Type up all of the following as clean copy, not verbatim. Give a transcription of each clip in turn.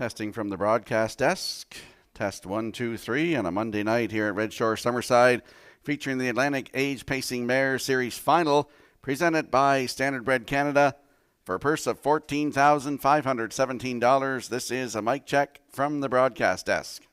Testing from the broadcast desk. Test 1, 2, 3 on a Monday night here at Red Shore Summerside, featuring the Atlantic Age Pacing Mare Series Final, presented by Standard Bred Canada. For a purse of $14,517, this is a mic check from the broadcast desk.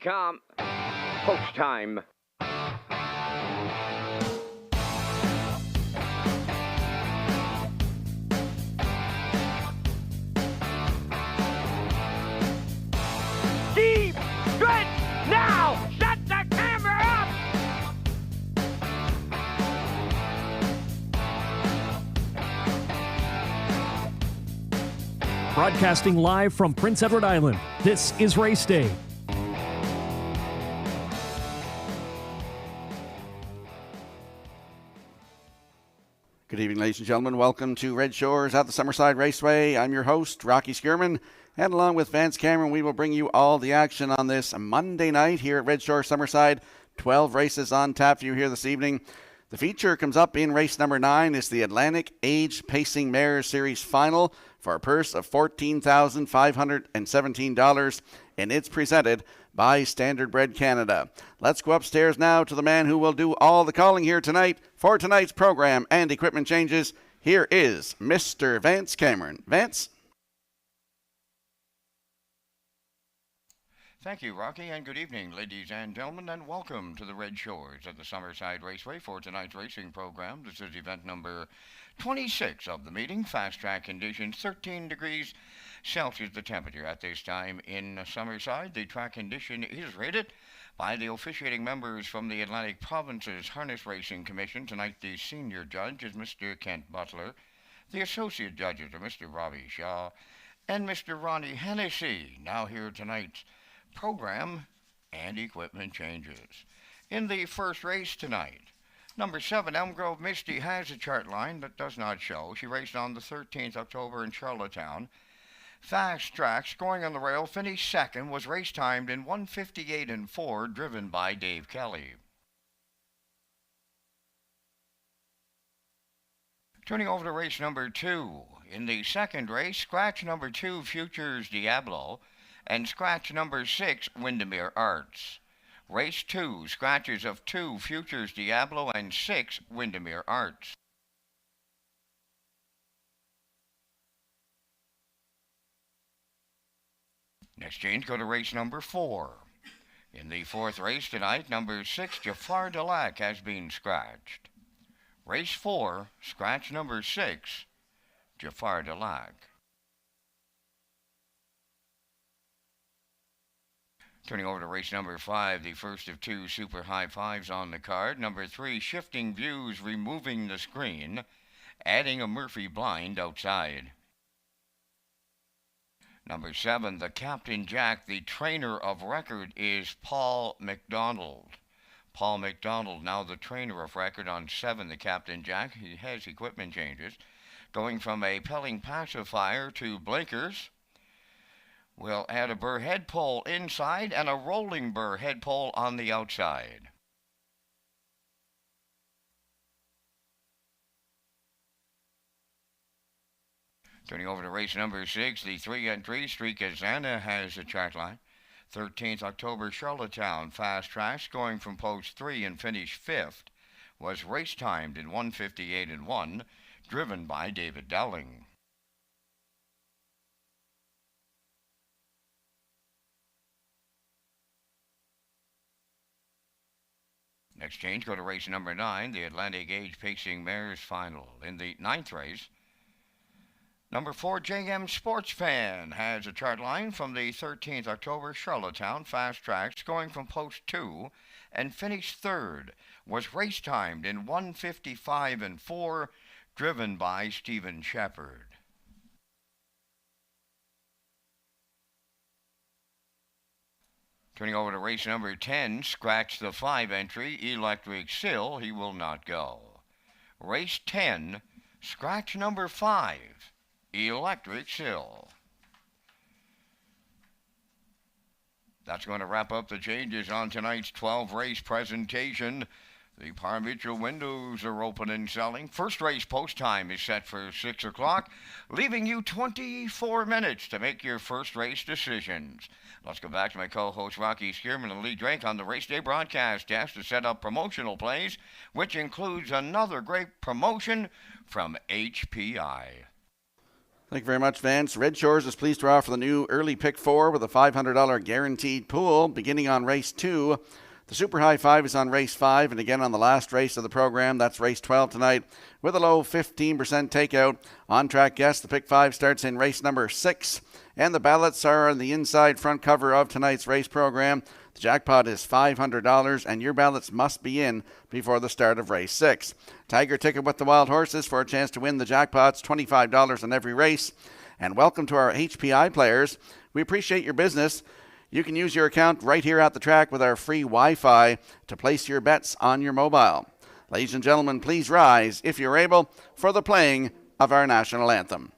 come. Post time. Deep stretch now. Shut the camera up. Broadcasting live from Prince Edward Island, this is Race Day. Good evening, ladies and gentlemen. Welcome to Red Shores at the Summerside Raceway. I'm your host, Rocky Skierman, and along with Vance Cameron, we will bring you all the action on this Monday night here at Red Shores Summerside. 12 races on tap for you here this evening. The feature comes up in race number 9. It's the Atlantic Age Pacing Mares Series Final for a purse of $14,517, and it's presented by Standard Bred Canada. Let's go upstairs now to the man who will do all the calling here tonight for tonight's program and equipment changes. Here is Mr. Vance Cameron. Vance? Thank you, Rocky, and good evening, ladies and gentlemen, and welcome to the Red Shores at the Summerside Raceway for tonight's racing program. This is event number 26 of the meeting. Fast track conditions, 13 degrees Celsius the temperature at this time in Summerside. The track condition is rated by the officiating members from the Atlantic Provinces Harness Racing Commission. Tonight, the senior judge is Mr. Kent Butler. The associate judges are Mr. Robbie Shaw and Mr. Ronnie Hennessy. Now here tonight's program and equipment changes. In the first race tonight, number 7, Elm Grove Misty has a chart line that does not show. She raced on the 13th October in Charlottetown. Fast track, scoring on the rail, finished second, was race timed in 1:58.4, driven by Dave Kelly. Turning over to race number 2. In the second race, scratch number 2, Futures Diablo, and scratch number 6, Windermere Arts. Race 2, scratches of 2, Futures Diablo, and 6, Windermere Arts. Next change, go to race number 4. In the fourth race tonight, number 6, Jafar Delac has been scratched. Race 4, scratch number 6, Jafar Delac. Turning over to race number 5, the first of 2 super high fives on the card. Number 3, Shifting Views, removing the screen, adding a Murphy blind outside. Number 7, the Captain Jack, the trainer of record is Paul McDonald. Paul McDonald, now the trainer of record on 7, the Captain Jack. He has equipment changes, going from a Pelling pacifier to blinkers. We'll add a burr head pole inside and a rolling burr head pole on the outside. Turning over to race number 6, the 3-entry Streakazana has a chart line. 13th October, Charlottetown, fast track, scoring from post 3 and finished 5th, was race timed in 1:58.1, driven by David Dowling. Next change, go to race number 9, the Atlantic Age Pacing Mares Final. In the 9th race, number 4, JM Sports Fan has a chart line from the 13th October, Charlottetown, fast track, scoring from post 2 and finished 3rd, was race timed in 1:55.4, driven by Stephen Shepard. Turning over to race number 10, scratch the 5-entry, Electric Sill, he will not go. Race 10, scratch number 5, Electric Sill. That's going to wrap up the changes on tonight's 12-race presentation. The Parmitchell windows are open and selling. First race post time is set for 6 o'clock, leaving you 24 minutes to make your first race decisions. Let's go back to my co-host Rocky Skierman and Lee Drake on the Race Day broadcast desk to set up promotional plays, which includes another great promotion from HPI. Thank you very much, Vance. Red Shores is pleased to offer the new early pick 4 with a $500 guaranteed pool beginning on race 2. The Super High 5 is on race 5 and again on the last race of the program. That's race 12 tonight with a low 15% takeout. On-track guess, the pick 5 starts in race number 6. And the ballots are on the inside front cover of tonight's race program. The jackpot is $500 and your ballots must be in before the start of race 6. Tiger ticket with the Wild Horses for a chance to win the jackpots, $25 on every race. And welcome to our HPI players. We appreciate your business. You can use your account right here at the track with our free Wi-Fi to place your bets on your mobile. Ladies and gentlemen, please rise, if you're able, for the playing of our national anthem.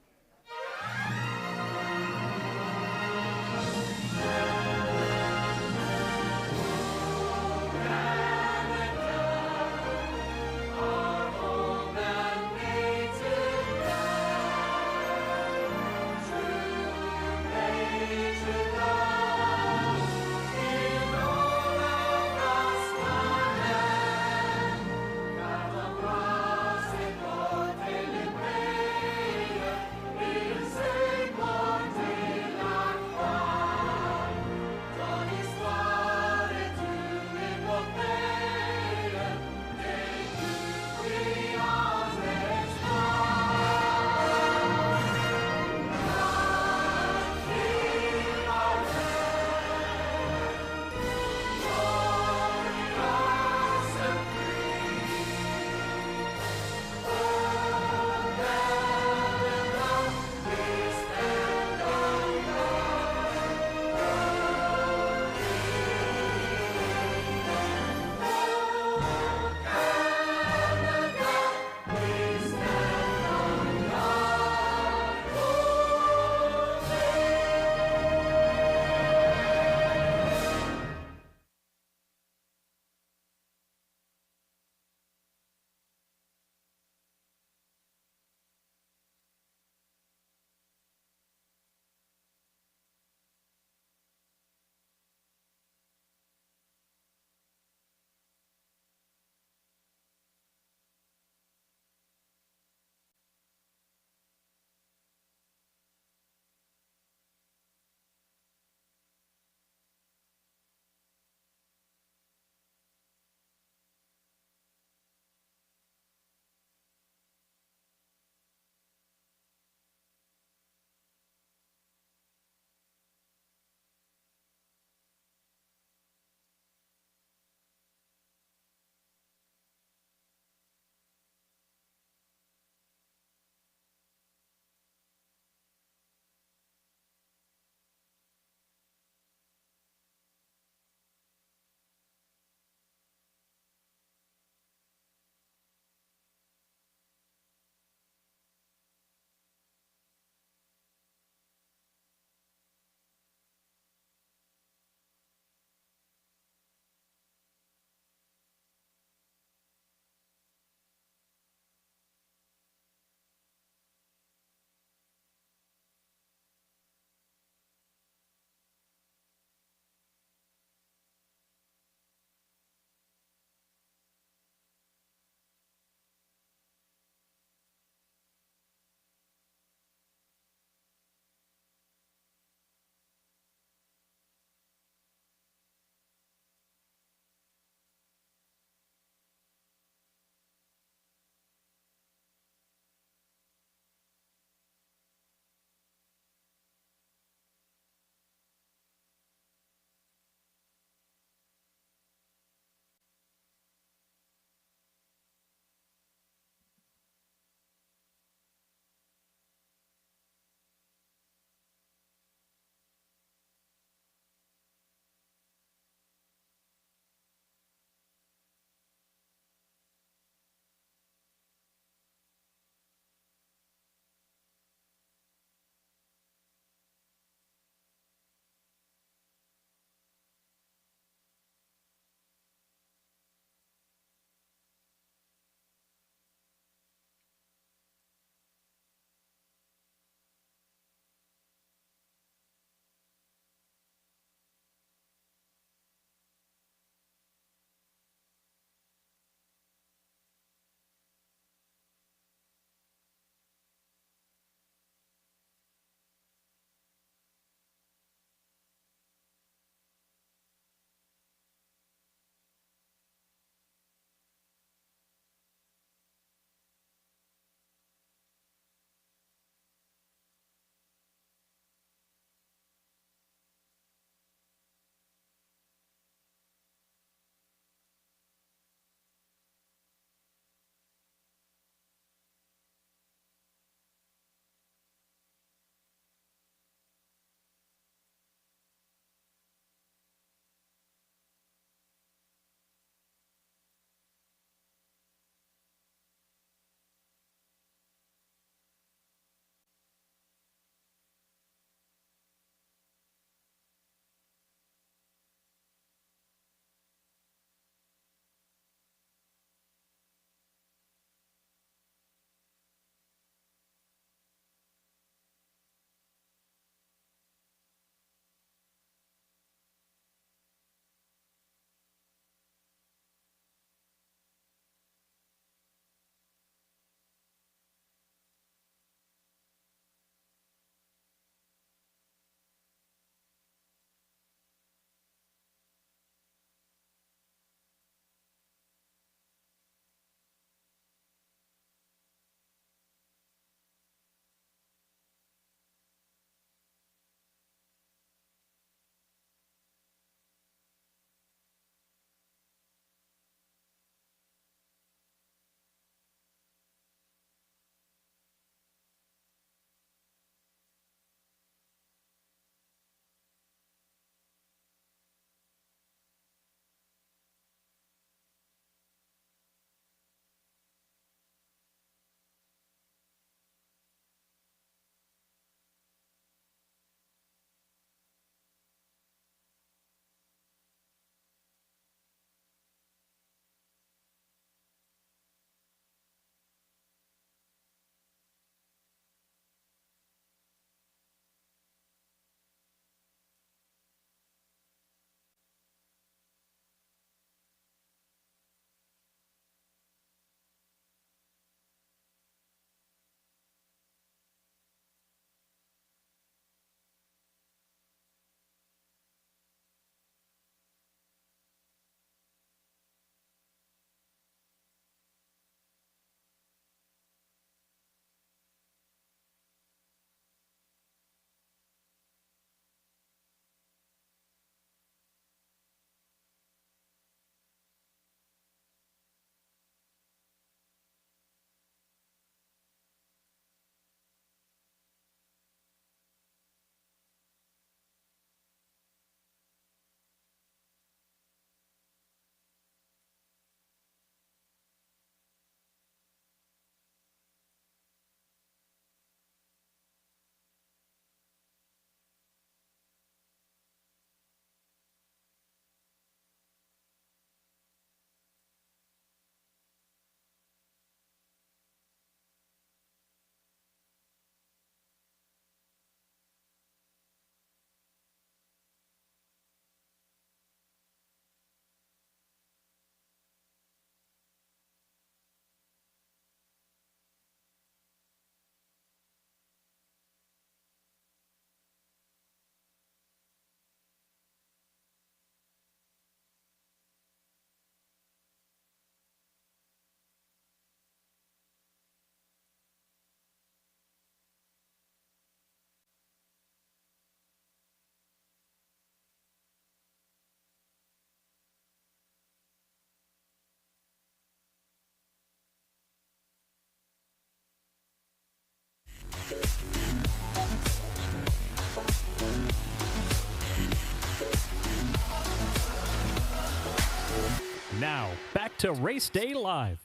back to Race Day Live.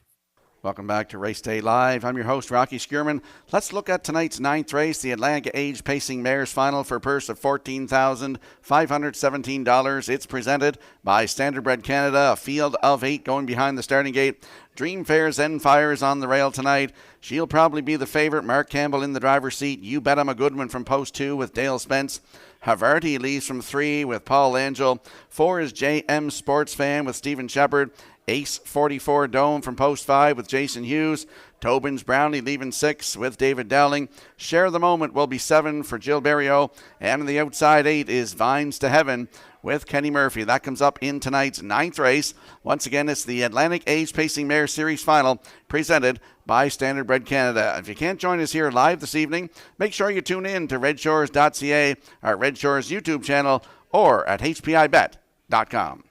Welcome back to Race Day Live. I'm your host, Rocky Skierman. Let's look at tonight's ninth race, the Atlantic Age Pacing Mares Final for a purse of $14,517. It's presented by Standardbred Canada, a field of 8 going behind the starting gate. Dream Fair's Zenfire is on the rail tonight. She'll probably be the favorite. Mark Campbell in the driver's seat. You Bet I'm a Good One from post 2 with Dale Spence. Havarti leads from 3 with Paul Angel. 4 is JM Sports Fan with Stephen Shepard. Ace 44 Dome from post 5 with Jason Hughes. Tobin's Brownie leaving 6 with David Dowling. Share the Moment will be 7 for Jill Berriot. And on the outside 8 is Vines to Heaven with Kenny Murphy. That comes up in tonight's ninth race. Once again, it's the Atlantic Age Pacing Mare Series Final presented by Standardbred Canada. If you can't join us here live this evening, make sure you tune in to Redshores.ca, our Red Shores YouTube channel, or at HPIBet.com.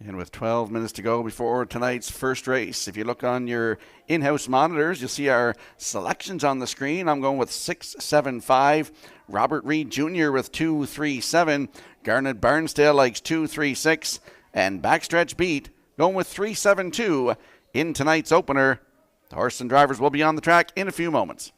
And with 12 minutes to go before tonight's first race, if you look on your in-house monitors, you'll see our selections on the screen. I'm going with 6-7-5. Robert Reed Jr. with 2-3-7. Garnet Barnsdale likes 2-3-6. And Backstretch Beat going with 3-7-2 in tonight's opener. The horse and drivers will be on the track in a few moments.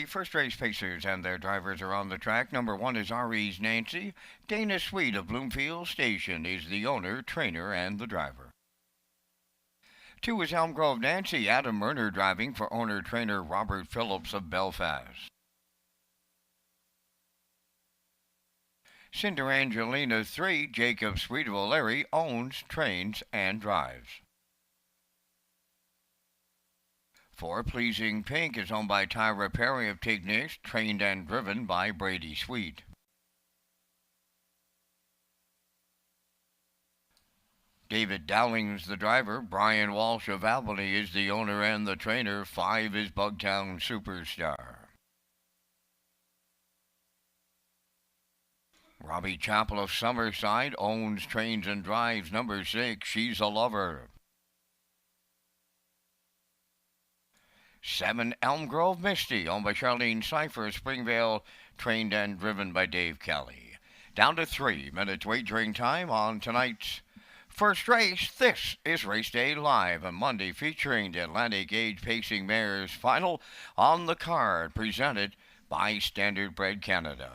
The first race pacers and their drivers are on the track. Number 1 is RE's Nancy. Dana Sweet of Bloomfield Station is the owner, trainer, and the driver. 2 is Elm Grove Nancy. Adam Murner driving for owner-trainer Robert Phillips of Belfast. Cinder Angelina 3, Jacob Sweet of O'Leary owns, trains, and drives. 4, Pleasing Pink is owned by Tyra Perry of Tignish, trained and driven by Brady Sweet. David Dowling's the driver. Brian Walsh of Albany is the owner and the trainer. 5 is Bugtown Superstar. Robbie Chappell of Summerside owns, trains, and drives. Number 6, She's a Lover. 7, Elm Grove Misty, owned by Charlene Cipher of Springvale, trained and driven by Dave Kelly. Down to 3 minutes wagering time on tonight's first race. This is Race Day Live, a Monday featuring the Atlantic Age Pacing Mares Final on the card, presented by Standard Bred Canada.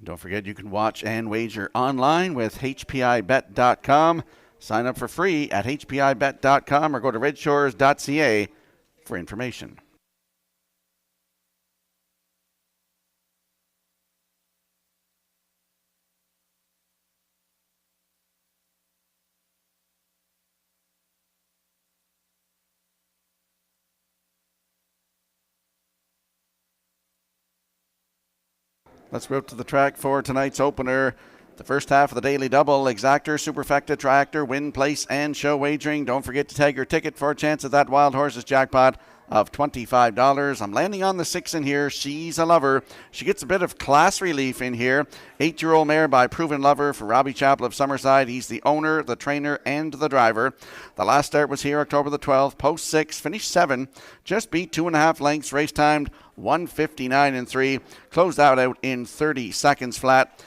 Don't forget you can watch and wager online with HPIBet.com. Sign up for free at HPIBet.com or go to Redshores.ca for information. Let's go to the track for tonight's opener. The first half of the daily double, Exactor, Superfecta, Triactor, Win, Place, and Show Wagering. Don't forget to tag your ticket for a chance at that Wild Horses jackpot of $25. I'm landing on the 6 in here. She's a Lover. She gets a bit of class relief in here. 8-year-old mare by Proven Lover for Robbie Chappell of Summerside. He's the owner, the trainer, and the driver. The last start was here October the 12th. Post 6, finished 7. Just beat 2.5 lengths. Race timed 1:59.3. Closed out in 30 seconds flat.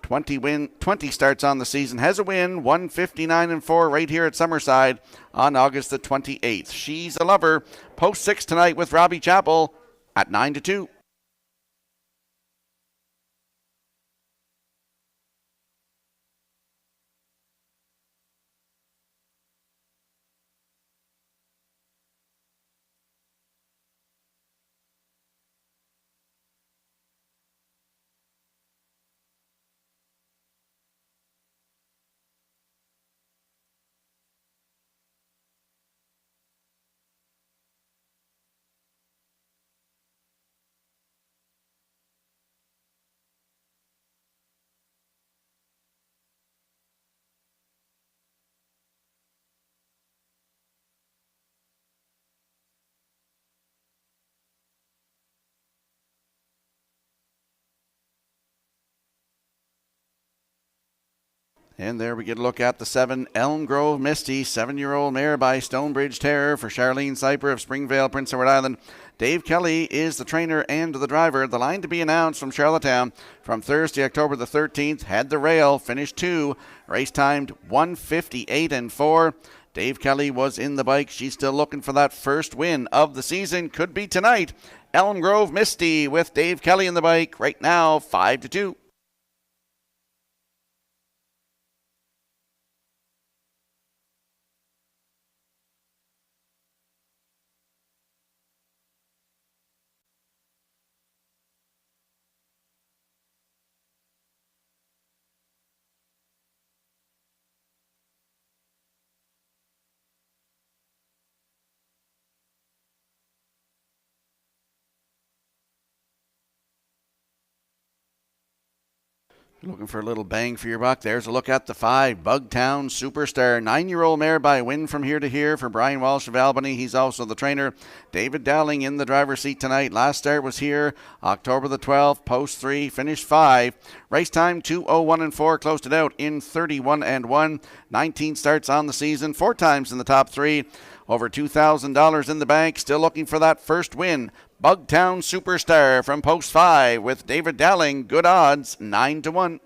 20 starts on the season. Has a win, 1:59.4 right here at Summerside on August the 28th. She's a Lover. Post 6 tonight with Robbie Chappell at 9-2. And there we get a look at the 7, Elm Grove Misty, 7-year-old mare by Stonebridge Terror for Charlene Cipher of Springvale, Prince Edward Island. Dave Kelly is the trainer and the driver. The line to be announced from Charlottetown from Thursday, October the 13th. Had the rail, finished 2, race timed 1:58.4. Dave Kelly was in the bike. She's still looking for that first win of the season. Could be tonight. Elm Grove Misty with Dave Kelly in the bike. Right now, 5-2. Looking for a little bang for your buck. There's a look at the 5, Bugtown Superstar. 9-year-old mare by Win from Here to Here for Brian Walsh of Albany. He's also the trainer. David Dowling in the driver's seat tonight. Last start was here October the 12th. Post 3, finished 5. Race time 2:01.4. Closed it out in 31.1. 19 starts on the season. 4 times in the top 3. Over $2,000 in the bank. Still looking for that first win. Bugtown Superstar from Post 5 with David Dowling. Good odds, 9-1.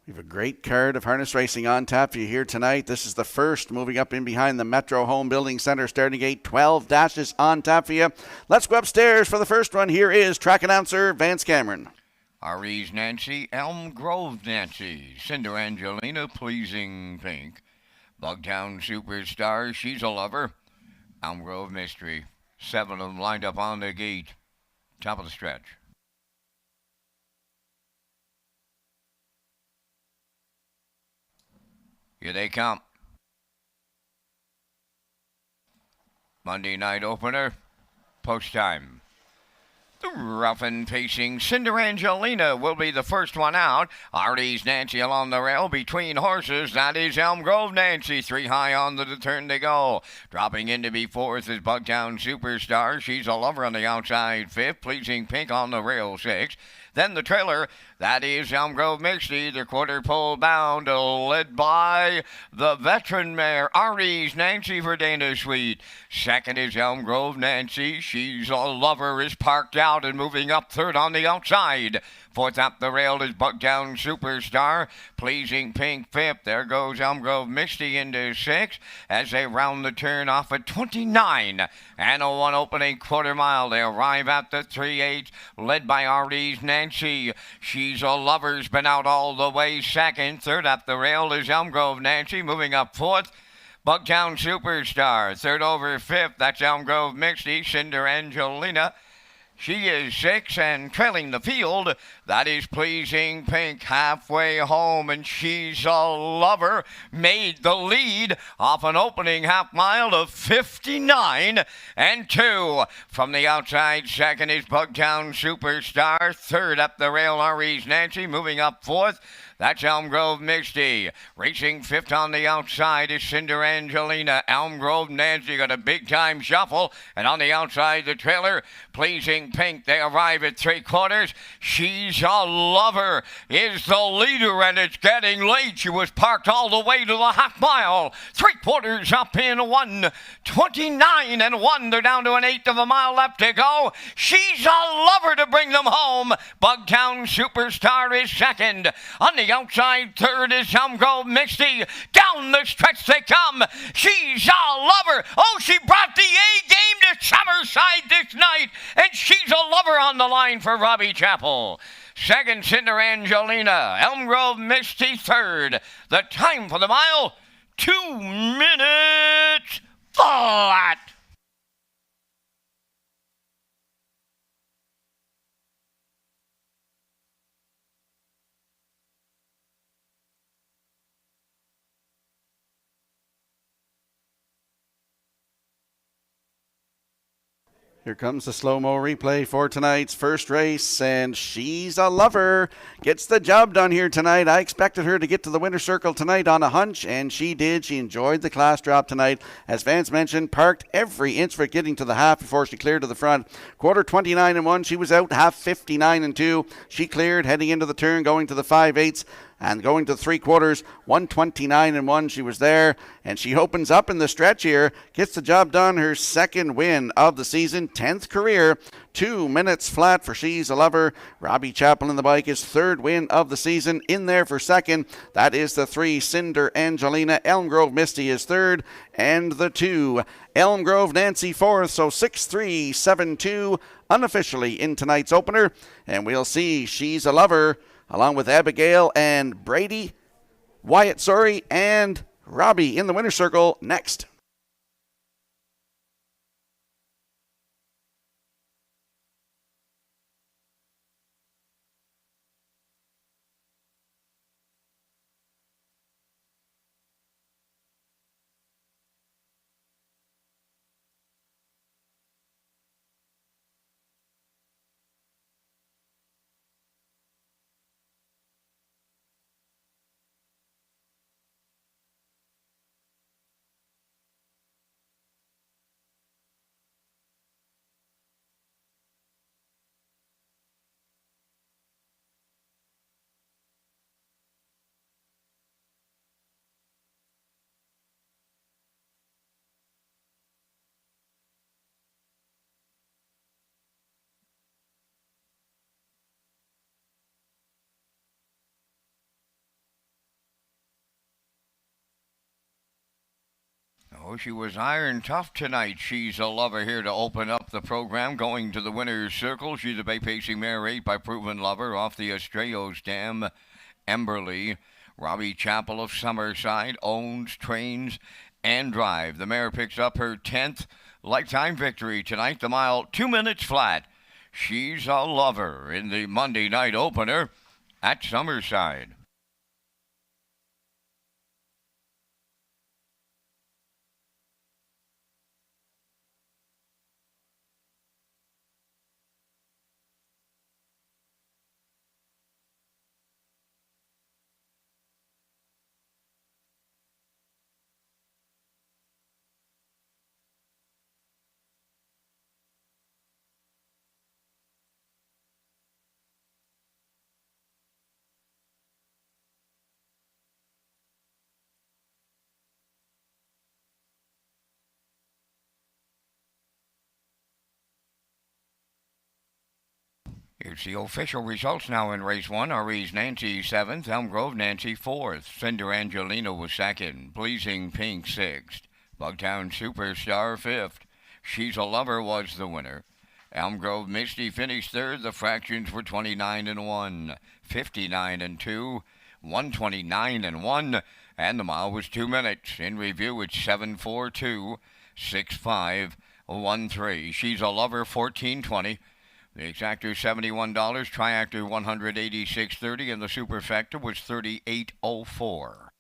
We have a great card of harness racing on tap for you here tonight. This is the first, moving up in behind the Metro Home Building Center starting gate. 12 dashes on tap for you. Let's go upstairs for the first one. Here is track announcer Vance Cameron. RE's Nancy, Elm Grove Nancy, Cinder Angelina, Pleasing Pink, Bugtown Superstar, She's a Lover, Elm Grove Mystery. 7 of them lined up on the gate. Top of the stretch. Here they come. Monday night opener, post time. The rough and pacing Cinder Angelina will be the first one out. RD's Nancy along the rail between horses. That is Elm Grove Nancy. 3 high on the turn they go. Dropping in to be fourth is Bugtown Superstar. She's a Lover on the outside. 5th. Pleasing Pink on the rail. 6th. Then the trailer, that is Elm Grove Mixty, the quarter pole bound, led by the veteran mare, RE's Nancy Verdana Sweet. 2nd is Elm Grove Nancy. She's a Lover is parked out and moving up 3rd on the outside. 4th up the rail is Bugtown Superstar. Pleasing Pink 5th. There goes Elm Grove Misty into 6th as they round the turn off at 29. And a 1 opening quarter mile. They arrive at the 3/8, led by RD's Nancy. She's a Lover's been out all the way 2nd. 3rd up the rail is Elm Grove Nancy, moving up 4th. Bugtown Superstar. 3rd over 5th. That's Elm Grove Misty, Cinder Angelina. She is 6th and trailing the field. That is Pleasing Pink halfway home, and She's a Lover made the lead off an opening half mile of 59 and 2. From the outside, 2nd is Bugtown Superstar. 3rd up the rail, RE's Nancy, moving up 4th. That's Elm Grove Misty. Racing 5th on the outside is Cinder Angelina. Elm Grove Nancy got a big-time shuffle. And on the outside, the trailer, Pleasing Pink. They arrive at 3/4. She's a Lover is the leader, and it's getting late. She was parked all the way to the half mile. 3/4 up in 1:29 and 1. They're down to an 1/8 of a mile left to go. She's a Lover to bring them home. Bugtown Superstar is 2nd. On the outside, 3rd is Elm Grove Misty. Down the stretch they come. She's a Lover. Oh, she brought the A game to Summerside this night. And She's a Lover on the line for Robbie Chappell. 2nd, Cinder Angelina. Elm Grove Misty 3rd. The time for the mile, 2 minutes flat. Here comes the slow-mo replay for tonight's first race, and She's a Lover gets the job done here tonight. I expected her to get to the winner's circle tonight on a hunch, and she did. She enjoyed the class drop tonight. As Vance mentioned, parked every inch for getting to the half before she cleared to the front. Quarter 29 and 1, she was out. Half 59 and 2. She cleared heading into the turn, going to the 5/8. And going to 3/4, 129 and 1, she was there. And she opens up in the stretch here, gets the job done, her 2nd win of the season, 10th career. 2 minutes flat for She's a Lover. Robbie Chappell in the bike, his 3rd win of the season. In there for 2nd, that is the 3, Cinder Angelina. Elm Grove Misty is 3rd. And the 2, Elm Grove Nancy 4th. So 6-3, 7-2 unofficially in tonight's opener. And we'll see She's a Lover along with Abigail and Brady, Wyatt Sorry, and Robbie in the winner's circle next. Oh, she was iron tough tonight. She's a lover here to open up the program. Going to the winner's circle. She's a bay pacing mare 8 by Proven Lover off the Estrellos Dam. Emberly. Robbie Chappell of Summerside owns, trains, and drive. The mare picks up her 10th lifetime victory tonight. The mile 2 minutes flat. She's a lover in the Monday night opener at Summerside. Here's the official results now in race 1. RE's Nancy 7th, Elm Grove Nancy 4th, Cinder Angelina was 2nd, Pleasing Pink 6th, Bugtown Superstar 5th, She's a Lover was the winner. Elm Grove Misty finished 3rd, the fractions were 29-1, 59-2, 129-1, and the mile was 2 minutes. In review, it's 7:42, 6:5, 13. She's a Lover 14:20. The exactor $71, triactor $186.30, and the superfecta was $38.04.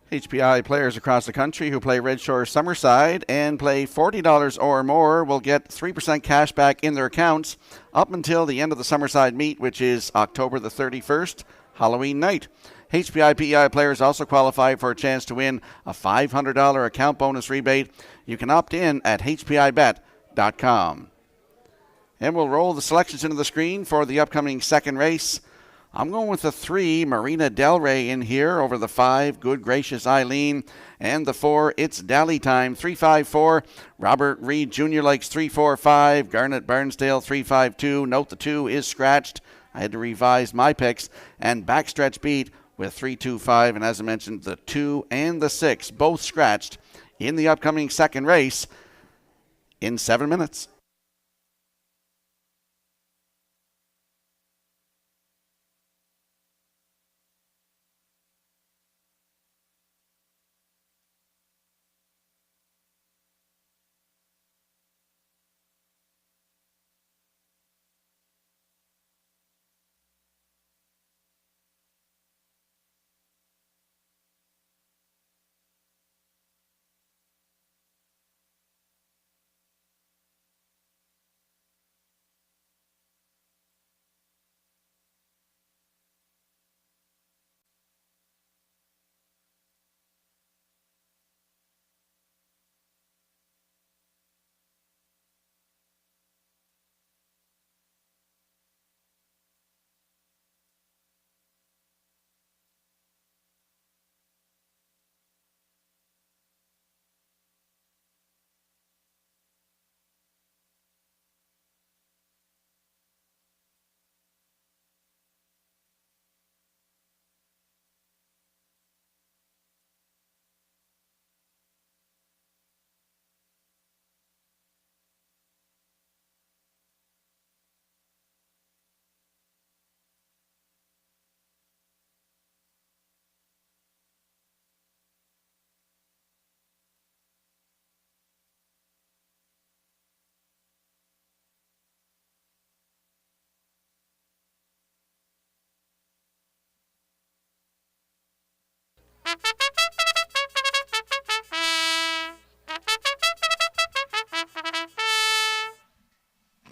HPI players across the country who play Redshores Summerside and play $40 or more will get 3% cash back in their accounts up until the end of the Summerside meet, which is October the 31st, Halloween night. HPI PEI players also qualify for a chance to win a $500 account bonus rebate. You can opt in at hpibet.com. And we'll roll the selections into the screen for the upcoming second race. I'm going with the 3, Marina Del Rey, in here over the 5, Good Gracious Eileen, and the 4, It's Dally Time, 354. Robert Reed Jr. likes 345. Garnet Barnsdale, 352. Note the 2 is scratched. I had to revise my picks. And Backstretch Beat with 325. And as I mentioned, the 2 and the 6 both scratched in the upcoming second race in 7 minutes.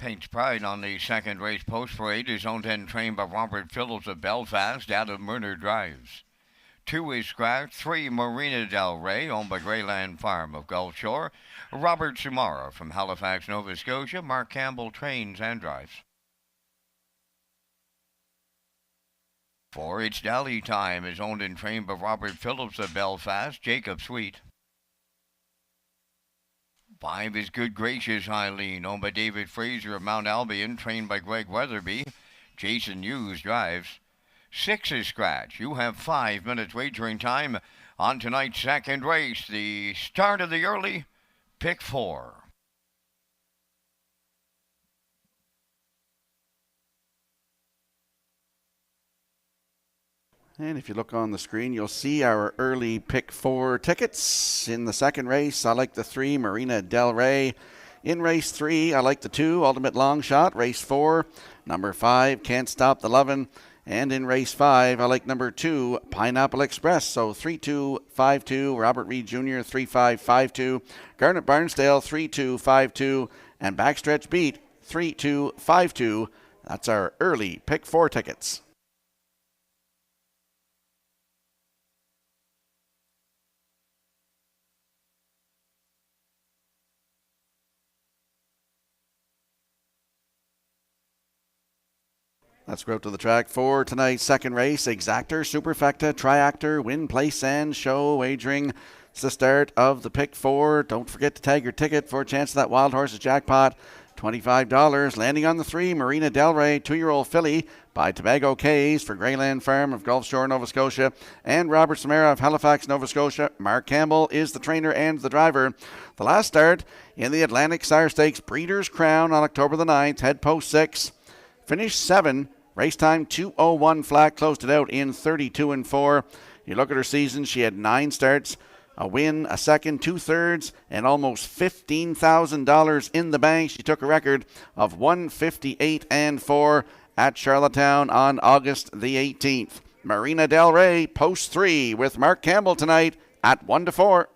Paints Pride on the second race post parade is owned and trained by Robert Phillips of Belfast out of Murner Drives. 2 is Scratch, 3 Marina Del Rey, owned by Greyland Farm of Gulf Shore. Robert Sumara from Halifax, Nova Scotia. Mark Campbell trains and drives. 4, It's Dally Time is owned and trained by Robert Phillips of Belfast, Jacob Sweet. 5 is Good Gracious Eileen, owned by David Fraser of Mount Albion, trained by Greg Weatherby. Jason Hughes drives. 6 is Scratch. You have 5 minutes wagering time on tonight's second race, the start of the early pick 4. And if you look on the screen, you'll see our early pick 4 tickets. In the second race, I like the 3, Marina Del Rey. In race 3, I like the 2, Ultimate Long Shot. Race 4, number 5, Can't Stop the Lovin'. And in race 5, I like number 2, Pineapple Express. So 3-2-5-2, Robert Reed Jr., 3-5-5-2, Garnet Barnsdale, 3-2-5-2, and Backstretch Beat, 3-2-5-2. That's our early pick 4 tickets. Let's go out to the track for tonight's second race. Exactor, Superfecta, Triactor, Win, Place, and Show wagering. It's the start of the pick 4. Don't forget to tag your ticket for a chance of that Wild Horses jackpot. $25. Landing on the 3, Marina Del Rey, 2-year-old filly by Tobago Cays for Greyland Farm of Gulf Shore, Nova Scotia, and Robert Samara of Halifax, Nova Scotia. Mark Campbell is the trainer and the driver. The last start in the Atlantic Sire Stakes Breeders' Crown on October the 9th, head post 6. Finished 7, race time 2:01 flat, closed it out in 32-4. You look at her season, she had 9 starts, a win, a second, 2/3, and almost $15,000 in the bank. She took a record of 158-4 at Charlottetown on August the 18th. Marina Del Rey, post 3 with Mark Campbell tonight at 1-4.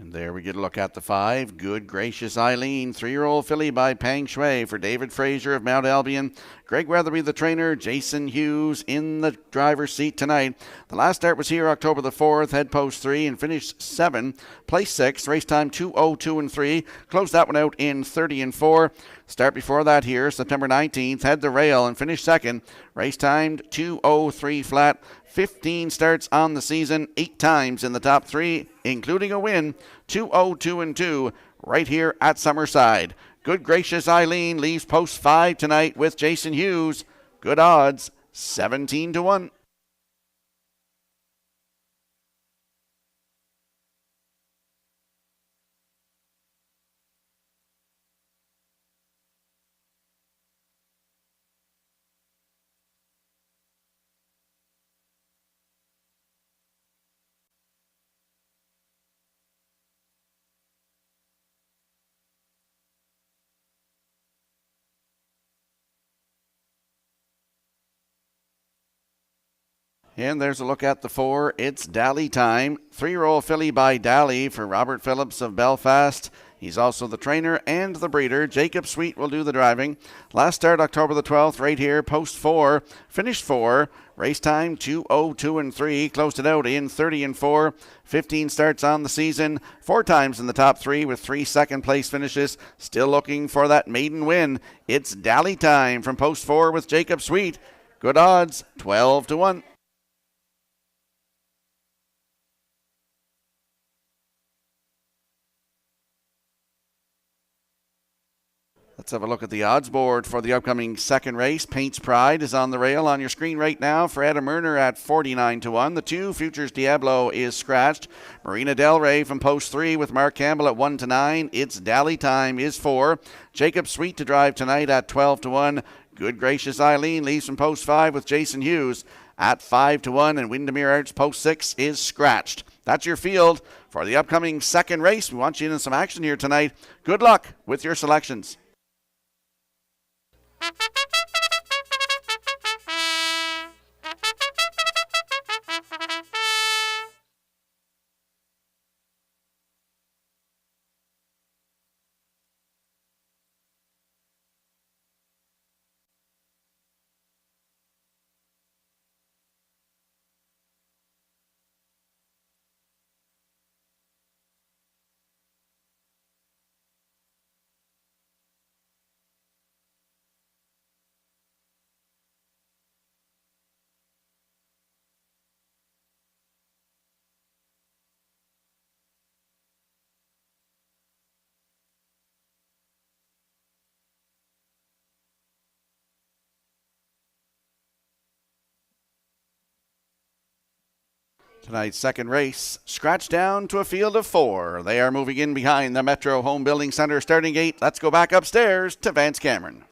And there we get a look at the 5. Good Gracious Eileen, 3-year-old filly by Pang Shui for David Fraser of Mount Albion. Greg Weatherby, the trainer. Jason Hughes in the driver's seat tonight. The last start was here October the 4th, head post 3, and finished 7. Place 6, race time 2:02-3. Closed that one out in 30-4. Start before that here, September 19th, had the rail and finished 2nd. Race timed 2:03 flat. 15 starts on the season, 8 times in the top 3, including a win, 2:02-2, right here at Summerside. Good Gracious Eileen leaves post 5 tonight with Jason Hughes. Good odds, 17-1. And there's a look at the 4. It's Dally Time. 3-year-old filly by Dally for Robert Phillips of Belfast. He's also the trainer and the breeder. Jacob Sweet will do the driving. Last start October the 12th, right here, post 4. Finished 4. Race time 2:02-3. Closed it out in 30-4. 15 starts on the season. 4 times in the top 3 with 3 second place finishes. Still looking for that maiden win. It's Dally Time from post 4 with Jacob Sweet. Good odds, 12-1. Let's have a look at the odds board for the upcoming second race. Paints Pride is on the rail on your screen right now for Adam Murner at 49 to 1. The 2, Futures Diablo, is scratched. Marina Del Rey from post 3 with Mark Campbell at 1 to 9. It's Dally Time is 4. Jacob Sweet to drive tonight at 12 to 1. Good Gracious Eileen leaves from post 5 with Jason Hughes at 5 to 1. And Windermere Arts post 6 is scratched. That's your field for the upcoming second race. We want you in some action here tonight. Good luck with your selections. Tonight's second race, scratched down to a field of 4. They are moving in behind the Metro Home Building Center starting gate. Let's go back upstairs to Vance Cameron.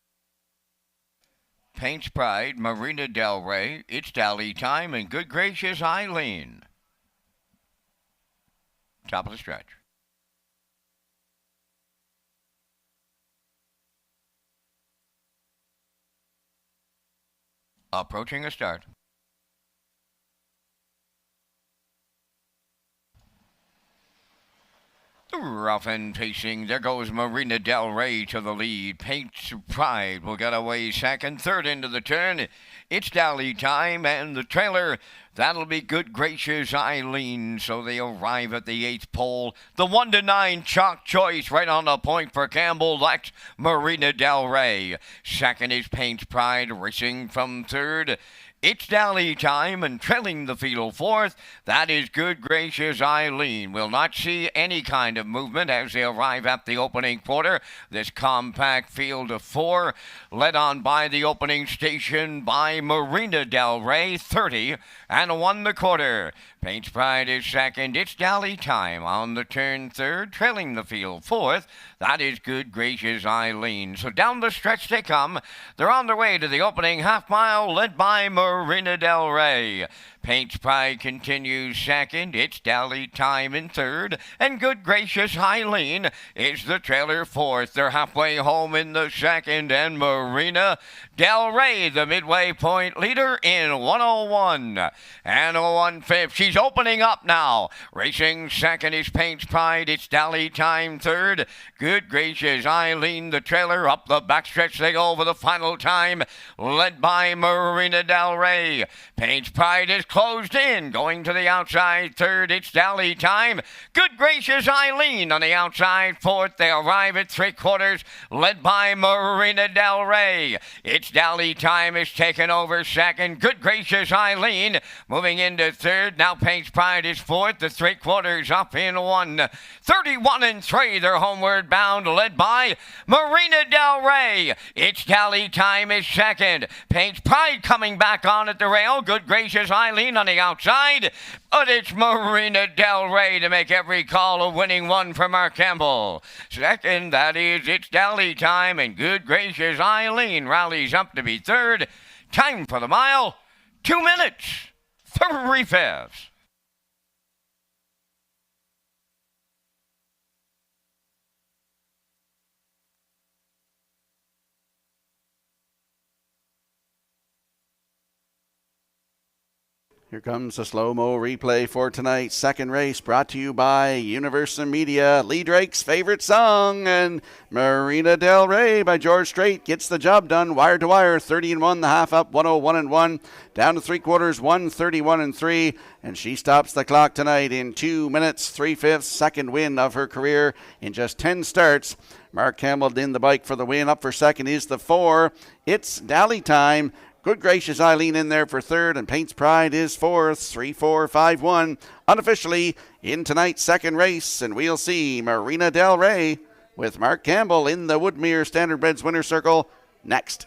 Paints Pride, Marina Del Rey, It's Dally Time, and Good Gracious Eileen. Top of the stretch. Approaching a start. Rough and pacing, there goes Marina Del Rey to the lead. Paints Pride will get away second. Third into the turn, It's Dally Time, and the trailer, that'll be Good Gracious Eileen. So they arrive at the 8th pole. The 1 to 9 chalk choice right on the point for Campbell. That's Marina Del Rey. Second is Paints Pride, racing from third. It's Dally Time, and trailing the field fourth, that is Good Gracious Eileen. We'll not see any kind of movement as they arrive at the opening quarter. This compact field of 4, led on by the opening station by Marina Del Rey, 30 and 1 the quarter. Paints Pride is second. It's Dally Time on the turn third, trailing the field fourth. That is Good Gracious Eileen. So down the stretch they come. They're on their way to the opening half mile, led by Marina Del Rey. Paints Pride continues second. It's Dally Time in third. And Good Gracious Eileen is the trailer fourth. They're halfway home in the second. And Marina Del Rey, the midway point leader, in 101 and 1/5. She's opening up now. Racing second is Paints Pride. It's Dally Time third. Good Gracious Eileen, the trailer. Up the backstretch they go for the final time, led by Marina Del Rey. Paints Pride is closed in, going to the outside third. It's Dally Time. Good Gracious Eileen on the outside fourth. They arrive at 3/4, led by Marina Del Rey. It's Dally Time is taken over second. Good Gracious Eileen moving into third. Now Paints Pride is fourth. The 3/4 up in 1. 31 and 3. They're homeward bound, led by Marina Del Rey. It's Dally Time is second. Paints Pride coming back on at the rail. Good Gracious Eileen on the outside. But it's Marina Del Rey to make every call a winning one for Mark Campbell. Second, that is It's Dally Time, and Good Gracious Eileen rallies up to be third. Time for the mile, 2 minutes, 3/5. Here comes a slow-mo replay for tonight's second race, brought to you by Universal Media. Lee Drake's favorite song, and Marina Del Rey by George Strait gets the job done. Wire to wire, 30 and 1, the half up, 101 and 1, down to 3/4, 131 and 3, and she stops the clock tonight in 2 minutes, 3/5, second win of her career in just 10 starts. Mark Campbell in the bike for the win. Up for second is the 4. It's Dally Time. Good Gracious Eileen in there for third, and Paints Pride is fourth, 3-4-5-1, unofficially in tonight's second race, and we'll see Marina Del Rey with Mark Campbell in the Woodmere Standardbreds winner's circle next.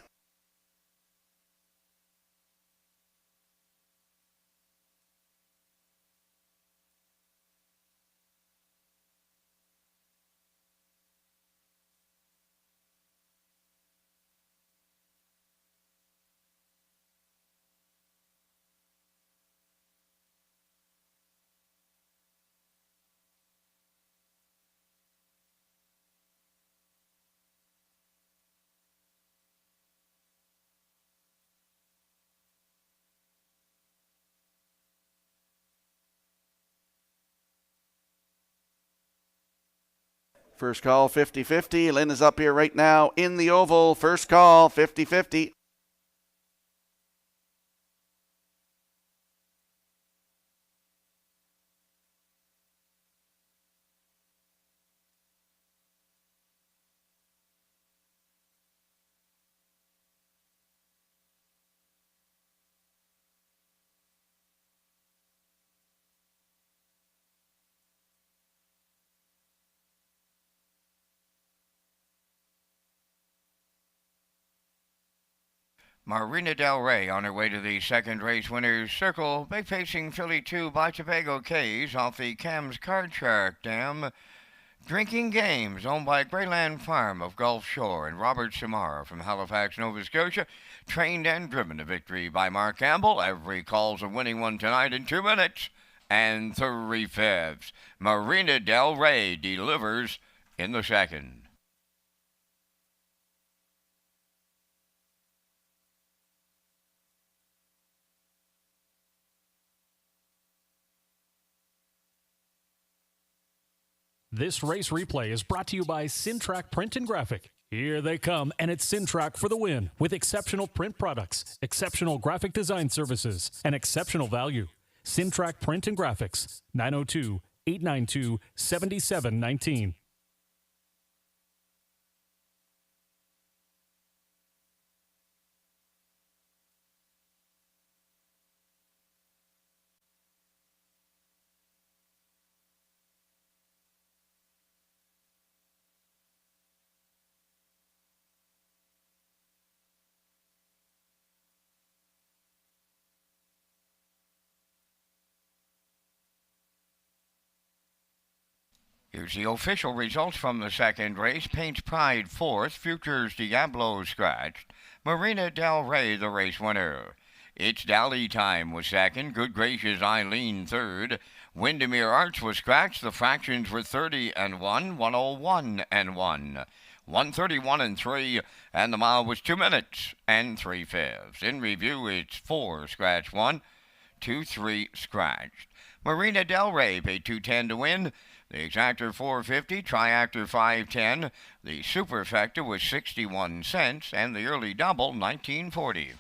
First call 50-50. Lynn is up here right now in the oval. First call 50-50. Marina Del Rey on her way to the second race winner's circle. Big pacing filly 2 by Tobago Cays off the Cam's Card Shark Dam. Drinking Games, owned by Greyland Farm of Gulf Shore, and Robert Samara from Halifax, Nova Scotia. Trained and driven to victory by Mark Campbell. Every call's a winning one tonight in 2 minutes and 3/5. Marina Del Rey delivers in the second. This race replay is brought to you by Syntrack Print and Graphic. Here they come, and it's Syntrack for the win with exceptional print products, exceptional graphic design services, and exceptional value. Syntrack Print and Graphics, 902-892-7719. Here's the official results from the second race. Paints Pride 4th, Futures Diablo scratched. Marina Del Rey the race winner. It's Dally Time was second. Good Gracious Eileen third. Windermere Arts was scratched. The fractions were 30 and 1, 101 and 1. 131 and 3, and the mile was 2 minutes and 3/5. In review, it's 4 scratch 1, 2, 3 scratched. Marina Del Rey paid $2.10 to win. The exactor $4.50, triactor $5.10. The superfecta was 61 cents, and the early double $19.40.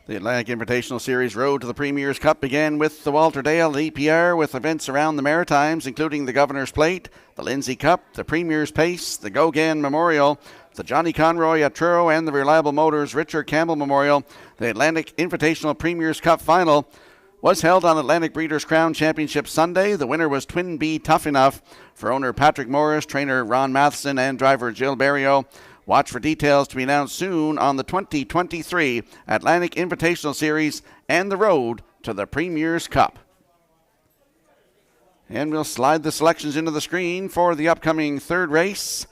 The Atlantic Invitational Series Road to the Premier's Cup began with the Walter Dale EPR, with events around the Maritimes, including the Governor's Plate, the Lindsay Cup, the Premier's Pace, the Gauguin Memorial, the Johnny Conroy at Truro, and the Reliable Motors Richard Campbell Memorial. The Atlantic Invitational Premier's Cup final was held on Atlantic Breeders' Crown Championship Sunday. The winner was Twin B Tough Enough for owner Patrick Morris, trainer Ron Matheson, and driver Jill Barrio. Watch for details to be announced soon on the 2023 Atlantic Invitational Series and the road to the Premier's Cup. And we'll slide the selections into the screen for the upcoming third race.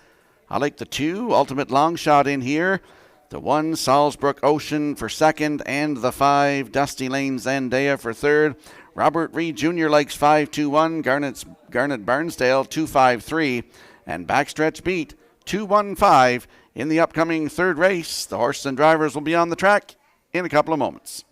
I like the 2, Ultimate Long Shot in here. The 1, Salisbrook Ocean for second, and the 5, Dusty Lane Zendaya for third. Robert Reed Jr. likes 5-2-1, Garnet Barnsdale 2-5-3, and Backstretch Beat 2-1-5 in the upcoming third race. The horses and drivers will be on the track in a couple of moments.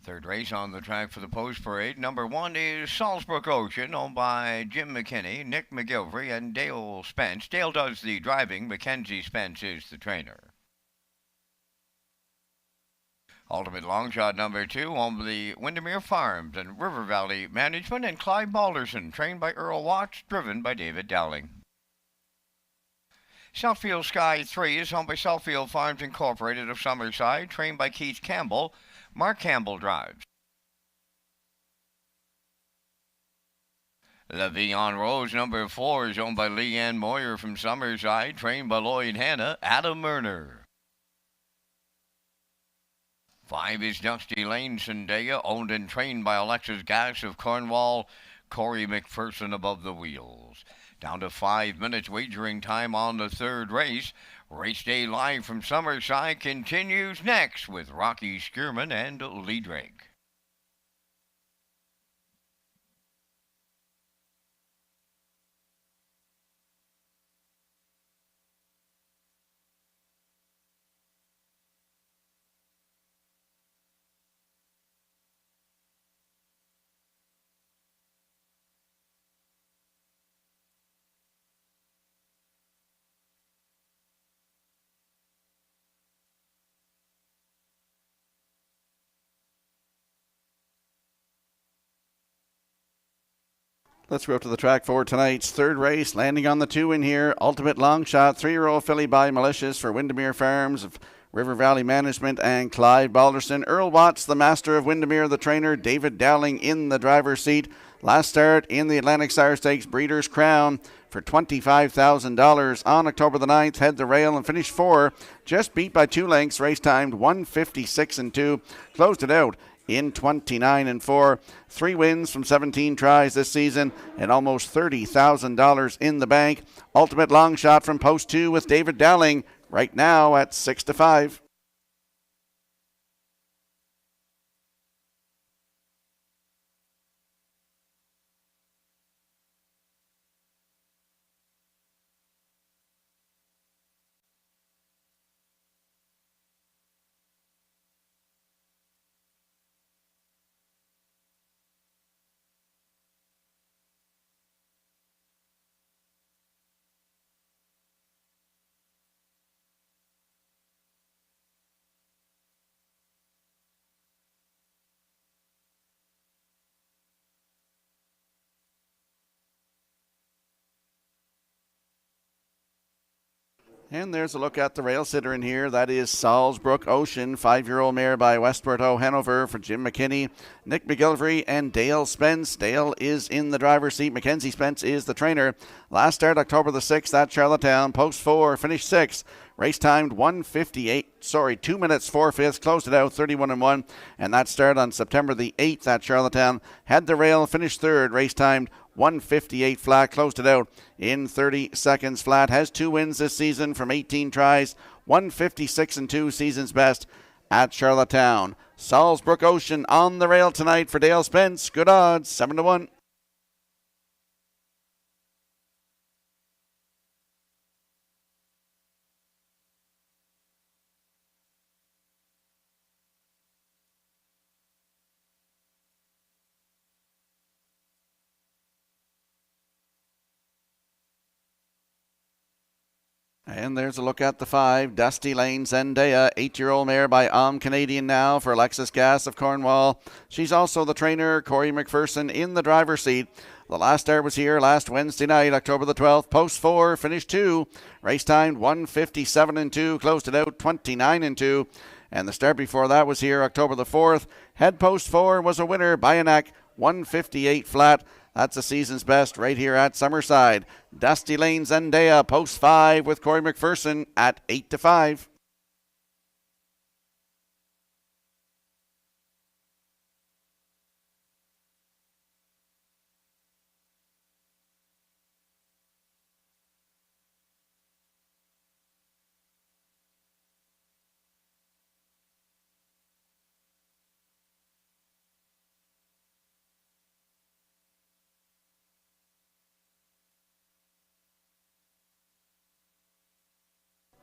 Third race on the track for the post parade. Number 1 is Salisbrook Ocean, owned by Jim McKinney, Nick McGilvery, and Dale Spence. Dale does the driving. Mackenzie Spence is the trainer. Ultimate Long Shot number 2, owned by the Windermere Farms and River Valley Management, and Clyde Balderson, trained by Earl Watts, driven by David Dowling. Southfield Sky 3 is owned by Southfield Farms Incorporated of Summerside, trained by Keith Campbell. Mark Campbell drives. La Vie en Rose number 4 is owned by Leanne Moyer from Summerside, trained by Lloyd Hanna, Adam Murner. 5 is Dusty Lane Zendaya, owned and trained by Alexis Gass of Cornwall, Corey McPherson above the wheels. Down to 5 minutes wagering time on the third race. Race day live from Summerside continues next with Rocky Skierman and Lee Drake. Let's go up to the track for tonight's third race. Landing on the 2 in here, Ultimate Long Shot, 3-year-old filly by Malicious for Windermere Farms of River Valley Management and Clive Balderson. Earl Watts, the master of Windermere, the trainer. David Dowling in the driver's seat. Last start in the Atlantic Sire Stakes Breeders' Crown for $25,000 on October the 9th. Head the rail and finished 4. Just beat by 2 lengths. Race timed 1:56.2. Closed it out in 29-4. 3 wins from 17 tries this season and almost $30,000 in the bank. Ultimate Long Shot from post 2 with David Dowling right now at 6-5. And there's a look at the rail sitter in here. That is Salisbrook Ocean, 5-year-old mare by Westport O'Hanover for Jim McKinney, Nick McGillivray, and Dale Spence. Dale is in the driver's seat. Mackenzie Spence is the trainer. Last start October the 6th at Charlottetown. Post 4, finished 6. Race timed 2 minutes 4/5. Closed it out 31-1. And that start on September the 8th at Charlottetown. Had the rail, finished 3rd. Race timed 1:58 flat. Closed it out in 30 seconds flat. Has 2 wins this season from 18 tries. 1:56.2 season's best at Charlottetown. Salisbrook Ocean on the rail tonight for Dale Spence. Good odds, 7-1. And there's a look at the 5, Dusty Lane Zendaya, 8-year-old mare by Canadian now for Alexis Gass of Cornwall. She's also the trainer, Corey McPherson in the driver's seat. The last start was here last Wednesday night, October the 12th. Post 4, finished 2. Race timed 1:57.2, closed it out 29-2. And the start before that was here October the 4th. Head post 4 was a winner by a neck, 1:58 flat. That's the season's best right here at Summerside. Dusty Lane Zendaya, post 5 with Corey McPherson at 8-5.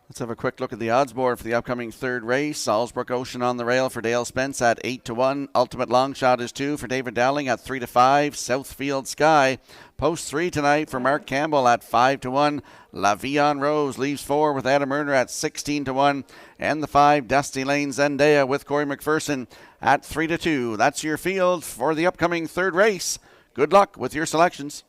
Let's have a quick look at the odds board for the upcoming third race. Salisbrook Ocean on the rail for Dale Spence at 8-1. Ultimate Long Shot is 2 for David Dowling at 3-5. Southfield Sky post 3 tonight for Mark Campbell at 5-1. La Vie en Rose leaves 4 with Adam Erner at 16-1. And the 5, Dusty Lane Zendaya with Corey McPherson at 3-2. That's your field for the upcoming third race. Good luck with your selections.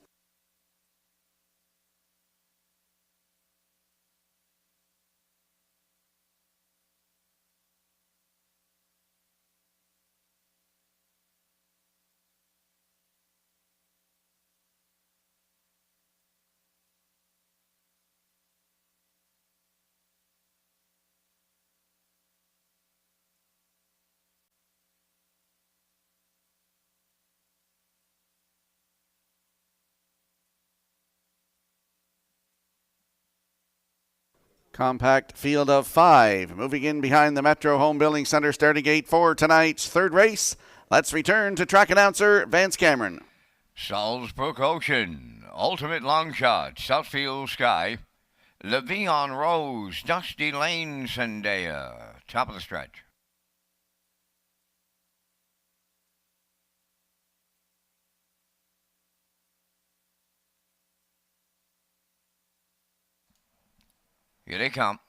Compact field of 5. Moving in behind the Metro Home Building Center starting gate for tonight's third race. Let's return to track announcer Vance Cameron. Salisbrook Ocean, Ultimate Long Shot, Southfield Sky, La Vie en Rose, Dusty Lane Zendaya. Top of the stretch. Here they come.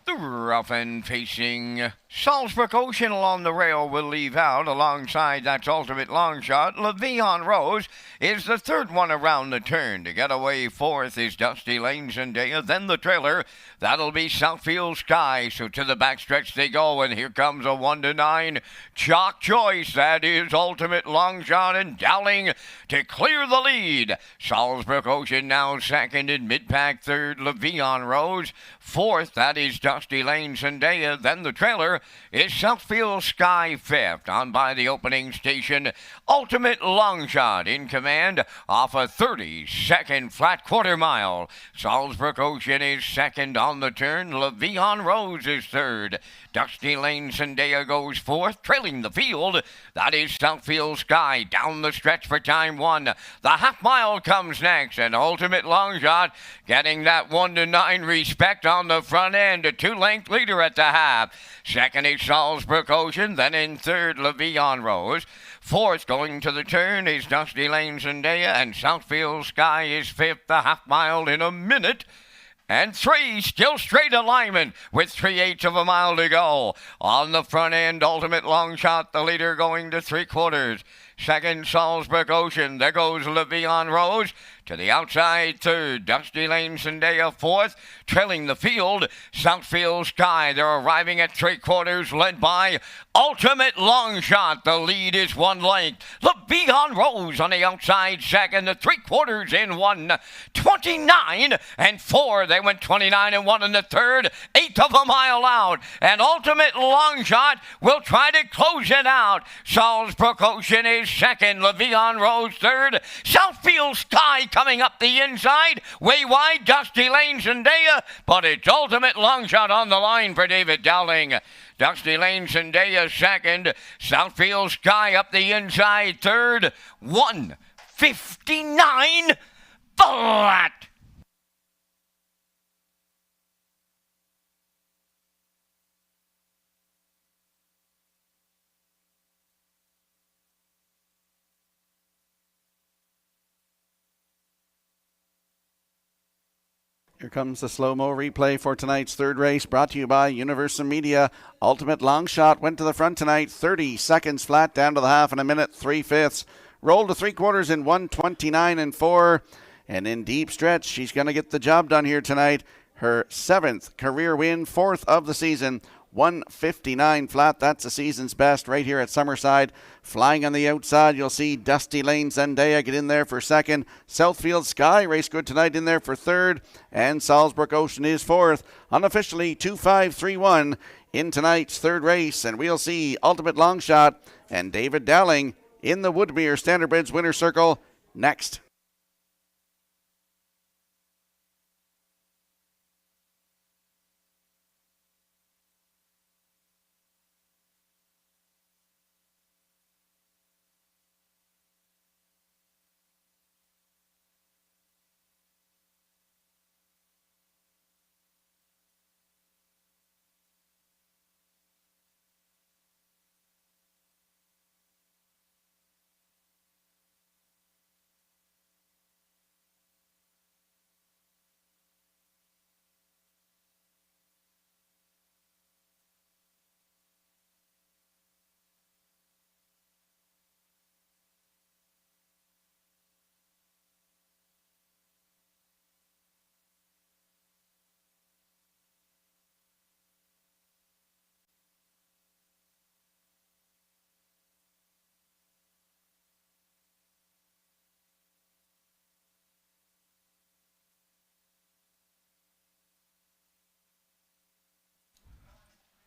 The rough and facing Salisbury Ocean along the rail will leave out. Alongside that's Ultimate Long Shot. Levion Rose is the third one around the turn. To get away fourth is Dusty Lane Zendaya. Then the trailer, that'll be Southfield Sky. So to the backstretch they go, and here comes a 1-9 chalk choice. That is Ultimate Long Shot and Dowling to clear the lead. Salisbury Ocean now second, in mid-pack third, Levion Rose. Fourth, that is Dusty Lane Zendaya. Then the trailer is Southfield Sky fifth. On by the opening station, Ultimate Long Shot in command off a 30-second flat quarter mile. Salisbury Ocean is second on the turn. Levion Rose is third. Dusty Lane Zendaya goes fourth, trailing the field. That is Southfield Sky down the stretch for time one. The half mile comes next, and Ultimate Long Shot getting that 1-9 respect on the front end. A 2-length leader at the half. Second is Salisbury Ocean, then in third, Levion Rose. Fourth, going to the turn, is Dusty Lane Zendaya, and Southfield Sky is fifth, the half mile in a minute. And three, still straight alignment with 3/8 of a mile to go. On the front end, Ultimate Long Shot, the leader, going to 3/4. Second, Salisbury Ocean. There goes Levion Rose. To the outside, third, Dusty Lane Zendaya, fourth. Trailing the field, Southfield Sky. They're arriving at 3/4, led by Ultimate Long Shot. The lead is 1 length. Levion Rose on the outside second. The 3/4 in 1:29 and 4. They went 29 and 1 in the third. 1/8 of a mile out. And Ultimate Long Shot will try to close it out. Salisbury Ocean is second. Levion Rose third. Southfield Sky coming up the inside. Way wide, Dusty Lane Zendaya. But it's Ultimate Long Shot on the line for David Dowling. Dusty Lane Zendaya second. Southfield Sky up the inside third. 1:59 flat. Here comes the slow-mo replay for tonight's third race, brought to you by Universal Media. Ultimate Long Shot went to the front tonight, 30 seconds flat down to the half in a minute, 3/5. Rolled to 3/4 in 1:29 and 4. And in deep stretch, she's going to get the job done here tonight. Her 7th career win, 4th of the season. 1:59 flat. That's the season's best right here at Summerside. Flying on the outside, you'll see Dusty Lane Zendaya get in there for second. Southfield Sky race good tonight in there for third. And Salisbury Ocean is fourth. Unofficially 2-5-3-1 in tonight's third race. And we'll see Ultimate Long Shot and David Dowling in the Woodmere Standardbridge winner circle next.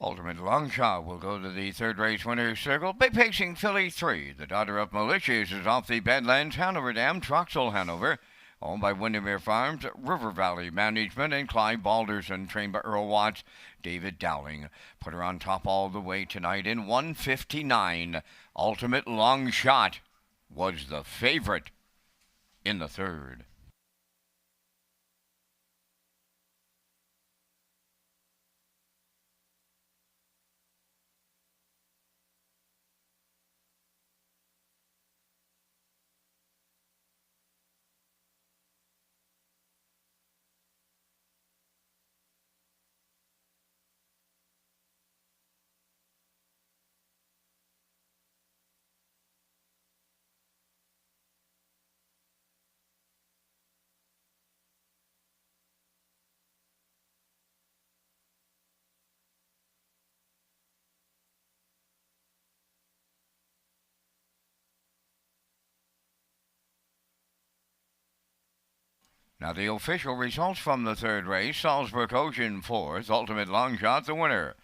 Ultimate Long Shot will go to the third race winner's circle. Big Pacing Filly 3, the daughter of Malicious, is off the Badlands Hanover Dam, Troxel, Hanover. Owned by Windermere Farms, River Valley Management, and Clive Balderson, trained by Earl Watts. David Dowling put her on top all the way tonight in 1:59. Ultimate Long Shot was the favorite in the third. Now the official results from the third race: Salzburg Ocean fourth, Ultimate Longshot the winner.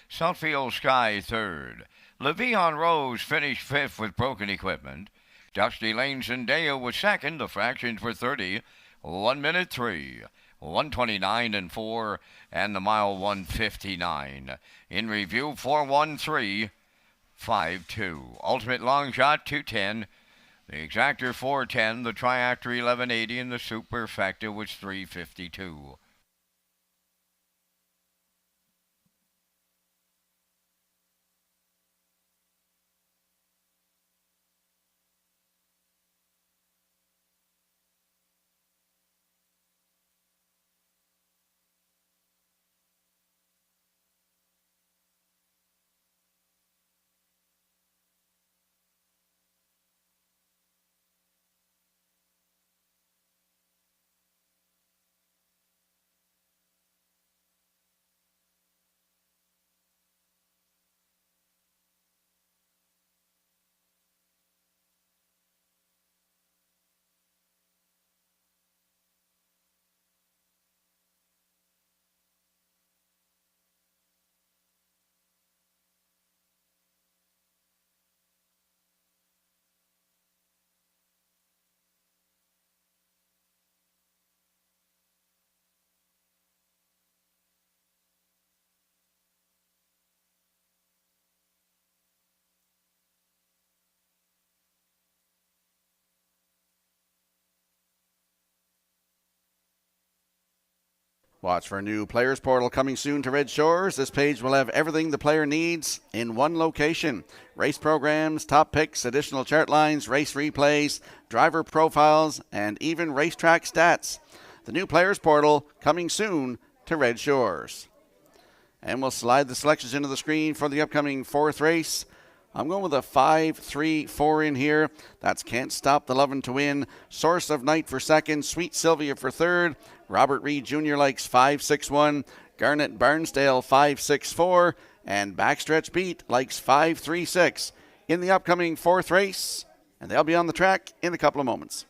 Southfield Sky third. Le'Veon Rose finished fifth with broken equipment. Dusty Lane Zendaya was second. The fractions were 30, 1 minute 3, 129 and 4, and the mile 159. In review, 413, 52. Ultimate Longshot 210. The Exactor 410, the Triactor 1180, and the Superfecta was 352. Watch for a new players portal coming soon to Red Shores. This page will have everything the player needs in one location. Race programs, top picks, additional chart lines, race replays, driver profiles, and even racetrack stats. The new players portal coming soon to Red Shores. And we'll slide the selections into the screen for the upcoming fourth race. I'm going with a 5-3-4 in here. That's Can't Stop the Lovin' to win. Source of Night for second. Sweet Sylvia for third. Robert Reed Jr. likes 5-6-1. Garnet Barnsdale 5-6-4. And Backstretch Beat likes 5-3-6 in the upcoming fourth race. And they'll be on the track in a couple of moments.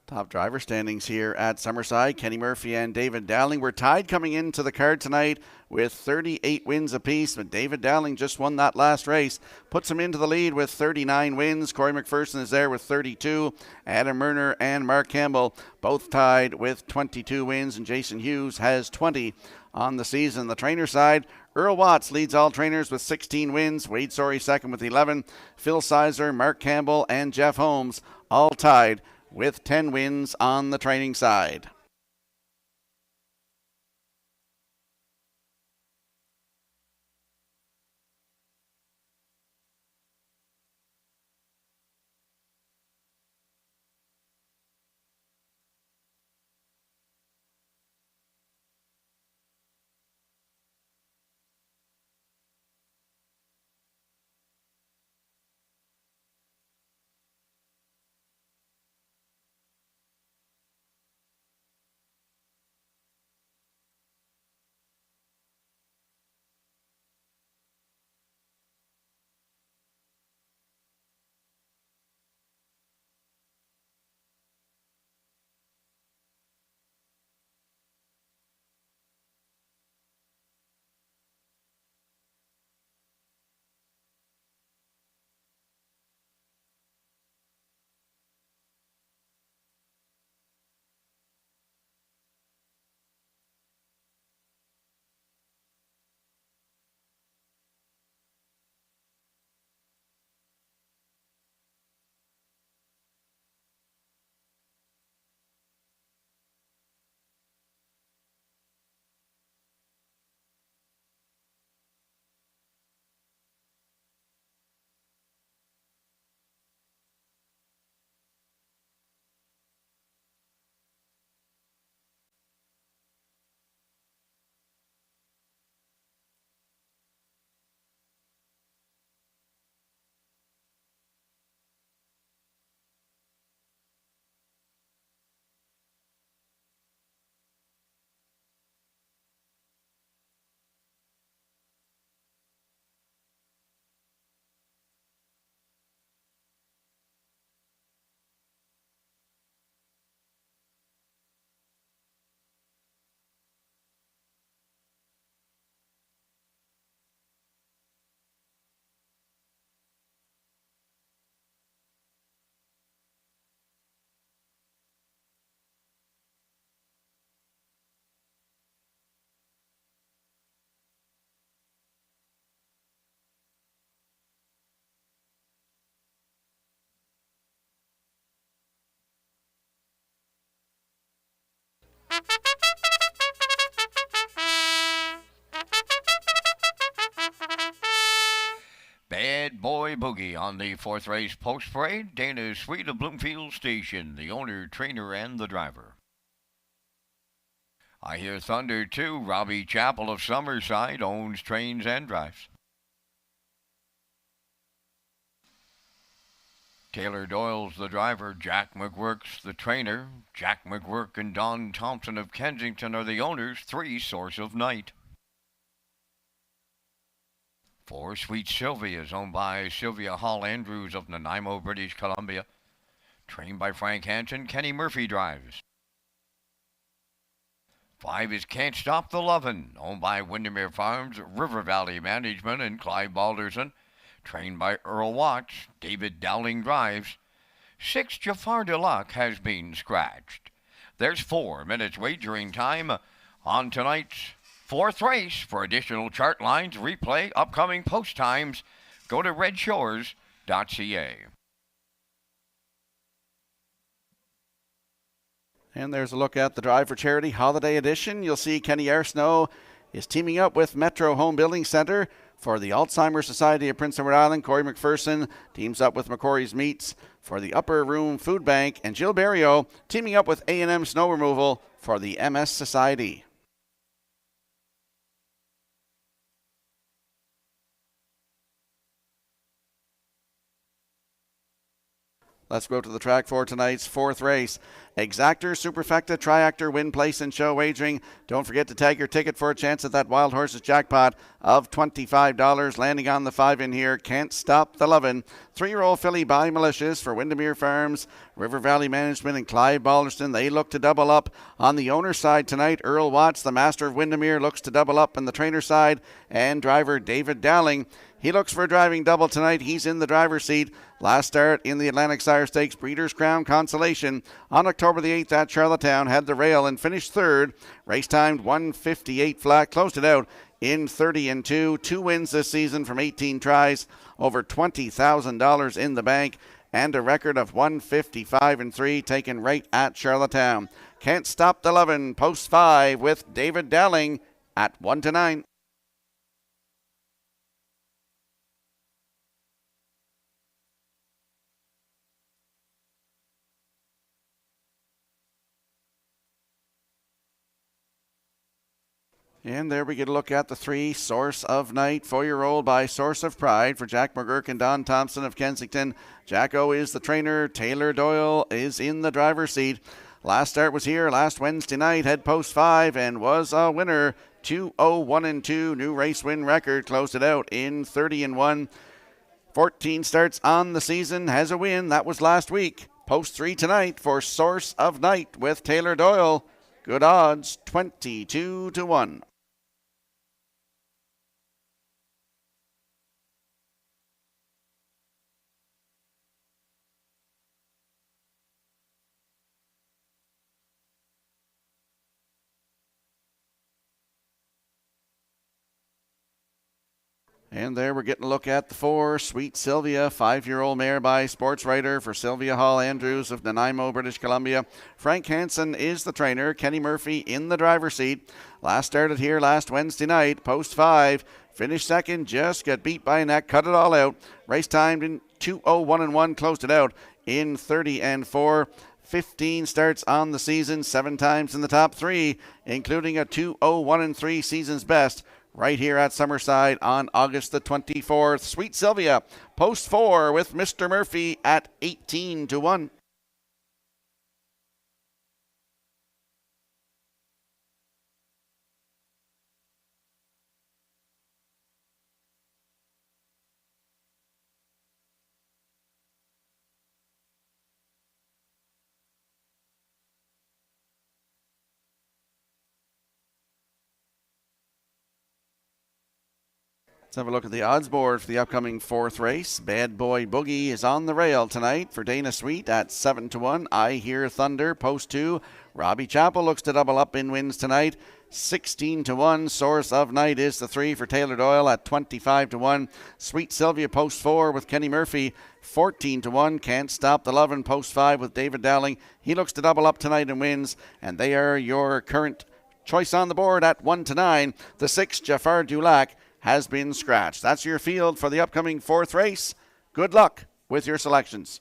Top driver standings here at Summerside. Kenny Murphy and David Dowling were tied coming into the card tonight with 38 wins apiece, but David Dowling just won that last race, puts him into the lead with 39 wins. Corey McPherson is there with 32. Adam Murner and Mark Campbell both tied with 22 wins, and Jason Hughes has 20 on the season. The trainer side, Earl Watts leads all trainers with 16 wins. Wade Sorey second with 11. Phil Sizer, Mark Campbell, and Jeff Holmes all tied with 10 wins on the training side. Bad Boy Boogie on the fourth race post parade. Dana Sweet of Bloomfield Station, the owner, trainer, and the driver. I Hear Thunder 2, Robbie Chappell of Summerside, owns, trains, and drives. Taylor Doyle's the driver, Jack McGuirk's the trainer. Jack McGuirk and Don Thompson of Kensington are the owners, 3, Source of Night. 4, Sweet Sylvia is owned by Sylvia Hall Andrews of Nanaimo, British Columbia. Trained by Frank Hansen, Kenny Murphy drives. 5 is Can't Stop the Lovin', owned by Windermere Farms, River Valley Management, and Clive Balderson. Trained by Earl Watts, David Dowling drives. 6, Jafar Deluck has been scratched. There's 4 minutes wagering time on tonight's fourth race. For additional chart lines, replay, upcoming post times, go to Redshores.ca. And there's a look at the Drive for Charity Holiday Edition. You'll see Kenny Arsenault is teaming up with Metro Home Building Center for the Alzheimer's Society of Prince Edward Island. Corey McPherson teams up with McCory's Meats for the Upper Room Food Bank. And Jill Berrio teaming up with A&M Snow Removal for the MS Society. Let's go to the track for tonight's fourth race. Exactor, Superfecta, Triactor, Win, Place, and Show wagering. Don't forget to tag your ticket for a chance at that Wild Horses jackpot of $25. Landing on the 5 in here, Can't Stop the Lovin'. 3-year-old filly by Malicious for Windermere Farms, River Valley Management, and Clive Balderston. They look to double up on the owner side tonight. Earl Watts, the master of Windermere, looks to double up on the trainer side. And driver David Dowling, he looks for a driving double tonight. He's in the driver's seat. Last start in the Atlantic Sire Stakes Breeders' Crown Consolation on October the 8th at Charlottetown. Had the rail and finished third. Race timed 1:58 flat. Closed it out in 30-2. 2 wins this season from 18 tries. Over $20,000 in the bank. And a record of 155-3 taken right at Charlottetown. Can't Stop the Lovin', post 5 with David Dowling at 1-9. And there we get a look at the 3, Source of Night, 4-year-old by Source of Pride for Jack McGuirk and Don Thompson of Kensington. Jacko is the trainer. Taylor Doyle is in the driver's seat. Last start was here last Wednesday night, head post 5, and was a winner. 2-0-1-2, new race win record. Closed it out in 30-1. 14 starts on the season, has a win. That was last week. Post 3 tonight for Source of Night with Taylor Doyle. Good odds, 22-1. And there we're getting a look at the 4, Sweet Sylvia, 5-year-old mare by Sports Writer for Sylvia Hall Andrews of Nanaimo, British Columbia. Frank Hansen is the trainer. Kenny Murphy in the driver's seat. Last started here last Wednesday night, post 5. Finished second, just got beat by a neck, cut it all out. Race timed in 2-0-1-1, closed it out in 30-4. 15 starts on the season, 7 times in the top 3, including a 2-0-1-3 season's best. Right here at Summerside on August the 24th. Sweet Sylvia, post 4 with Mr. Murphy at 18-1. Let's have a look at the odds board for the upcoming 4th race. Bad Boy Boogie is on the rail tonight for Dana Sweet at 7-1. I Hear Thunder, post 2. Robbie Chappell looks to double up in wins tonight. 16-1. Source of Night is the 3 for Taylor Doyle at 25-1. Sweet Sylvia, post 4 with Kenny Murphy, 14-1. Can't Stop the Lovin', post 5 with David Dowling. He looks to double up tonight and wins, and they are your current choice on the board at 1-9. The 6, Jafar Dulac, has been scratched. That's your field for the upcoming 4th race. Good luck with your selections.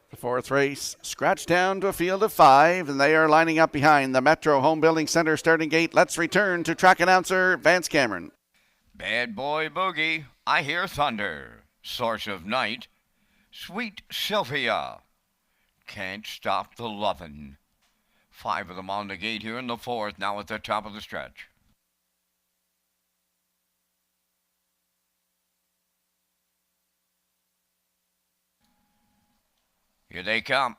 The 4th race, scratched down to a field of 5, and they are lining up behind the Metro Home Building Center starting gate. Let's return to track announcer Vance Cameron. Bad Boy Boogie, I Hear Thunder, Source of Night, Sweet Sylvia, Can't Stop the Lovin'. 5 of them on the gate here in the 4th, now at the top of the stretch. Here they come.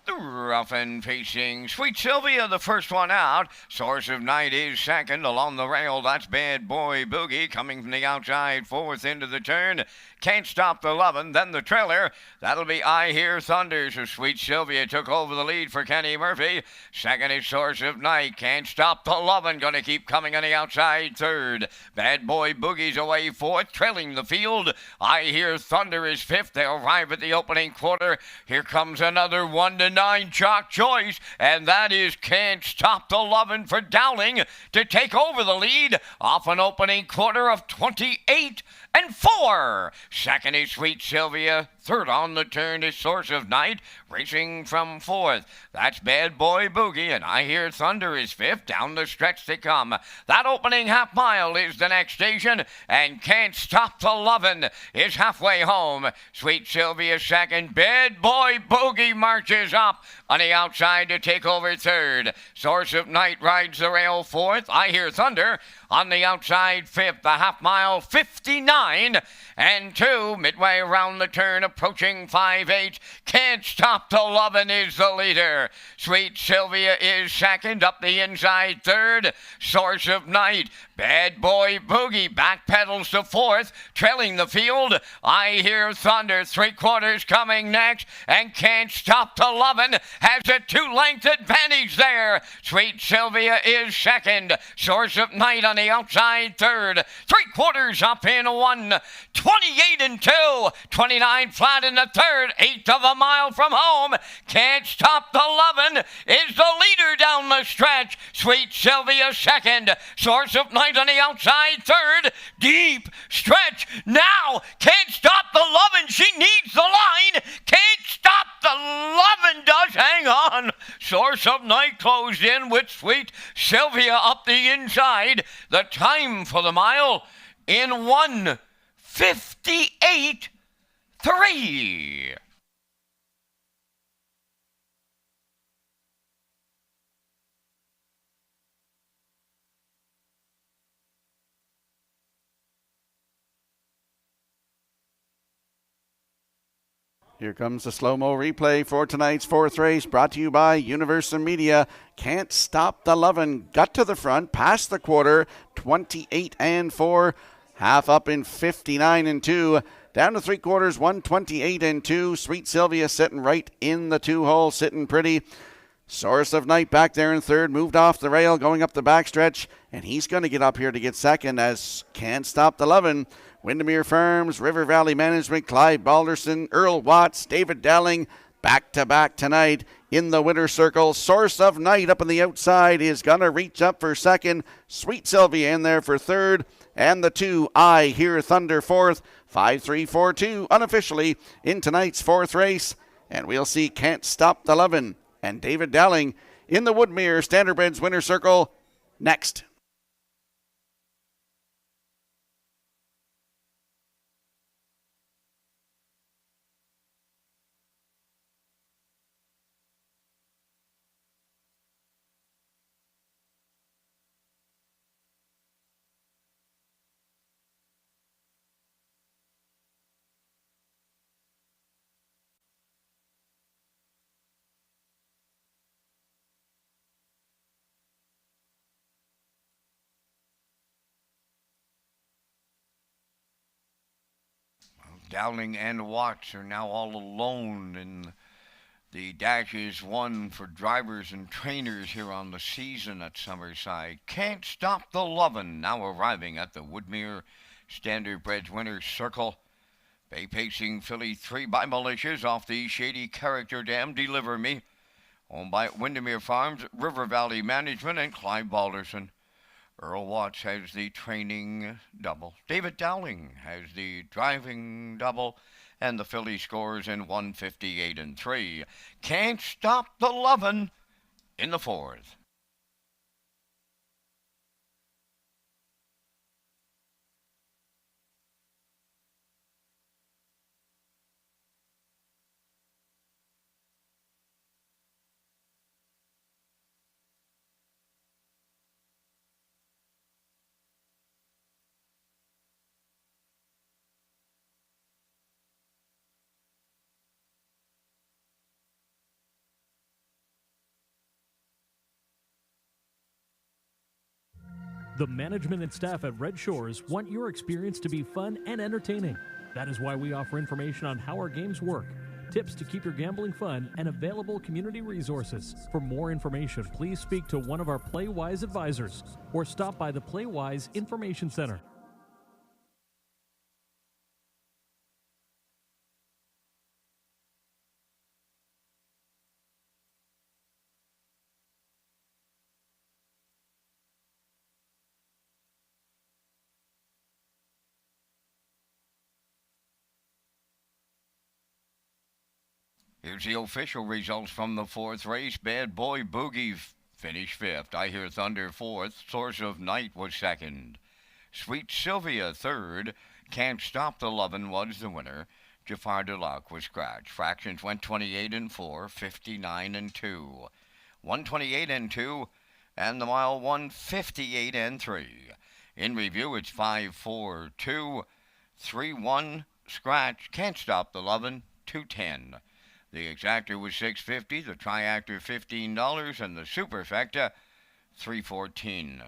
The Ruffin facing Sweet Sylvia, the first one out. Source of Night is second. Along the rail, that's Bad Boy Boogie coming from the outside, 4th into the turn. Can't Stop the Lovin'. Then the trailer, that'll be I Hear Thunder. So Sweet Sylvia took over the lead for Kenny Murphy. Second is Source of Night. Can't Stop the Lovin'. Going to keep coming on the outside, 3rd. Bad Boy Boogie's away 4th, trailing the field. I Hear Thunder is 5th. They'll arrive at the opening quarter. Here comes another 1-9 chalk choice, and that is Can't Stop the Lovin' for Dowling to take over the lead off an opening quarter of 28-4. Second is Sweet Sylvia. 3rd on the turn is Source of Night, racing from 4th. That's Bad Boy Boogie, and I Hear Thunder is 5th. Down the stretch they come. That opening half mile is the next station, and Can't Stop the Lovin' is halfway home. Sweet Sylvia 2nd. Bad Boy Boogie marches up on the outside to take over 3rd. Source of Night rides the rail 4th. I Hear Thunder on the outside 5th. The half mile 59-2. Midway around the turn, approaching 5-8. Can't Stop the Lovin' is the leader. Sweet Sylvia is 2nd. Up the inside 3rd. Source of Night. Bad Boy Boogie backpedals to 4th, trailing the field. I Hear Thunder, 3/4 coming next, and Can't Stop the Lovin' has a 2-length advantage there. Sweet Sylvia is 2nd. Source of Night on the outside 3rd. 3/4 up in 1. 28-2. 29 flat in the 3rd. 1/8 of a mile from home. Can't Stop the Lovin' is the leader down the stretch. Sweet Sylvia 2nd. Source of Night on the outside 3rd. Deep stretch now. Can't Stop the Lovin'. She needs the line. Can't Stop the Lovin' does. Hang on. Source of Night closed in with Sweet Sylvia up the inside. The time for the mile in 1:58.3. Here comes the slow-mo replay for tonight's 4th race, brought to you by Universal Media. Can't Stop the Lovin' got to the front, past the quarter, 28-4, half up in 59-2, down to 3/4, 128-2. Sweet Sylvia sitting right in the 2-hole, sitting pretty. Source of Night back there in 3rd, moved off the rail, going up the backstretch, and he's going to get up here to get 2nd as Can't Stop the Lovin'. Windermere Farms, River Valley Management, Clive Balderson, Earl Watts, David Dowling, back-to-back tonight in the winner circle. Source of Night up on the outside is going to reach up for 2nd. Sweet Sylvia in there for 3rd. And the 2, I Hear Thunder 4th. 5-3-4-2 unofficially in tonight's 4th race. And we'll see Can't Stop the Lovin' and David Dowling in the Woodmere Standardbreds Winner's Circle next. Dowling and Watts are now all alone in the dashes won for drivers and trainers here on the season at Summerside. Can't Stop the Lovin' now arriving at the Woodmere Standardbreds Winner's Circle. Bay Pacing filly 3 by Militias off the Shady Character Dam Deliver Me. Owned by Windermere Farms, River Valley Management, and Clive Balderson. Earl Watts has the training double. David Dowling has the driving double. And the filly scores in 158 and 3. Can't Stop the Lovin' in the 4th. The management and staff at Red Shores want your experience to be fun and entertaining. That is why we offer information on how our games work, tips to keep your gambling fun, and available community resources. For more information, please speak to one of our PlayWise advisors or stop by the PlayWise Information Center. Here's the official results from the 4th race. Bad Boy Boogie finished 5th. I Hear Thunder 4th. Source of Night was 2nd. Sweet Sylvia 3rd. Can't Stop the Lovin' was the winner. Jafar Delac was scratched. Fractions went 28 and 4, 59 and 2. 128 and 2, and the mile 158 and 3. In review, it's 5-4-2, 3-1, scratch, Can't Stop the Lovin', 210. The exactor was $6.50, the triactor $15, and the superfecta $3.14.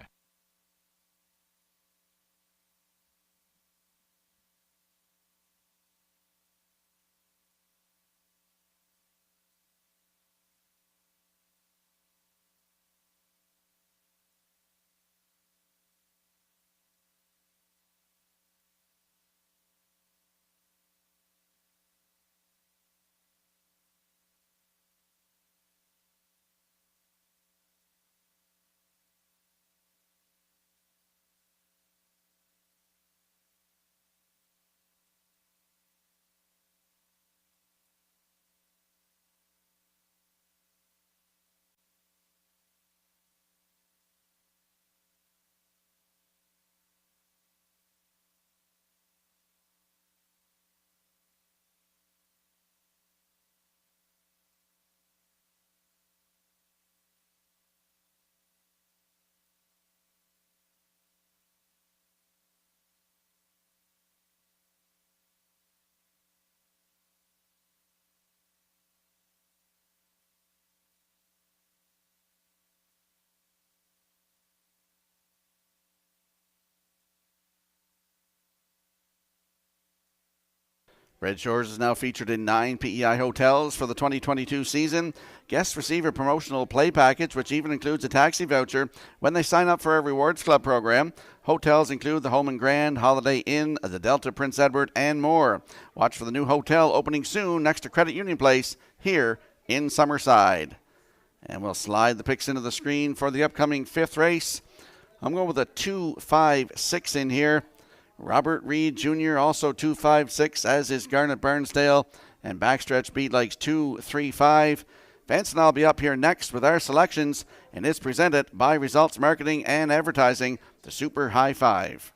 Red Shores is now featured in 9 PEI hotels for the 2022 season. Guests receive a promotional play package, which even includes a taxi voucher when they sign up for our Rewards Club program. Hotels include the Home and Grand, Holiday Inn, the Delta Prince Edward, and more. Watch for the new hotel opening soon next to Credit Union Place here in Summerside. And we'll slide the picks into the screen for the upcoming 5th race. I'm going with a 2-5-6 in here. Robert Reed Jr. also 2-5-6, as is Garnet Barnsdale, and backstretch beat likes 2-3-5. Vince and I'll be up here next with our selections, and it's presented by Results Marketing and Advertising, the Super High Five.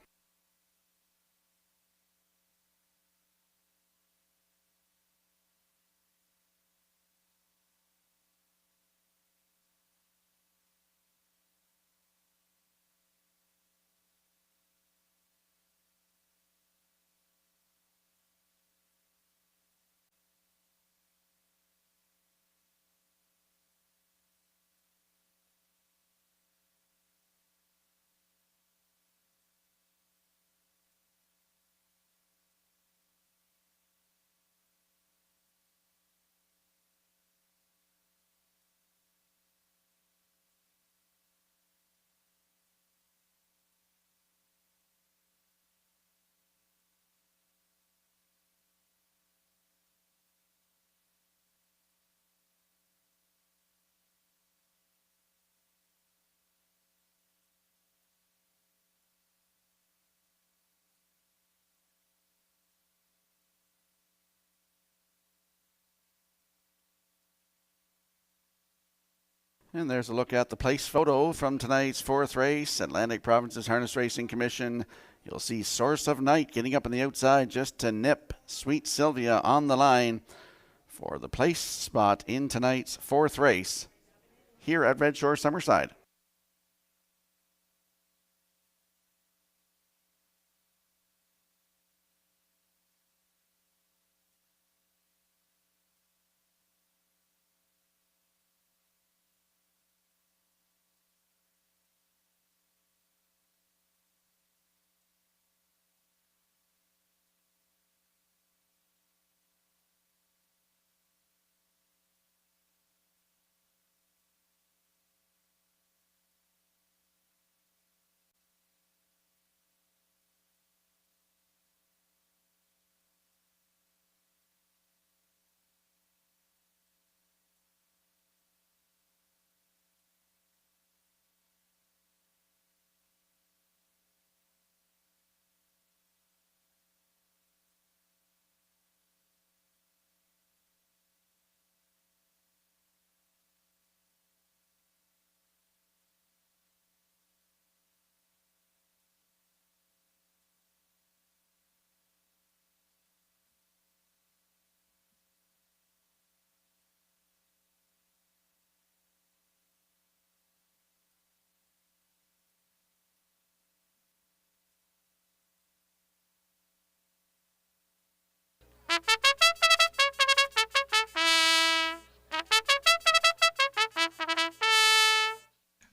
And there's a look at the place photo from tonight's fourth race, Atlantic Provinces Harness Racing Commission. You'll see Source of Night getting up on the outside just to nip Sweet Sylvia on the line for the place spot in tonight's fourth race here at Red Shore Summerside.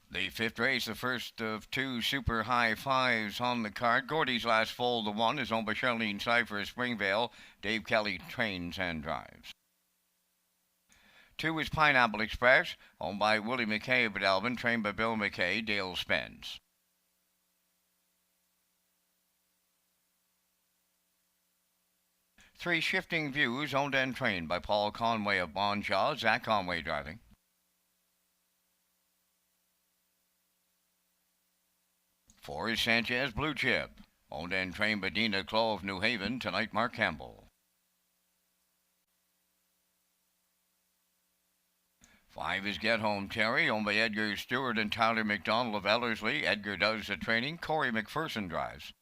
The fifth race, the first of two super high fives on the card. Gordy's Last Fold, the one, is owned by Charlene Cypher of Springvale. Dave Kelly trains and drives. 2 is Pineapple Express, owned by Willie McKay of Alvin, trained by Bill McKay. Dale Spence. 3, Shifting Views, owned and trained by Paul Conway of Bonshaw. Zach Conway driving. 4 is Sanchez Blue Chip, owned and trained by Dina Clough of New Haven. Tonight, Mark Campbell. 5 is Get Home Terry, owned by Edgar Stewart and Tyler McDonald of Ellerslie. Edgar does the training. Corey McPherson drives.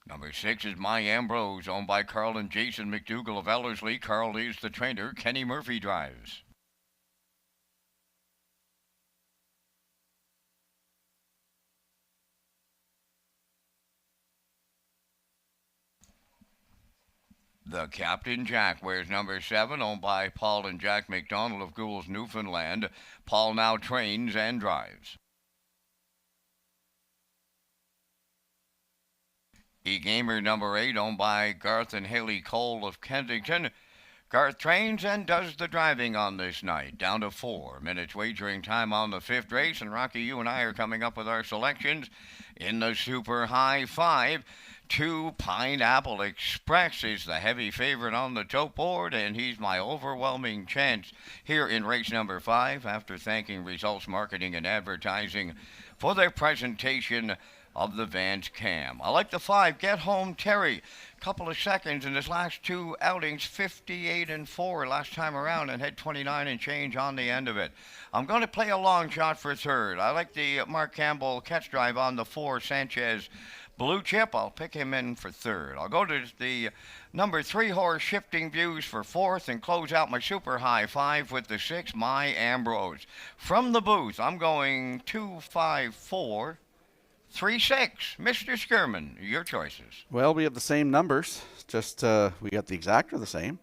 Number 6 is My Ambrose, owned by Carl and Jason McDougall of Ellerslie. Carl is the trainer. Kenny Murphy drives. The Captain Jack wears number 7, owned by Paul and Jack McDonald of Gould's, Newfoundland. Paul now trains and drives. E-Gamer number 8, owned by Garth and Haley Cole of Kensington. Garth trains and does the driving on this night. Down to 4 minutes wagering time on the fifth race. And Rocky, you and I are coming up with our selections in the Super High Five. 2, Pineapple Express is the heavy favorite on the tote board, and he's my overwhelming chance here in race number 5 after thanking Results Marketing and Advertising for their presentation of the Vance Cam. I like the 5, Get Home Terry. Couple of seconds in his last 2 outings, 58 and 4 last time around, and had 29 and change on the end of it. I'm going to play a long shot for third. I like the Mark Campbell catch drive on the 4, Sanchez Blue Chip. I'll pick him in for third. I'll go to the number 3 horse, Shifting Views, for fourth, and close out my super high 5 with the 6, My Ambrose. From the booth, I'm going 2, 5, 4, 3, 6. Mr. Skirman, your choices. Well, we have the same numbers. Just we got the exact or the same.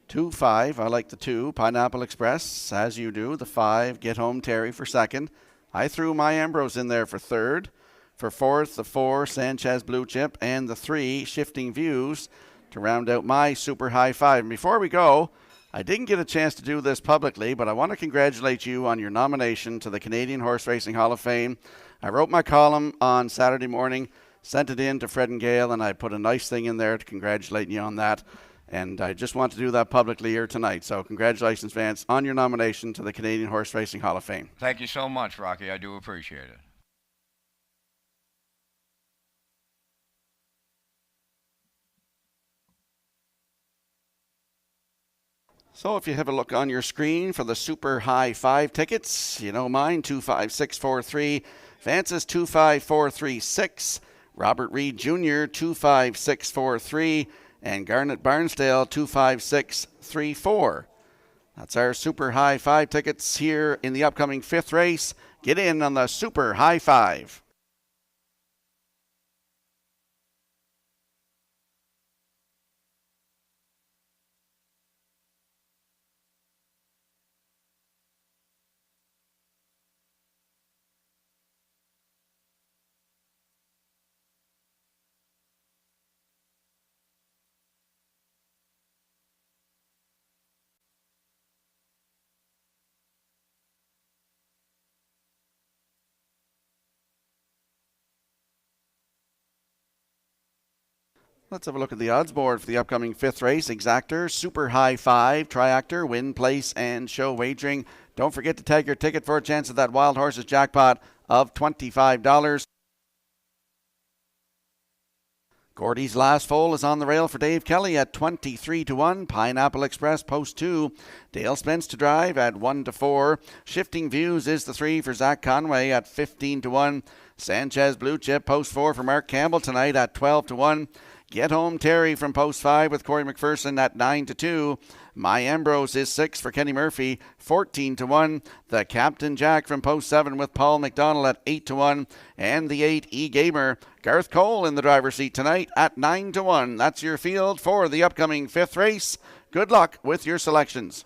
2, 5. I like the 2, Pineapple Express, as you do. The 5, Get Home Terry, for second. I threw My Ambrose in there for third. For fourth, the 4, Sanchez Blue Chip, and the 3, Shifting Views, to round out my super high 5. And before we go, I didn't get a chance to do this publicly, but I want to congratulate you on your nomination to the Canadian Horse Racing Hall of Fame. I wrote my column on Saturday morning, sent it in to Fred and Gail, and I put a nice thing in there to congratulate you on that. And I just want to do that publicly here tonight. So congratulations, Vance, on your nomination to the Canadian Horse Racing Hall of Fame. Thank you so much, Rocky. I do appreciate it. So if you have a look on your screen for the Super High 5 tickets, you know mine, 25643, Vance's 25436, Robert Reed Jr. 25643, and Garnet Barnsdale 25634. That's our Super High 5 tickets here in the upcoming 5th race. Get in on the Super High 5. Let's have a look at the odds board for the upcoming 5th race. Exactor, Super High 5, Triactor, Win, Place, and Show Wagering. Don't forget to tag your ticket for a chance at that Wild Horses jackpot of $25. Gordy's Last Foal is on the rail for Dave Kelly at 23-1. Pineapple Express, post 2. Dale Spence to drive at 1-4. Shifting Views is the 3 for Zach Conway at 15-1. Sanchez Blue Chip, post 4 for Mark Campbell tonight at 12-1. Get Home Terry from post 5 with Corey McPherson at 9-2. My Ambrose is 6 for Kenny Murphy, 14-1. The Captain Jack from post 7 with Paul McDonald at 8-1. And the 8 E-Gamer, Garth Cole in the driver's seat tonight at 9-1. That's your field for the upcoming 5th race. Good luck with your selections.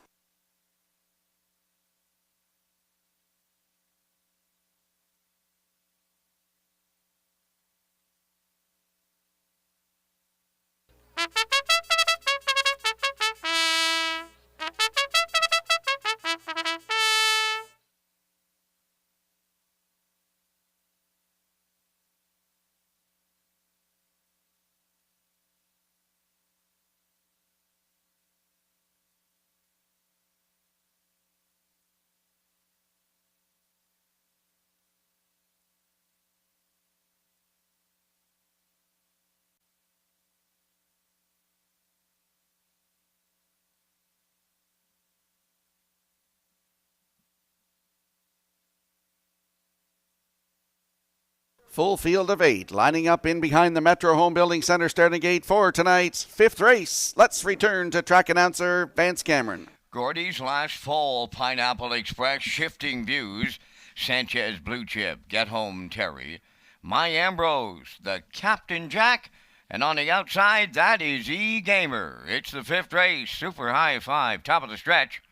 Full field of 8 lining up in behind the Metro Home Building Center starting gate for tonight's 5th race. Let's return to track announcer Vance Cameron. Gordy's Last Fall, Pineapple Express, Shifting Views, Sanchez Blue Chip, Get Home Terry, My Ambrose, the Captain Jack, and on the outside, that is E-Gamer. It's the 5th race, Super High 5, top of the stretch.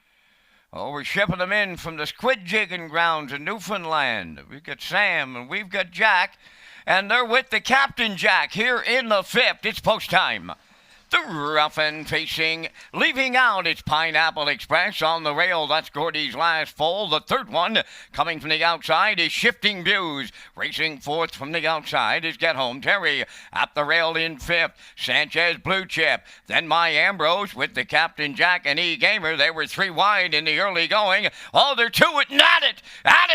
Oh, we're shipping them in from the squid jigging grounds in Newfoundland. We've got Sam and we've got Jack, and they're with the Captain Jack here in the 5th. It's post time. The rough and facing, leaving out its Pineapple Express on the rail. That's Gordy's last foal. The third one coming from the outside is Shifting Views. Racing fourth from the outside is Get Home Terry. At the rail in fifth, Sanchez Blue Chip. Then My Ambrose with the Captain Jack and E Gamer. They were three wide in the early going. Oh, they're two it and at it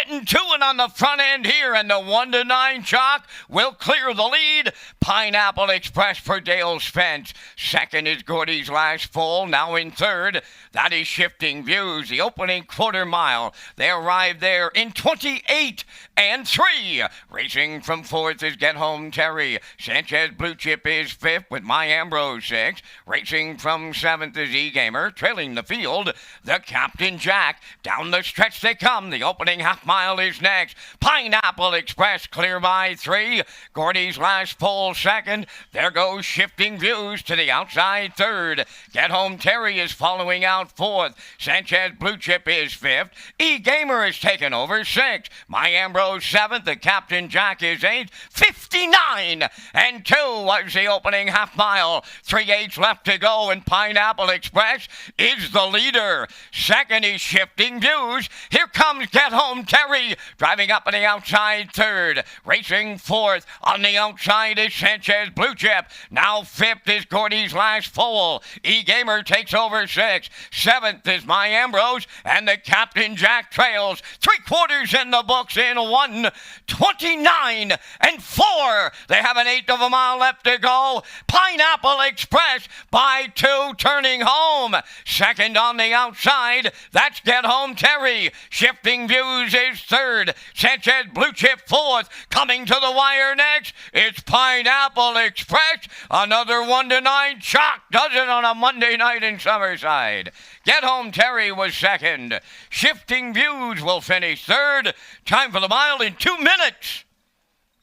and two it on the front end here. And the 1-9 chalk will clear the lead. Pineapple Express for Dale Spence. Second is Gordy's last foal. Now in third, that is Shifting Views. The opening quarter mile, they arrived there in 28 and 3. Racing from fourth is Get Home Terry. Sanchez Blue Chip is fifth with My Ambrose sixth. Racing from seventh is E-Gamer. Trailing the field, the Captain Jack. Down the stretch they come. The opening half mile is next. Pineapple Express clear by 3. Gordy's last foal second. There goes Shifting Views to the outside third. Get Home Terry is following out fourth. Sanchez Blue Chip is fifth. E-Gamer is taken over sixth. My Ambrose seventh. The Captain Jack is eighth. 59 and 2 was the opening half mile. 3/8 left to go, and Pineapple Express is the leader. Second is Shifting Views. Here comes Get Home Terry driving up on the outside third. Racing fourth on the outside is Sanchez Blue Chip. Now fifth is Gordy's last foal. E-Gamer takes over sixth. Seventh is My Ambrose, and the Captain Jack trails. 3/4 in the books in 1:29 and 4. They have an eighth of a mile left to go. Pineapple Express by 2 turning home. Second on the outside, that's Get Home Terry. Shifting Views is third. Sanchez Blue Chip fourth. Coming to the wire next, it's Pineapple Express. Another 1-9 chalk does it on a Monday night in Summerside. Get Home Terry was second. Shifting Views will finish third. Time for the mile in 2 minutes.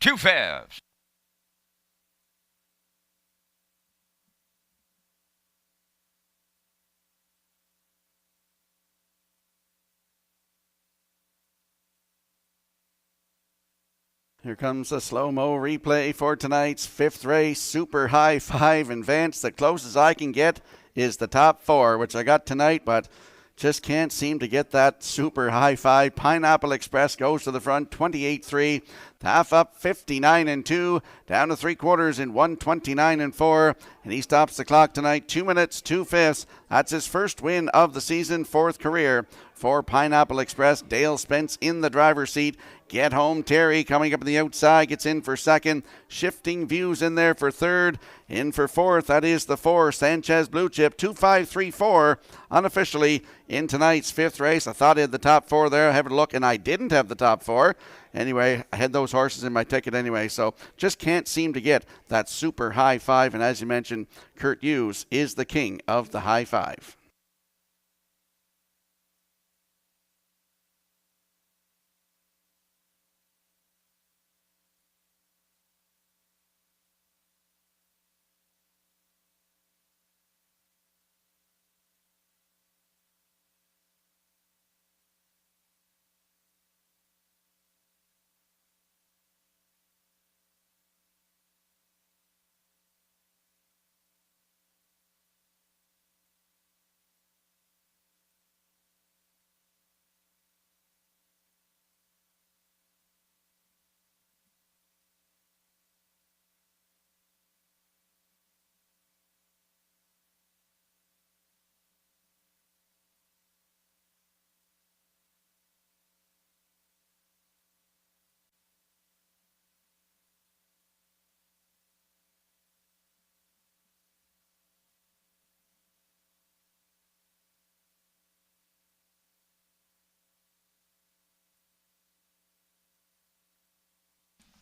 2 fares. Here comes a slow-mo replay for tonight's fifth race. Super High Five in Vance. The closest I can get is the top 4, which I got tonight, but just can't seem to get that Super High Five. Pineapple Express goes to the front, 28-3. Half up, 59 and 2. Down to 3/4 in 1:29 and 4. And he stops the clock tonight, 2 minutes, 2 fifths. That's his first win of the season, 4th career for Pineapple Express. Dale Spence in the driver's seat. Get Home Terry coming up on the outside, gets in for second. Shifting Views in there for third. In for fourth, that is the 4, Sanchez Blue Chip, 2-5-3-4 unofficially in tonight's fifth race. I thought I had the top 4 there. I have a look, and I didn't have the top 4. Anyway, I had those horses in my ticket anyway, so just can't seem to get that Super High Five. And as you mentioned, Kurt Hughes is the king of the High Five.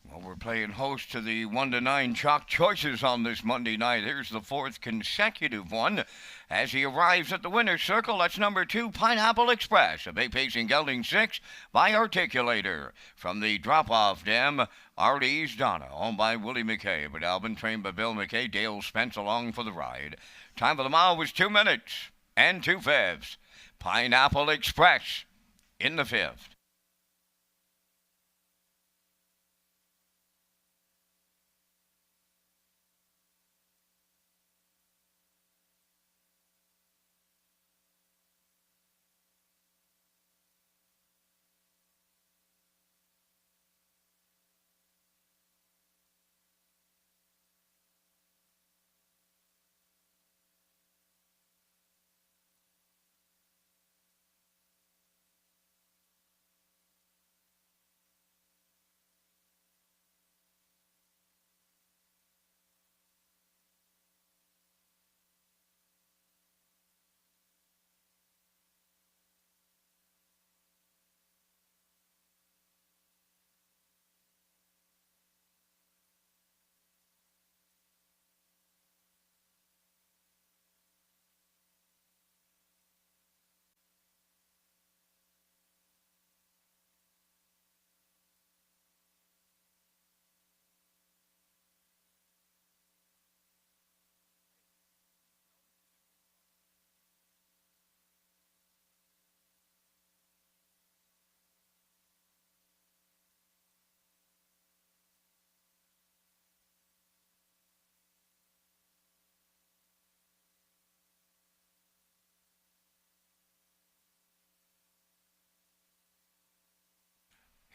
Well, we're playing host to the 1-9 chalk choices on this Monday night. Here's the 4th consecutive one. As he arrives at the winner's circle, that's number 2, Pineapple Express. A bay pacing gelding 6 by Articulator. From the drop-off dem, Artie's Donna, owned by Willie McKay, but Alvin trained by Bill McKay. Dale Spence along for the ride. Time for the mile was 2 minutes and 2 fifths. Pineapple Express in the 5th.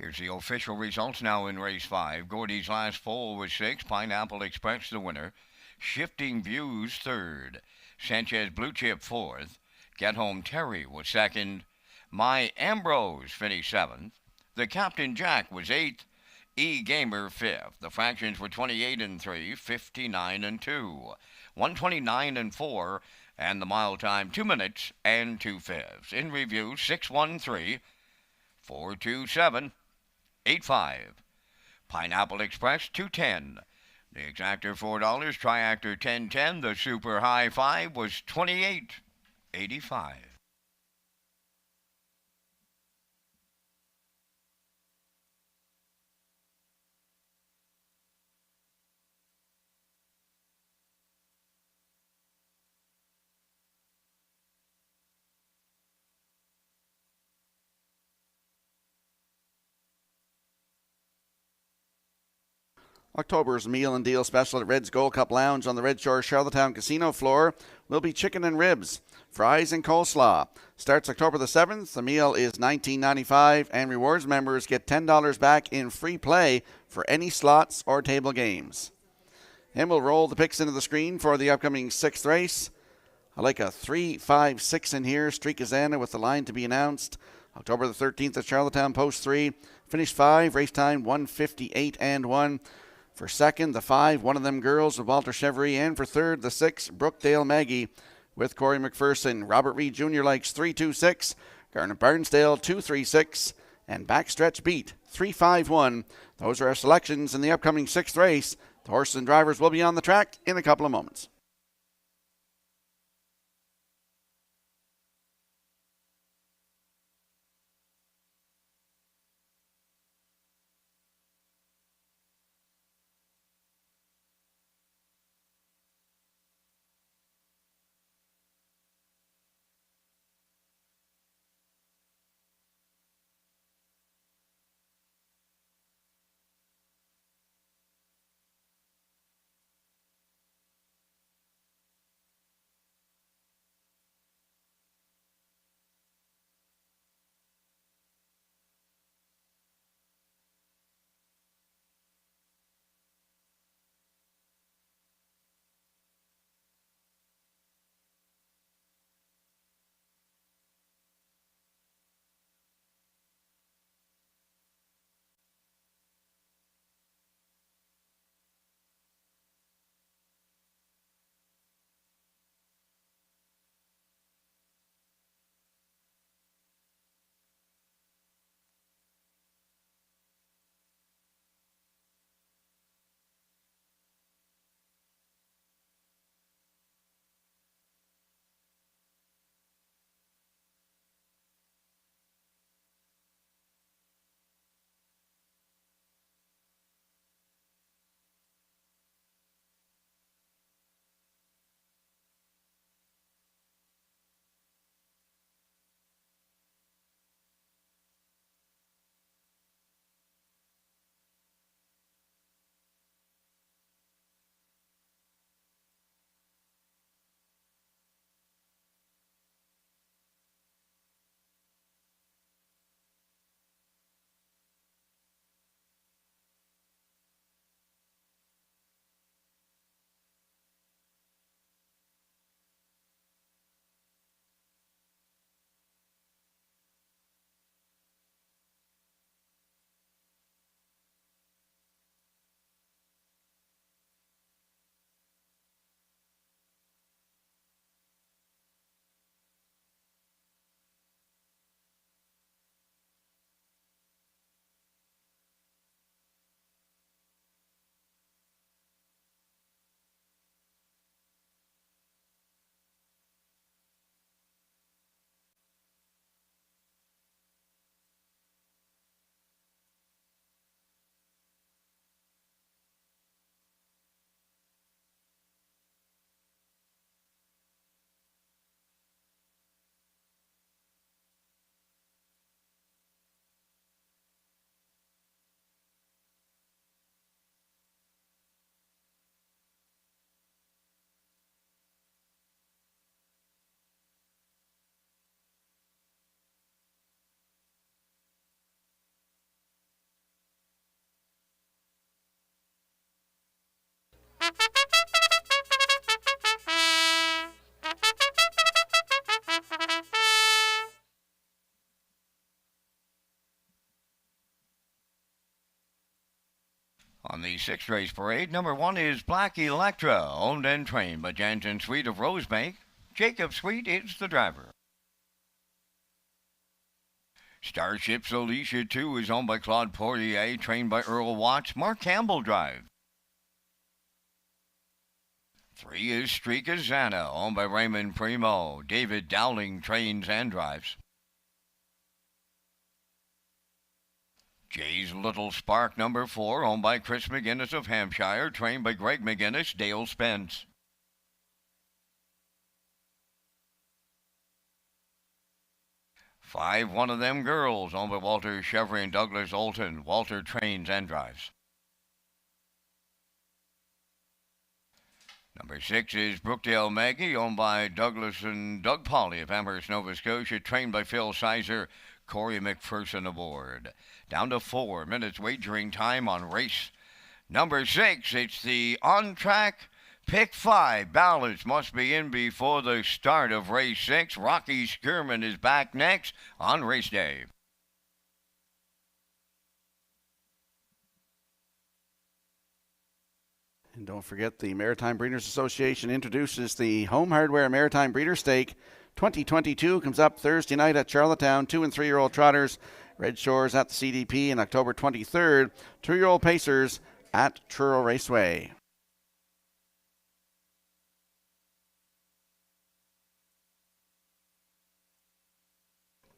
Here's the official results now in race 5. Gordy's last foal was 6. Pineapple Express the winner. Shifting Views third. Sanchez Blue Chip fourth. Get Home Terry was second. My Ambrose finished seventh. The Captain Jack was eighth. E Gamer fifth. The fractions were 28 and 3, 59 and 2, 129 and 4, and the mile time 2 minutes and 2/5. In review 613, 427, 85. Pineapple Express 210. The exactor $4, triactor 1010. The super high 5 was 28.85. October's meal and deal special at Red's Gold Cup Lounge on the Red Shores Charlottetown Casino floor will be chicken and ribs, fries and coleslaw. Starts October the 7th. The meal is $19.95 and rewards members get $10 back in free play for any slots or table games. And we'll roll the picks into the screen for the upcoming 6th race. I like a 3, 5, 6 in here. Streakazana with the line to be announced. October the 13th at Charlottetown, Post 3. Finish 5, race time 1:58 and 1. For second, the 5, One of Them Girls with Walter Chevry. And for third, the 6, Brookdale Maggie with Corey McPherson. Robert Reed Jr. likes 3-2-6. Garnet Barnsdale 2-3-6. And Backstretch Beat 3-5-1. Those are our selections in the upcoming 6th race. The horses and drivers will be on the track in a couple of moments. On the sixth race parade, number 1 is Black Electra, owned and trained by Jansen Sweet of Rosebank. Jacob Sweet is the driver. Starship's Alicia 2 is owned by Claude Poirier, trained by Earl Watts. Mark Campbell drives. 3 is Streakazana, owned by Raymond Primo. David Dowling trains and drives. Jay's Little Spark, number 4, owned by Chris McGinnis of Hampshire, trained by Greg McGinnis, Dale Spence. 5, One of Them Girls, owned by Walter Chevry and Douglas Olton. Walter trains and drives. Number 6 is Brookdale Maggie, owned by Douglas and Doug Polly of Amherst, Nova Scotia, trained by Phil Sizer. Corey McPherson aboard. Down to 4 minutes wagering time on race number 6. It's the on-track pick 5. Balance must be in before the start of race 6. Rocky Skirman is back next on race day. And don't forget, the Maritime Breeders Association introduces the Home Hardware Maritime Breeder Stake 2022. Comes up Thursday night at Charlottetown. 2- and 3-year-old trotters. Red Shores at the CDP on October 23rd. 2-year-old pacers at SHORES Raceway.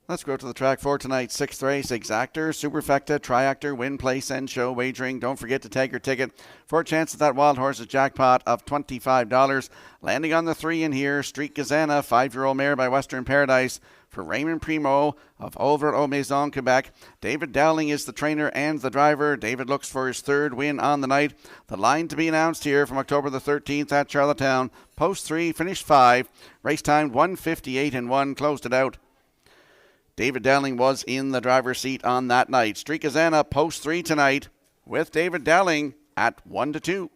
Let's go to the track for tonight's 6th race. Exactor, Superfecta, Triactor, Win, Place, and Show wagering. Don't forget to tag your ticket for a chance at that Wild Horses jackpot of $25. Landing on the 3 in here, Street Gazana, 5-year-old mare by Western Paradise for Raymond Primo of over at Maison, Quebec. David Dowling is the trainer and the driver. David looks for his 3rd win on the night. The line to be announced here from October the 13th at Charlottetown. Post 3, finished 5. Race time 1:58 and 1. Closed it out. David Dowling was in the driver's seat on that night. Streakazana post 3 tonight with David Dowling at 1-2.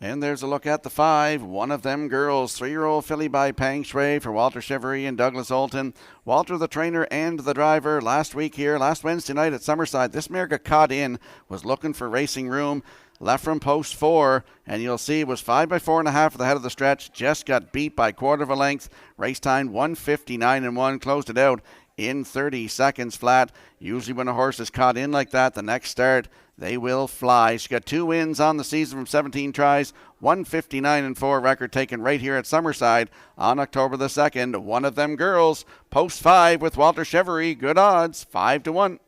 And there's a look at the 5. One of Them Girls. 3-year-old filly by Pang Shui for Walter Chevry and Douglas Olton. Walter, the trainer and the driver. Last Wednesday night at Summerside, this mare got caught in, was looking for racing room. Left from post 4, and you'll see it was 5 by 4.5 at the head of the stretch. Just got beat by quarter of a length. Race time 1:59 and 1. Closed it out in 30 seconds flat. Usually when a horse is caught in like that, the next start, they will fly. She got 2 wins on the season from 17 tries. 1:59 and 4 record taken right here at Summerside on October the 2nd. One of Them Girls, post 5 with Walter Chevry. Good odds, 5-1.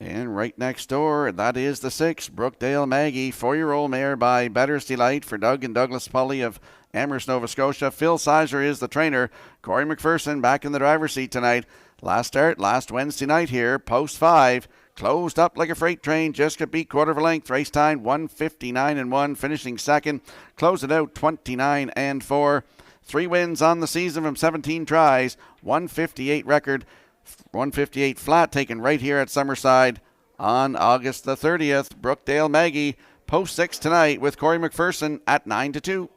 And right next door, that is the 6, Brookdale Maggie, 4-year-old mare by Better's Delight for Doug and Douglas Polly of Amherst, Nova Scotia. Phil Sizer is the trainer. Corey McPherson back in the driver's seat tonight. Last start, last Wednesday night here, post 5. Closed up like a freight train, just got beat quarter of a length. Race time 1:59 and 1, finishing second. Closed it out 29 and 4. 3 wins on the season from 17 tries. 158 record. 158 flat taken right here at Summerside on August the 30th. Brookdale Maggie, post 6 tonight with Corey McPherson at 9-2.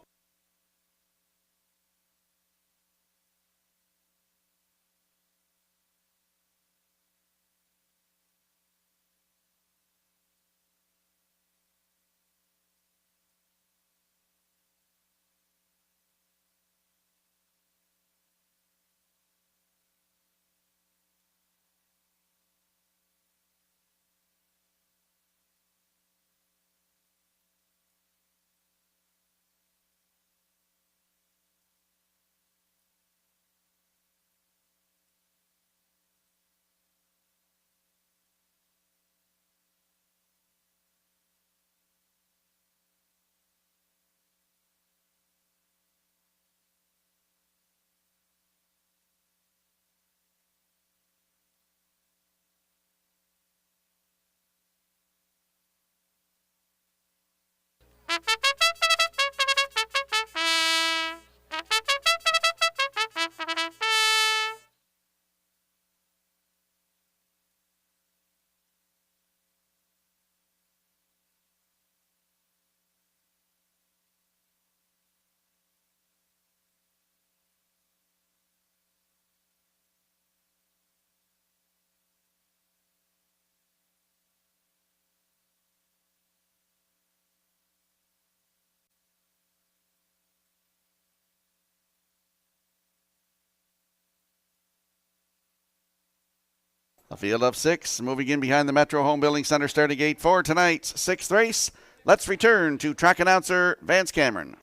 A field of 6 moving in behind the Metro Home Building Center starting gate for tonight's 6th race. Let's return to track announcer Vance Cameron.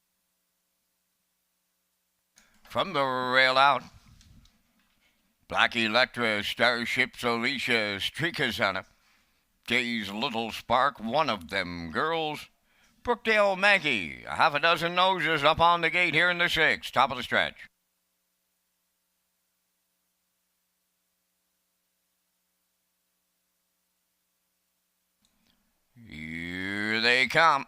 From the rail out, Black Electra, Starship, Alicia, Streakazana, Jay's Little Spark, one of them girls, Brookdale Maggie, a half a dozen noses up on the gate here in the 6th, top of the stretch. Here they come.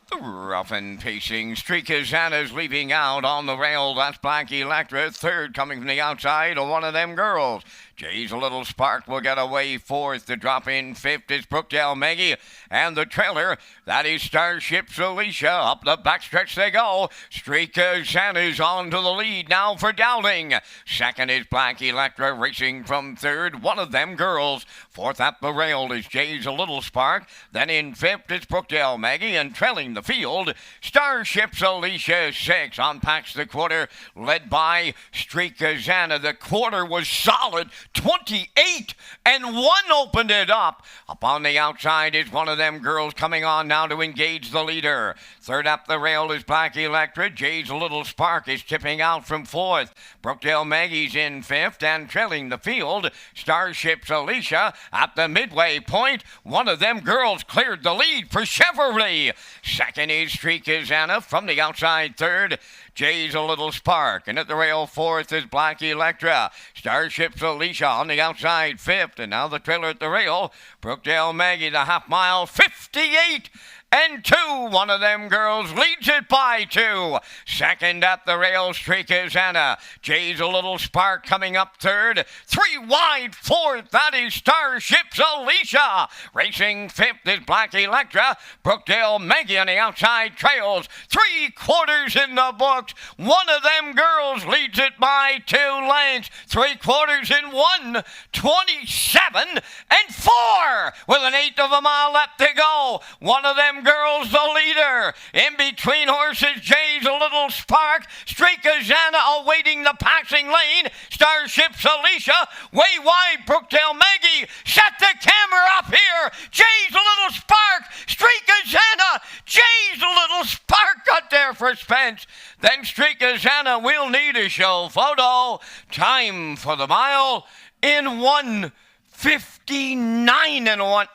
The rough and pacing Streakazana's leaving out on the rail. That's Black Electra. Third coming from the outside of one of them girls. Jay's Little Spark will get away fourth. To drop in fifth is Brookdale Maggie. And the trailer, that is Starship Alicia. Up the backstretch they go. Streakazana's on to the lead now for Dowling. Second is Black Electra racing from third. One of them girls. Fourth at the rail is Jay's Little Spark. Then in fifth is Brookdale Maggie. And trailing the field, Starship Alicia 6 unpacks the quarter, led by Streakazana. The quarter was solid. 28 and 1 opened it up. Up on the outside is one of them girls coming on now to engage the leader. Third up the rail is Black Electra. Jay's Little Spark is tipping out from fourth. Brookdale Maggie's in fifth and trailing the field. Starship Alicia at the midway point. One of them girls cleared the lead for Chevrolet. Second is Streakazana from the outside third. Jay's Little Spark, and at the rail fourth is Black Electra. Starship Alicia on the outside fifth, and now the trailer at the rail. Brookdale Maggie, the half mile, 58 and 2. One of them girls leads it by 2. Second at the rail, Streakazana. Jay's Little Spark coming up third. 3 wide fourth. That is Starship Alicia. Racing fifth is Black Electra. Brookdale Maggie on the outside trails. 3 quarters in the books. One of them girls leads it by 2 lengths. 3 quarters in 1. 27 and 4 with an eighth of a mile left to go. One of them girls the leader. In between horses, Jay's Little Spark. Streakazana awaiting the passing lane. Starship Alicia way wide. Brookdale Maggie set the camera up here. Jay's Little Spark. Streakazana. Jay's Little Spark got there for Spence. Then Streakazana will need a show photo. Time for the mile in 1:59 and 1.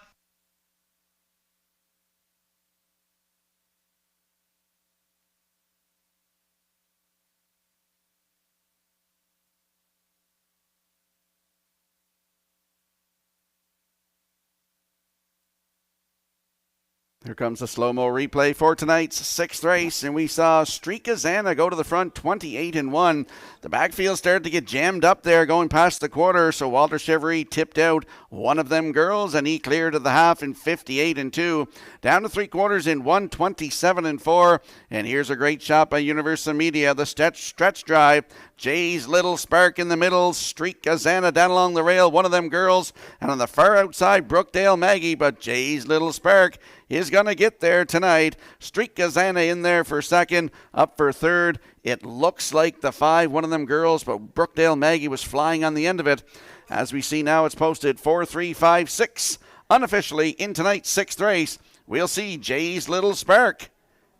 Here comes a slow-mo replay for tonight's 6th race, and we saw Streakazana go to the front 28 and 1. The backfield started to get jammed up there going past the quarter, so Walter Chevrolet tipped out one of them girls, and he cleared to the half in 58 and 2. Down to 3 quarters in 1:27 and 4. And here's a great shot by Universal Media. The stretch drive. Jay's Little Spark in the middle. Streakazana down along the rail. One of them girls. And on the far outside, Brookdale Maggie. But Jay's Little Spark is going to get there tonight. Streakazana in there for second. Up for third. It looks like the 5, one of them girls. But Brookdale Maggie was flying on the end of it. As we see now, it's posted 4-3-5-6. Unofficially in tonight's 6th race, we'll see Jay's Little Spark.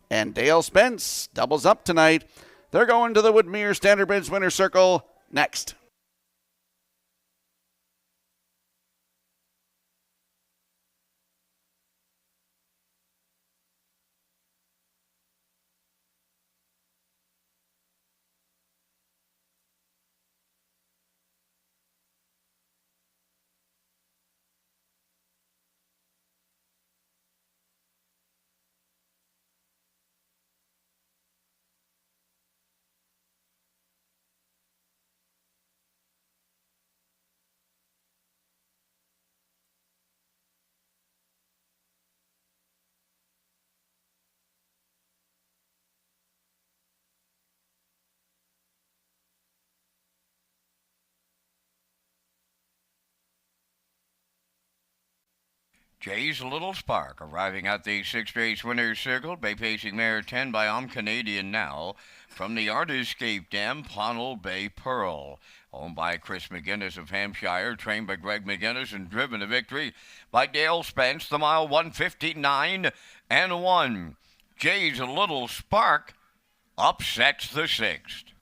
And Dale Spence doubles up tonight. They're going to the Woodmere Standard Bridge Winner's Circle next. Jay's Little Spark arriving at the sixth race winner's circle. Bay Pacing Mare 10 by I'm Canadian Now. From the Artiscape Dam, Pownell Bay Pearl. Owned by Chris McGinnis of Hampshire, trained by Greg McGinnis and driven to victory by Dale Spence. The mile 159 and 1. Jay's Little Spark upsets the sixth.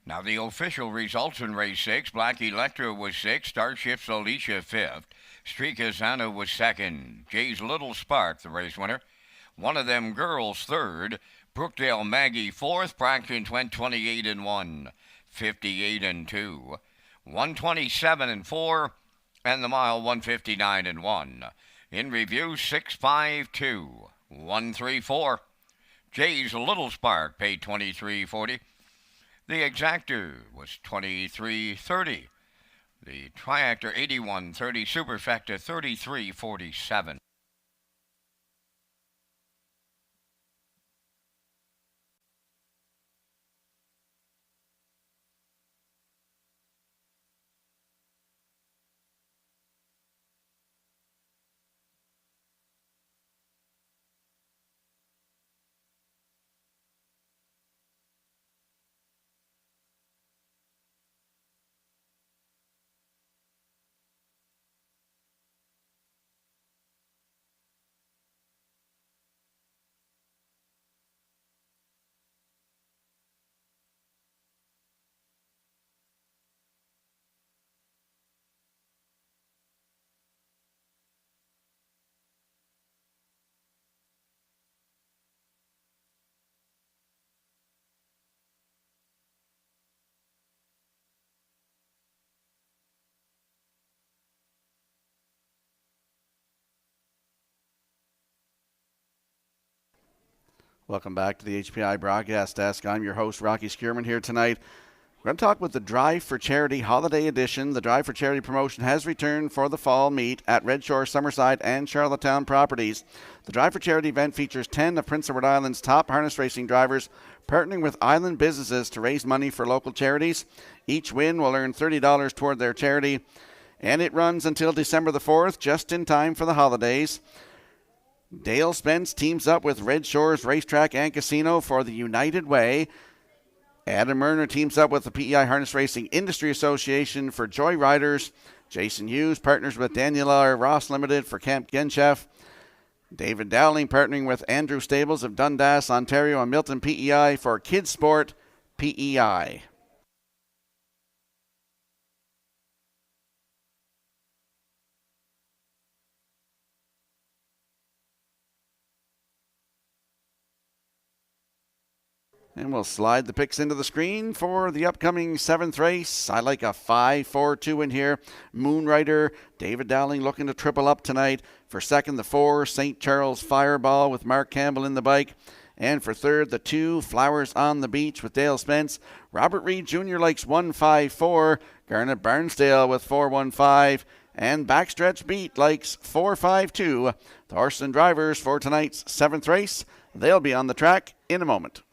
Now the official results in race 6. Black Electra was 6th. Starship's Alicia 5th. Streaka's Anna was 2nd. Jay's Little Spark, the race winner. One of Them Girls 3rd. Brookdale Maggie 4th. Brackens went 28 and 1. 58 and 2. 127 and 4. And the mile 159 and 1. In review 652. 134. Jay's Little Spark paid $23.40. The exactor was $23.30. The triactor $81.30. Superfecta $33.47. Welcome back to the HPI Broadcast Desk. I'm your host, Rocky Skierman, here tonight. We're going to talk about the Drive for Charity Holiday Edition. The Drive for Charity promotion has returned for the fall meet at Redshores, Summerside, and Charlottetown properties. The Drive for Charity event features 10 of Prince Edward Island's top harness racing drivers partnering with island businesses to raise money for local charities. Each win will earn $30 toward their charity, and it runs until December the 4th, just in time for the holidays. Dale Spence teams up with Redshores Racetrack and Casino for the United Way. Adam Murner teams up with the PEI Harness Racing Industry Association for Joy Riders. Jason Hughes partners with Daniel R. Ross Limited for Camp Genchef. David Dowling partnering with Andrew Stables of Dundas, Ontario, and Milton PEI for Kids Sport PEI. And we'll slide the picks into the screen for the upcoming 7th race. I like a 5-4-2 in here. Moonrider, David Dowling looking to triple up tonight. For second, the 4, St. Charles Fireball with Mark Campbell in the bike. And for third, the 2, Flowers on the Beach with Dale Spence. Robert Reed Jr. likes 1-5-4. Garnet Barnsdale with 4-1-5. And Backstretch Beat likes 4-5-2. The horses and drivers for tonight's 7th race. They'll be on the track in a moment.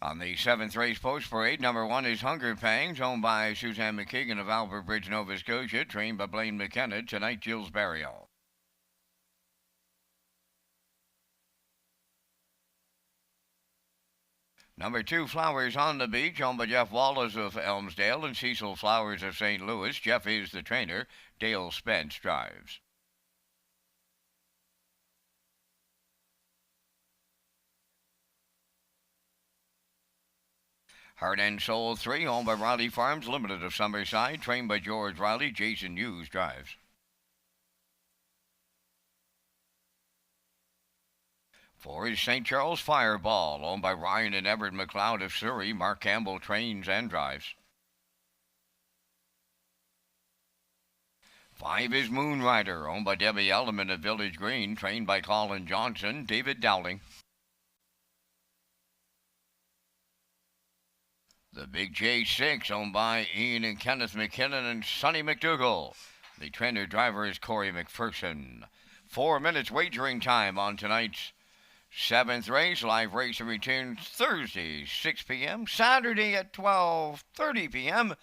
On the 7th race post parade, number 1 is Hunger Pangs, owned by Suzanne McKeegan of Albert Bridge, Nova Scotia, trained by Blaine McKenna. Tonight, Jill's Burial. Number 2, Flowers on the Beach, owned by Jeff Wallace of Elmsdale and Cecil Flowers of St. Louis. Jeff is the trainer. Dale Spence drives. Heart and Soul 3, owned by Riley Farms Limited of Summerside, trained by George Riley. Jason Hughes drives. 4 is St. Charles Fireball, owned by Ryan and Everett McLeod of Surrey. Mark Campbell trains and drives. 5 is Moonrider, owned by Debbie Elliman of Village Green, trained by Colin Johnson. David Dowling. The Big J6, owned by Ian and Kenneth McKinnon and Sonny McDougall. The trainer-driver is Corey McPherson. 4 minutes wagering time on tonight's 7th race. Live race returns Thursday, 6 p.m., Saturday at 12:30 p.m.,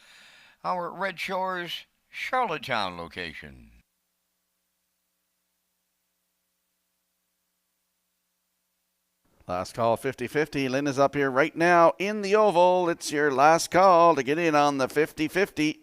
our Red Shores, Charlottetown location. Last call 50-50. Lynn is up here right now in the oval. It's your last call to get in on the 50-50.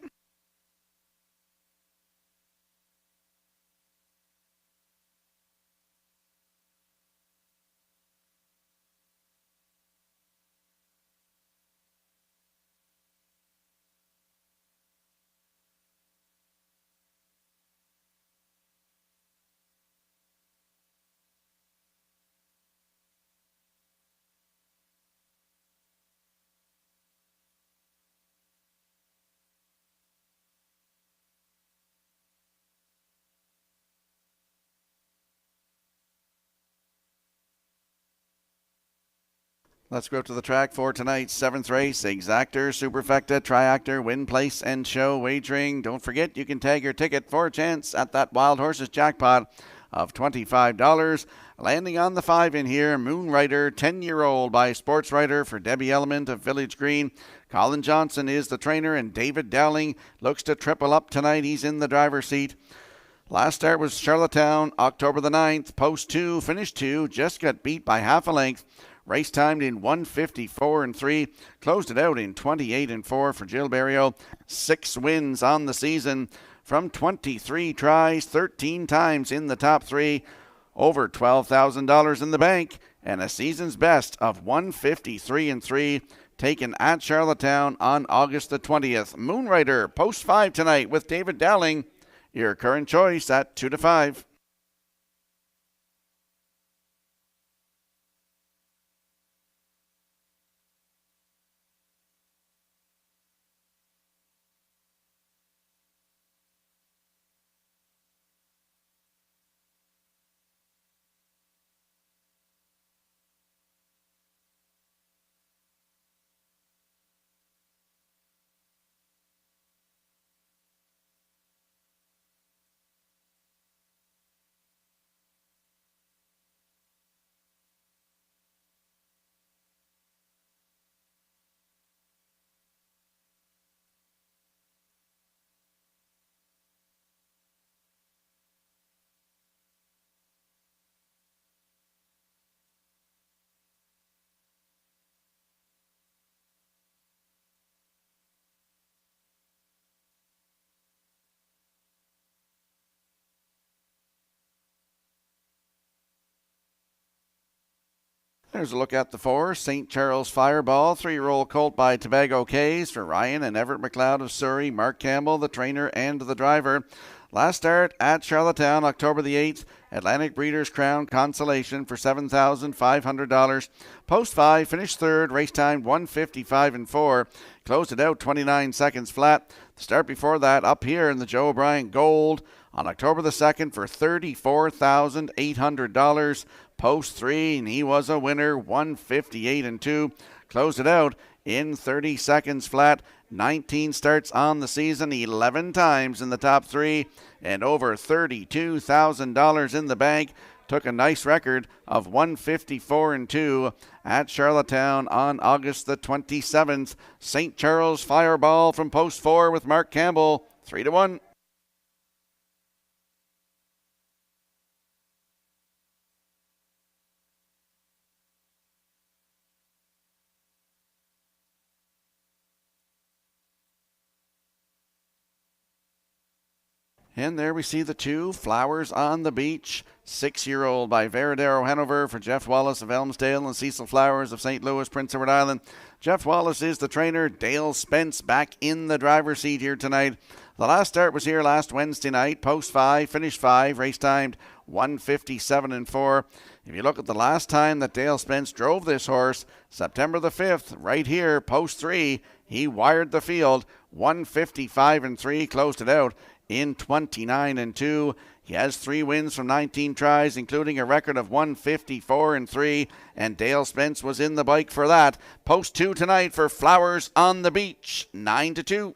Let's go to the track for tonight's 7th race. Exactor, Superfecta, Triactor, Win, Place, and Show wagering. Don't forget, you can tag your ticket for a chance at that Wild Horses jackpot of $25. Landing on the 5 in here, Moonrider, 10-year-old by Sports Writer for Debbie Element of Village Green. Colin Johnson is the trainer, and David Dowling looks to triple up tonight. He's in the driver's seat. Last start was Charlottetown, October the 9th. Post 2, finish 2, just got beat by half a length. Race timed in 1:54 and 3. Closed it out in 28 and 4 for Jill Berrio. 6 wins on the season from 23 tries, 13 times in the top 3. Over $12,000 in the bank and a season's best of 1:53 and 3. Taken at Charlottetown on August the 20th. Moonrider, post 5 tonight with David Dowling. Your current choice at 2 to 5. There's a look at the 4, St. Charles Fireball, 3-year-old colt by Tobago Cays for Ryan and Everett McLeod of Surrey, Mark Campbell, the trainer and the driver. Last start at Charlottetown, October the 8th. Atlantic Breeders' Crown Consolation for $7,500. Post 5, finished 3rd, race time 1:55 and 4. Closed it out 29 seconds flat. The start before that up here in the Joe O'Brien Gold on October the 2nd for $34,800. Post 3, and he was a winner, 1:58 and 2. Closed it out in 30 seconds flat. 19 starts on the season, 11 times in the top 3, and over $32,000 in the bank. Took a nice record of 1:54 and 2 at Charlottetown on August the 27th. St. Charles Fireball from post 4 with Mark Campbell, 3 to 1. And there we see the 2, Flowers on the Beach. 6-year-old by Veradero Hanover for Jeff Wallace of Elmsdale and Cecil Flowers of St. Louis, Prince Edward Island. Jeff Wallace is the trainer. Dale Spence back in the driver's seat here tonight. The last start was here last Wednesday night. Post 5, finish 5, race timed 1:57 and 4. If you look at the last time that Dale Spence drove this horse, September the 5th, right here, post 3, he wired the field, 1:55 and 3, closed it out in 29 and 2. He has 3 wins from 19 tries, including a record of 1:54 and 3, and Dale Spence was in the bike for that. Post 2 tonight for Flowers on the Beach, 9 to 2.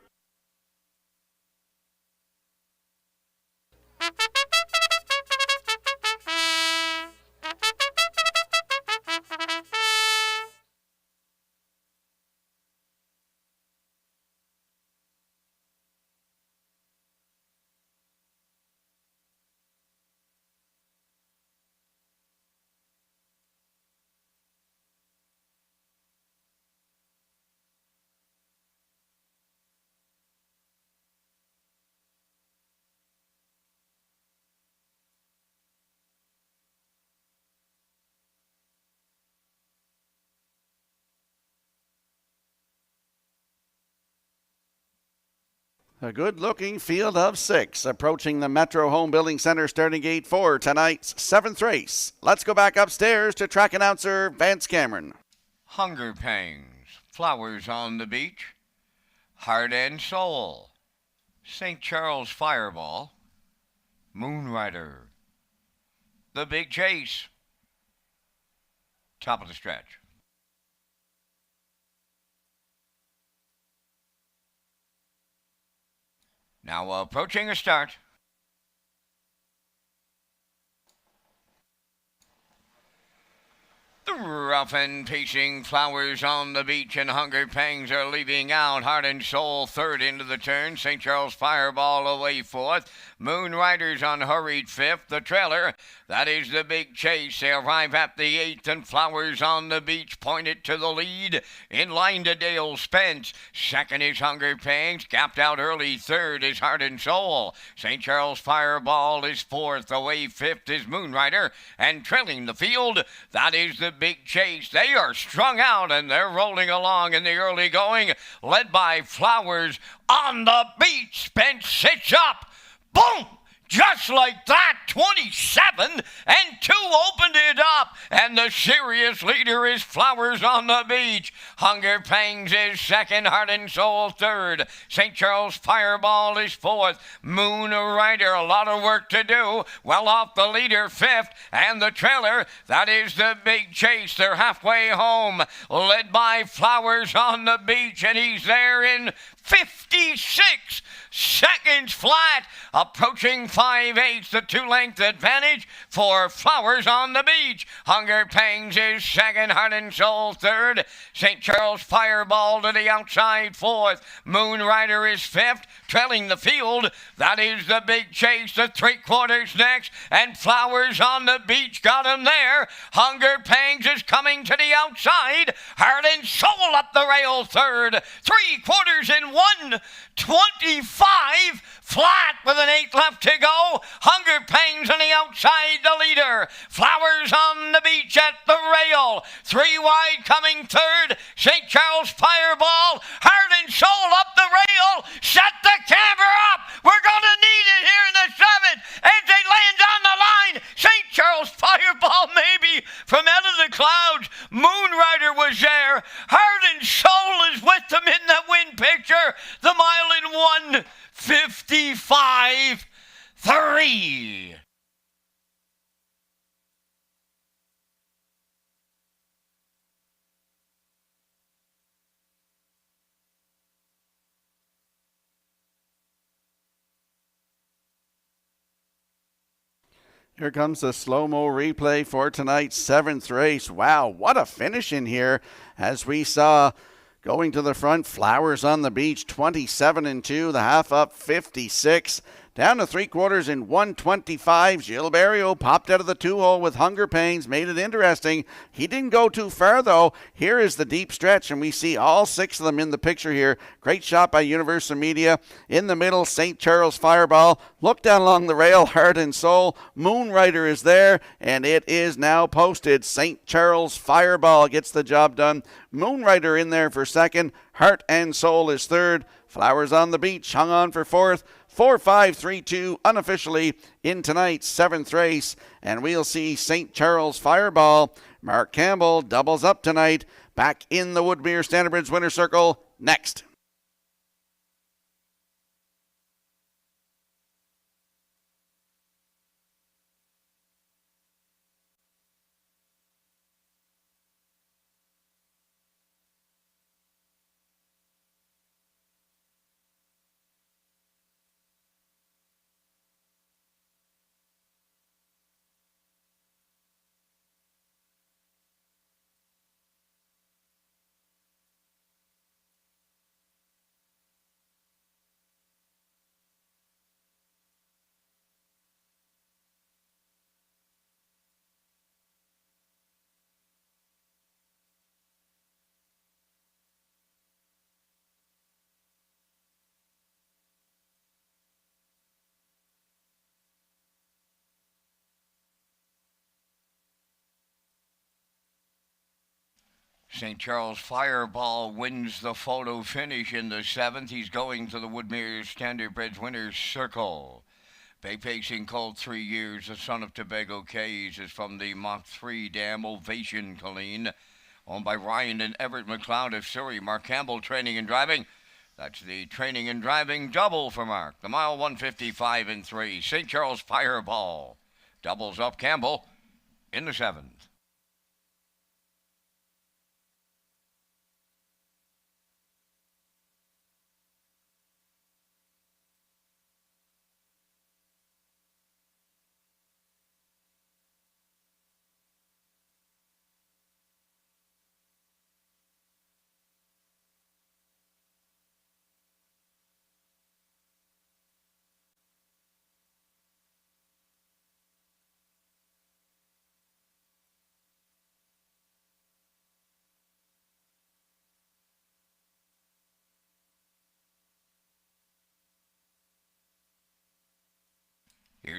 A good-looking field of 6 approaching the Metro Home Building Center starting gate for tonight's 7th race. Let's go back upstairs to track announcer Vance Cameron. Hunger Pangs, Flowers on the Beach, Heart and Soul, St. Charles Fireball, Moonrider, The Big Chase. Top of the stretch. Now approaching a start. The rough and pacing Flowers on the Beach and Hunger Pangs are leaving out. Heart and Soul third into the turn. St. Charles Fireball away fourth. Moon Riders on hurried fifth. The trailer, that is the Big Chase. They arrive at the eighth, and Flowers on the Beach pointed to the lead. In line to Dale Spence. Second is Hunger Pangs. Gapped out early. Third is Heart and Soul. St. Charles Fireball is fourth. Away fifth is Moon Rider. And trailing the field, that is the Big Chase. They are strung out and they're rolling along in the early going, led by Flowers on the Beach. Spence sits up. Boom! Just like that, 27 and 2 opened it up, and the serious leader is Flowers on the Beach. Hunger Pangs is second, Heart and Soul third. St. Charles Fireball is fourth. Moon Rider, a lot of work to do. Well off the leader, fifth, and the trailer, that is the Big Chase. They're halfway home, led by Flowers on the Beach, and he's there in 56 seconds flat, approaching 5/8, the 2-length advantage for Flowers on the Beach. Hunger Pangs is second, Heart and Soul third. St. Charles Fireball to the outside fourth. Moon Rider is fifth, trailing the field. That is the Big Chase, the 3/4 next, and Flowers on the Beach got him there. Hunger Pangs is coming to the outside. Heart and Soul up the rail third. 3/4 in 1:25 flat with an 8 left to go. Hunger Pangs on the outside, the leader. Flowers on the Beach at the rail. 3 wide coming third. St. Charles Fireball. Heart and Soul up the rail. Set the camber up. We're going to need it here in the 7th as they land on the line. St. Charles Fireball maybe from out of the clouds. Moon Rider was there. Heart and Soul is with them in the win picture. The mile in 1:55.3. Here comes the slow-mo replay for tonight's 7th race. Wow, what a finish in here as we saw going to the front, Flowers on the Beach, 27 and 2, the half up 56. Down to 3/4 in 1:25. Gilberto popped out of the 2-hole with Hunger Pangs, made it interesting. He didn't go too far, though. Here is the deep stretch, and we see all 6 of them in the picture here. Great shot by Universal Media. In the middle, St. Charles Fireball. Look down along the rail, Heart and Soul. Moon Rider is there, and it is now posted. St. Charles Fireball gets the job done. Moon Rider in there for second. Heart and Soul is third. Flowers on the Beach hung on for fourth. 4-5-3-2 unofficially in tonight's 7th race. And we'll see St. Charles Fireball. Mark Campbell doubles up tonight. Back in the Woodmere Standard Bridge winner circle next. St. Charles Fireball wins the photo finish in the 7th. He's going to the Woodmere Standard Bridge Winners Circle. Bay Pacing Colt 3 years, the son of Tobago Cays, is from the Mach 3 Dam Ovation Colleen, owned by Ryan and Everett McLeod of Surrey. Mark Campbell training and driving. That's the training and driving double for Mark. The mile 1:55.3. St. Charles Fireball doubles up Campbell in the 7th.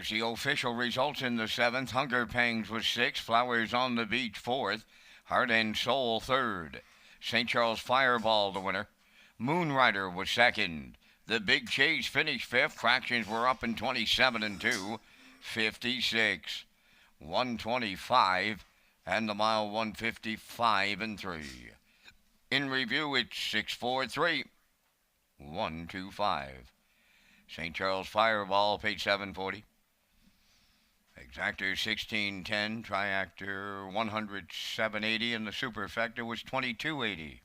Here's the official results in the 7th. Hunger Pangs was 6th. Flowers on the Beach 4th. Heart and Soul 3rd. St. Charles Fireball the winner. Moonrider was 2nd. The Big Chase finished 5th. Fractions were up in 27 and 2. 56. 125. And the mile 155 and 3. In review, it's 643. 125. St. Charles Fireball paid $7.40. Exactor 1610, Triactor 107.80, and the Superfecta was 22.80.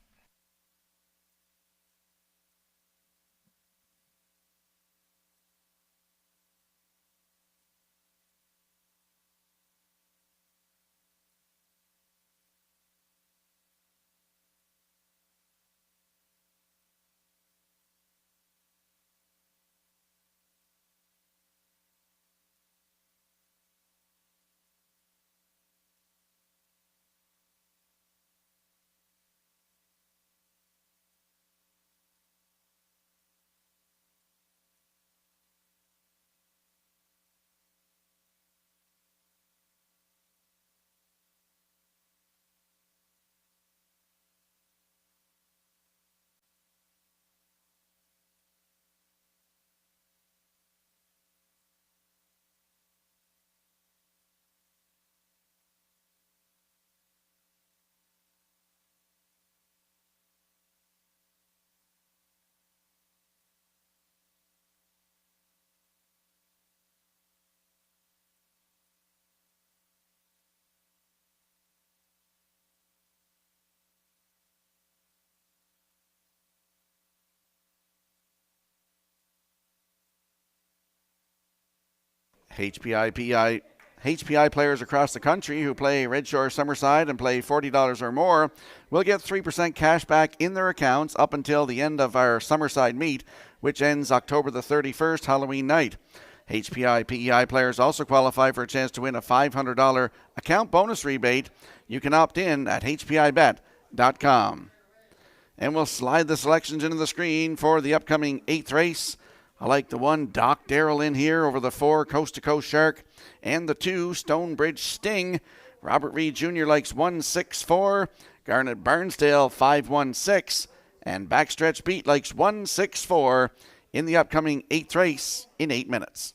HPI players across the country who play Redshore Summerside and play $40 or more will get 3% cash back in their accounts up until the end of our Summerside meet, which ends October the 31st, Halloween night. HPI PEI players also qualify for a chance to win a $500 account bonus rebate. You can opt in at hpibet.com. And we'll slide the selections into the screen for the upcoming 8th race. I like the 1 Doc Darrell in here over the 4 Coast to Coast Shark and the 2 Stonebridge Sting. Robert Reed Jr. likes 164. Garnet Barnsdale 516. And Backstretch Beat likes 164 in the upcoming 8th race in 8 minutes.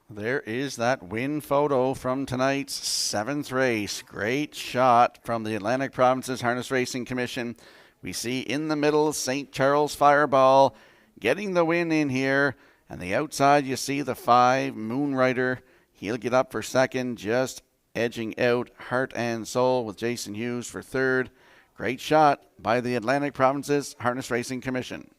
There is that win photo from tonight's 7th race. Great shot from the Atlantic Provinces Harness Racing Commission. We see in the middle St. Charles Fireball getting the win in here. And the outside you see the 5 Moonrider. He'll get up for second, just edging out Heart and Soul with Jason Hughes for third. Great shot by the Atlantic Provinces Harness Racing Commission.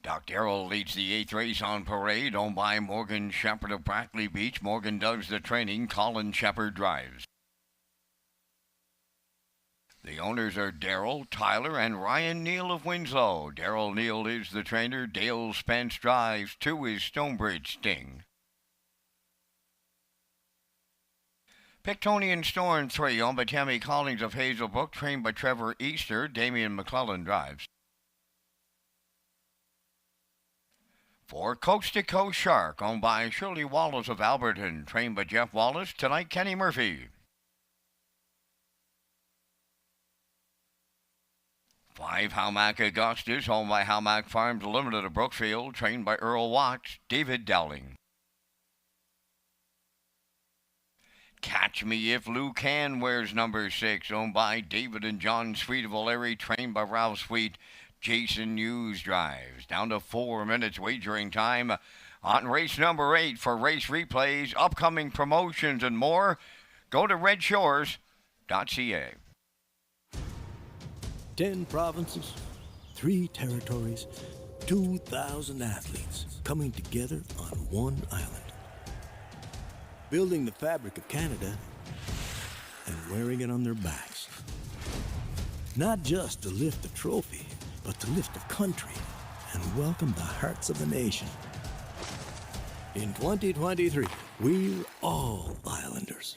Doc Darrell leads the 8th race on parade, owned by Morgan Shepherd of Brackley Beach. Morgan does the training. Colin Shepherd drives. The owners are Darrell, Tyler, and Ryan Neal of Winslow. Darrell Neal is the trainer. Dale Spence drives. 2 is Stonebridge Sting. Pictonian Storm 3, owned by Tammy Collins of Hazelbrook, trained by Trevor Easter. Damian McClellan drives. For Coast to Coast Shark, owned by Shirley Wallace of Alberton, trained by Jeff Wallace. Tonight, Kenny Murphy. 5 Howmack Augustus, owned by Howmack Farms Limited of Brookfield, trained by Earl Watts. David Dowling. Catch Me If Lou Can wears number 6, owned by David and John Sweet of O'Leary, trained by Ralph Sweet. Jason Hughes drives. Down to 4 minutes wagering time on race number 8 for race replays, upcoming promotions, and more. Go to Redshores.ca. 10 provinces, 3 territories, 2,000 athletes coming together on one island. Building the fabric of Canada and wearing it on their backs. Not just to lift the trophy, but to lift a country and welcome the hearts of the nation. In 2023, we're all Islanders.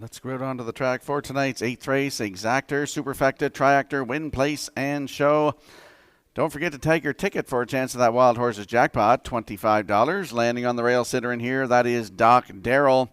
Let's go out onto the track for tonight's 8th race. Exactor, Superfecta, Triactor, Win, Place, and Show. Don't forget to tag your ticket for a chance of that Wild Horses jackpot, $25. Landing on the rail sitter in here, that is Doc Darrell.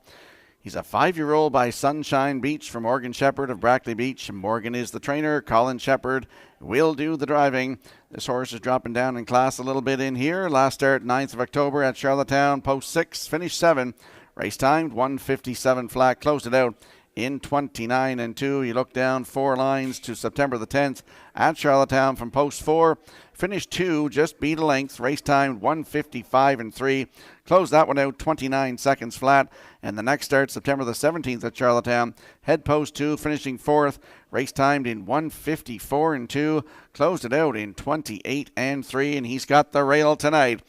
He's a 5-year-old by Sunshine Beach from Morgan Shepherd of Brackley Beach. Morgan is the trainer. Colin Shepherd will do the driving. This horse is dropping down in class a little bit in here. Last start 9th of October at Charlottetown, post 6, finished 7. Race timed 1:57 flat, closed it out in 29 and 2. You look down 4 lines to September the 10th at Charlottetown from post 4. Finished 2, just beat a length. Race timed 1:55 and 3. Closed that one out 29 seconds flat. And the next start September the 17th at Charlottetown. Head post 2, finishing 4th. Race timed in 1:54 and 2. Closed it out in 28 and 3. And he's got the rail tonight.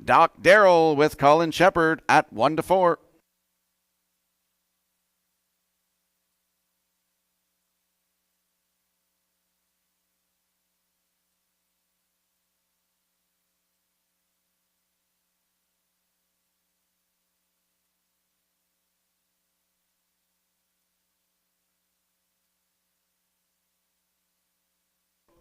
Doc Darrell with Colin Shepherd at 1-4.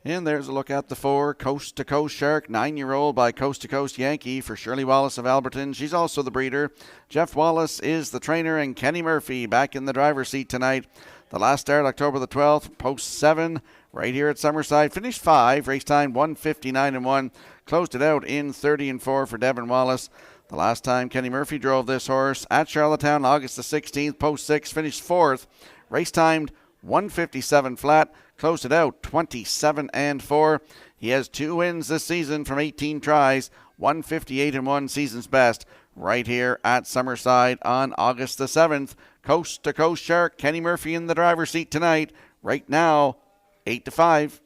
And there's a look at the 4, Coast to Coast Shark, 9-year-old by Coast to Coast Yankee for Shirley Wallace of Alberton. She's also the breeder. Jeff Wallace is the trainer, and Kenny Murphy back in the driver's seat tonight. The last start, October the 12th, post 7, right here at Summerside. Finished 5, race time 1:59 and 1. Closed it out in 30 and 4 for Devin Wallace. The last time Kenny Murphy drove this horse at Charlottetown, August the 16th, post 6, finished 4th. Race timed 1:57 flat. Closed it out 27 and 4. He has 2 wins this season from 18 tries, 158 and 1 season's best, right here at Summerside on August the 7th. Coast to Coast Shark, Kenny Murphy in the driver's seat tonight. Right now, 8-5.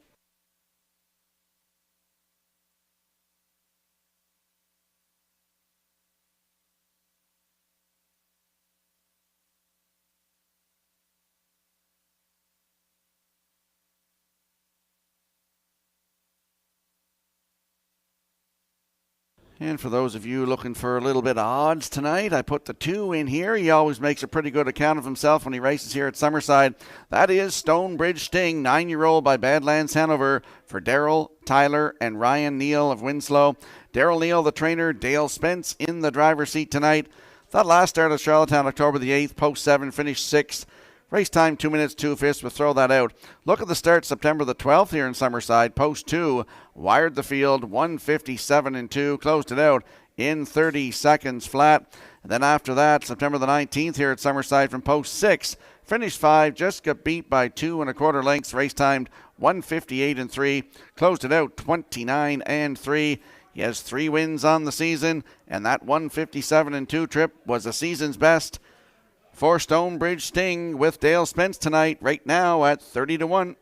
And for those of you looking for a little bit of odds tonight, I put the 2 in here. He always makes a pretty good account of himself when he races here at Summerside. That is Stonebridge Sting, 9-year-old by Badlands Hanover for Darrell, Tyler, and Ryan Neal of Winslow. Darrell Neal, the trainer. Dale Spence in the driver's seat tonight. That last start at Charlottetown, October the 8th, post 7, finished 6th. Race time 2 minutes 2 fifths. We'll throw that out. Look at the start September the 12th here in Summerside. Post 2 wired the field 1:57 and 2. Closed it out in 30 seconds flat. And then after that, September the 19th here at Summerside from post 6. Finished 5. Just got beat by 2 1/4 lengths. Race timed 1:58 and 3. Closed it out 29 and 3. He has 3 wins on the season. And that 1:57 and 2 trip was a season's best. for Stonebridge Sting with Dale Spence tonight, right now at 30-1.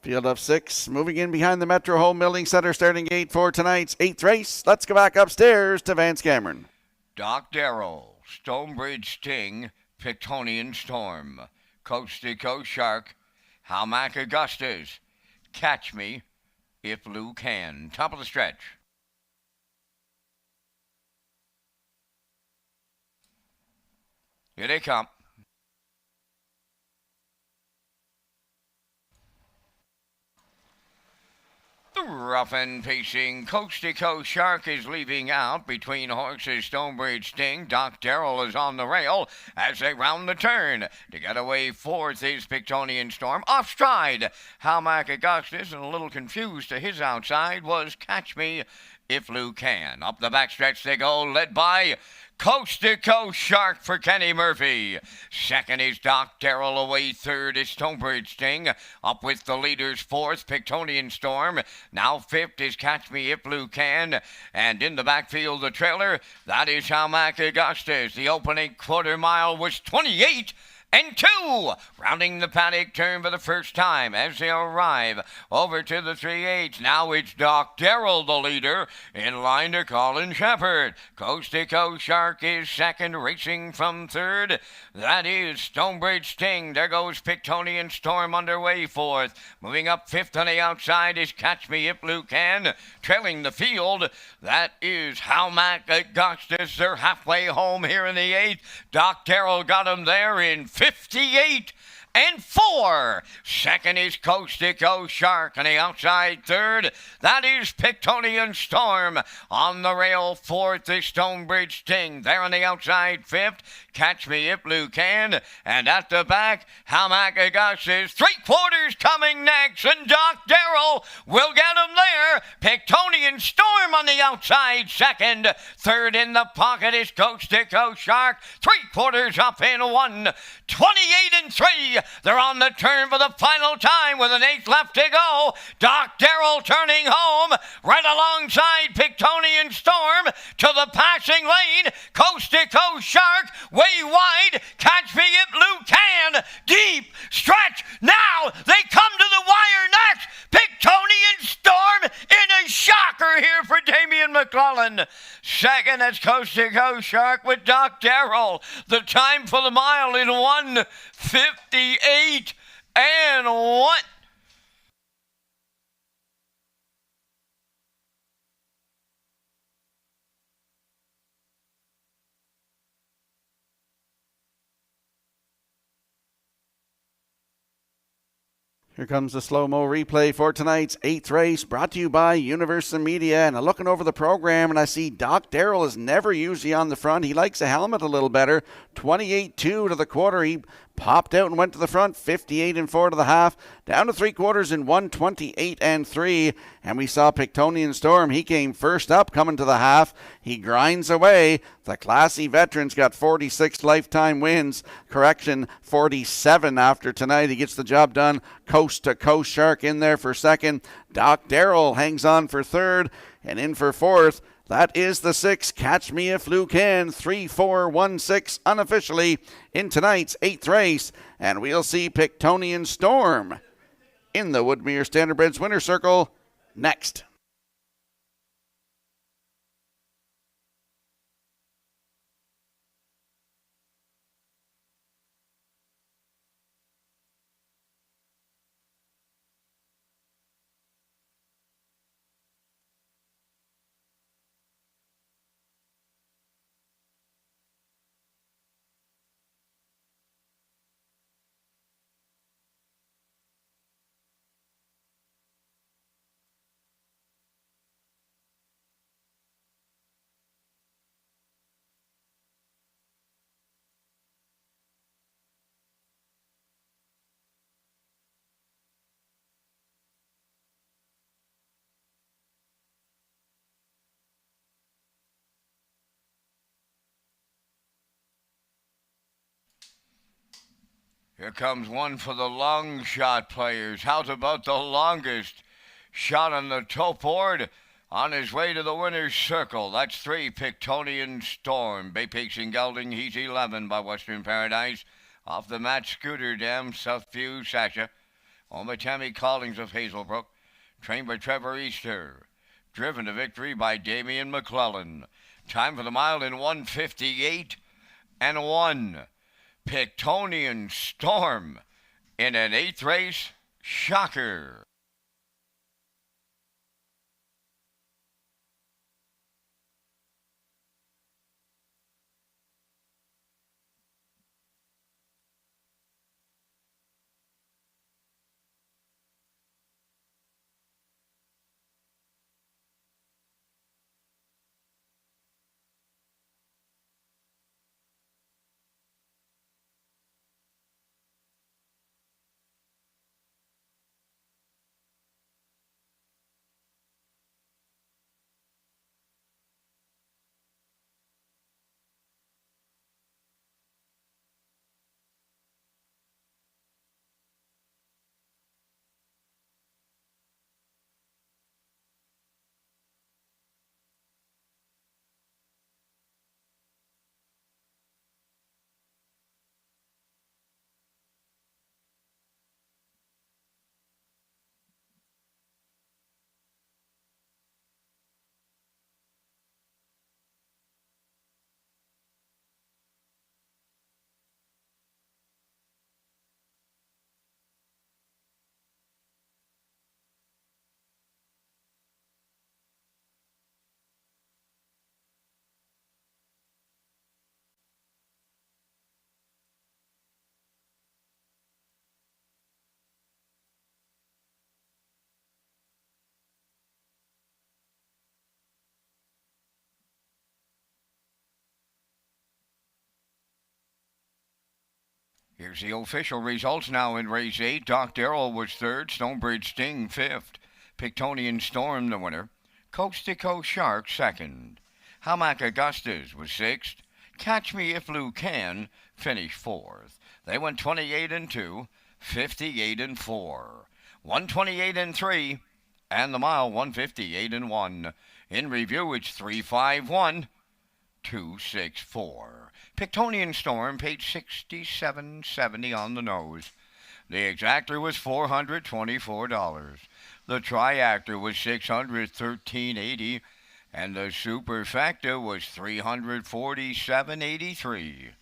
Field of 6, moving in behind the Metro Home Building Center starting gate for tonight's 8th race. Let's go back upstairs to Vance Cameron. Doc Darrell, Stonebridge Sting, Pictonian Storm, Coast to Coast Shark, Halmack Augustus, Catch Me If Lou Can. Top of the stretch. Here they come. The rough and pacing Coast to Coast Shark is leaving out between horses Stonebridge Sting. Doc Darrell is on the rail as they round the turn. To get away fourth is Pictonian Storm. Off stride, Halmack Augustus, and a little confused to his outside was Catch Me If Lou Can. Up the backstretch they go, led by Coast to Coast Shark for Kenny Murphy. Second is Doc Darrell, away third is Stonebridge Sting. Up with the leaders, fourth, Pictonian Storm. Now fifth is Catch Me If Lou Can. And in the backfield, the trailer, that is Halmack Augustus. The opening quarter mile was 28 and 2, rounding the paddock turn for the first time as they arrive over to the 3/8. Now it's Doc Darrell, the leader, in line to Colin Shepherd. Coast to Coast Shark is second, racing from third. That is Stonebridge Sting. There goes Pictonian Storm underway fourth. Moving up fifth on the outside is Catch Me If Lou Can. Trailing the field, that is Halmack Augustus. They're halfway home here in the 8th. Doc Darrell got him there in 58 and 4. Second is Coast to Coast Shark on the outside third. That is Pictonian Storm. On the rail fourth is Stonebridge Sting. There on the outside fifth, Catch Me If Lou Can. And at the back, Halmack Augustus. 3/4 coming next, and Doc Darrell will get him there. Pictonian Storm on the outside second. Third in the pocket is Coast to Coast Shark. 3/4 up in 1. 28 and 3. They're on the turn for the final time with an 8th left to go. Doc Darrell turning home right alongside Pictonian Storm to the passing lane. Coast to Coast Shark way wide. Catch Me If Lou Can. Deep stretch. Now they come to the wire next. Pictonian Storm in a shocker here for Damian McClellan. Second, that's Coast to Coast Shark with Doc Darrell. The time for the mile in 1:58 and 1. Here comes the slow-mo replay for tonight's 8th race, brought to you by Universal Media. And I'm looking over the program, and I see Doc Darrell is never usually on the front. He likes a helmet a little better. 28-2 to the quarter. He popped out and went to the front. 58 and 4 to the half. Down to 3/4 in 1:28 and 3. And we saw Pictonian Storm. He came first up coming to the half. He grinds away. The classy veteran's got 46 lifetime wins. Correction, 47 after tonight. He gets the job done. Coast to Coast Shark in there for second. Doc Darrell hangs on for third. And in for fourth, that is the 6, Catch Me If Lou Can. 3-4-1-6 unofficially in tonight's 8th race. And we'll see Pictonian Storm in the Woodmere Standardbreds winner circle next. Here comes one for the long shot players. How's about the longest shot on the top board? On his way to the winner's circle. That's 3, Pictonian Storm. Bay Peaks and Gelding, he's 11 by Western Paradise. Off the mat, Scooter Dam, Southview, Sasha. On by Tammy Collins of Hazelbrook. Trained by Trevor Easter. Driven to victory by Damian McClellan. Time for the mile in 1:58 and 1. Pictonian Storm in an 8th race. Shocker. Here's the official results now in race 8. Doc Darrell was 3rd. Stonebridge Sting 5th. Pictonian Storm the winner. Coast to Coast Shark 2nd. Hamac Augustus was 6th. Catch Me If Lou Can finished 4th. They went 28 and 2, 58 and 4, 128 and 3, and the mile 158 and 1. In review, it's 351. 264. Pictonian Storm paid $67.70 on the nose. The exactor was $424. The triactor was $613.80, and the superfecta was $347.83.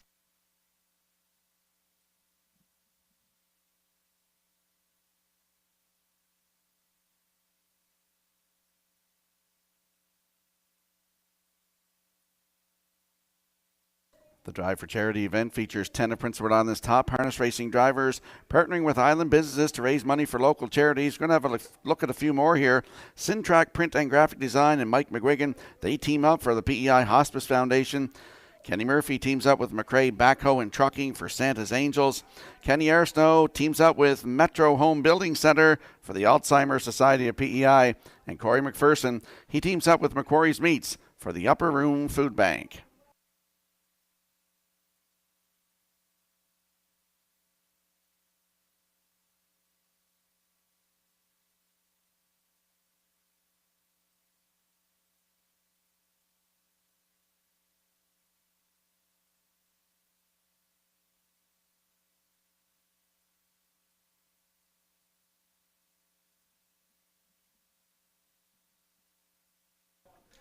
The Drive for Charity event features 10 of Prince Edward Island's top harness racing drivers partnering with island businesses to raise money for local charities. We're going to have a look at a few more here. Syntrack Print and Graphic Design and Mike McGuigan, they team up for the PEI Hospice Foundation. Kenny Murphy teams up with McRae Backhoe and Trucking for Santa's Angels. Kenny Arsnow teams up with Metro Home Building Center for the Alzheimer's Society of PEI. And Corey McPherson, he teams up with Macquarie's Meats for the Upper Room Food Bank.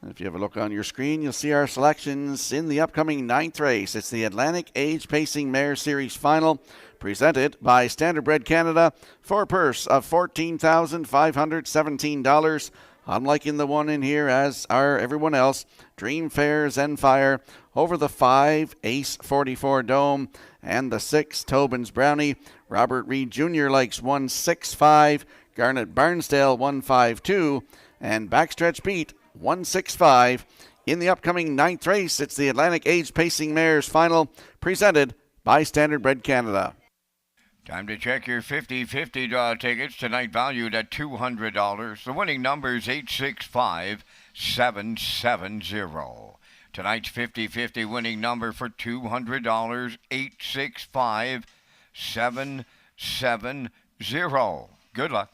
If you have a look on your screen, you'll see our selections in the upcoming 9th race. It's the Atlantic Age Pacing Mare Series Final, presented by Standardbred Canada for a purse of $14,517. Unlike in the one in here, as are everyone else, Dream Fair Zenfire over the 5 Ace 44 Dome and the 6 Tobin's Brownie. Robert Reed Jr. likes 165, Garnet Barnsdale 152, and Backstretch Pete 165. In the upcoming 9th race, it's the Atlantic Age Pacing Mares Final, presented by Standardbred Canada. Time to check your 50-50 draw tickets, tonight valued at $200. The winning number is 865770. Tonight's 50-50 winning number for $200, 865770. 770. Good luck.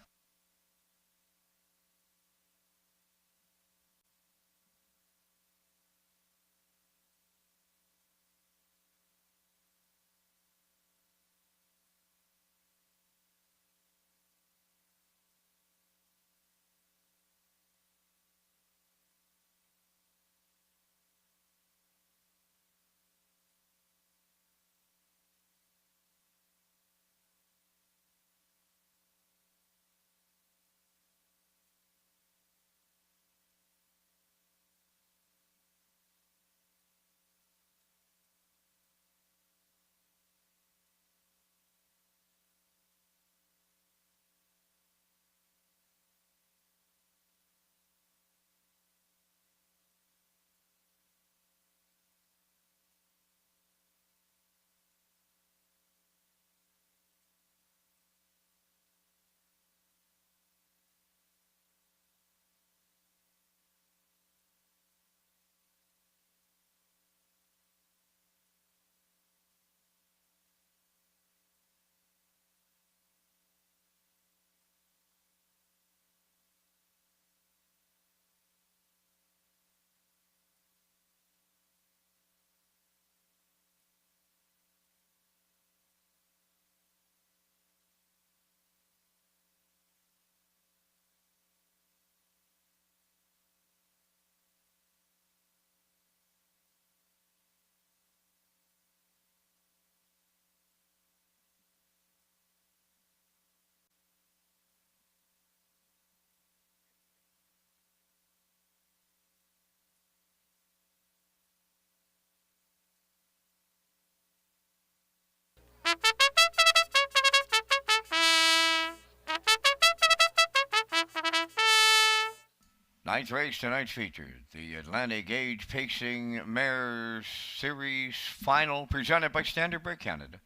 Ninth race, tonight's featured the Atlantic Age Pacing Mares Series Final, presented by Standard Brake Canada.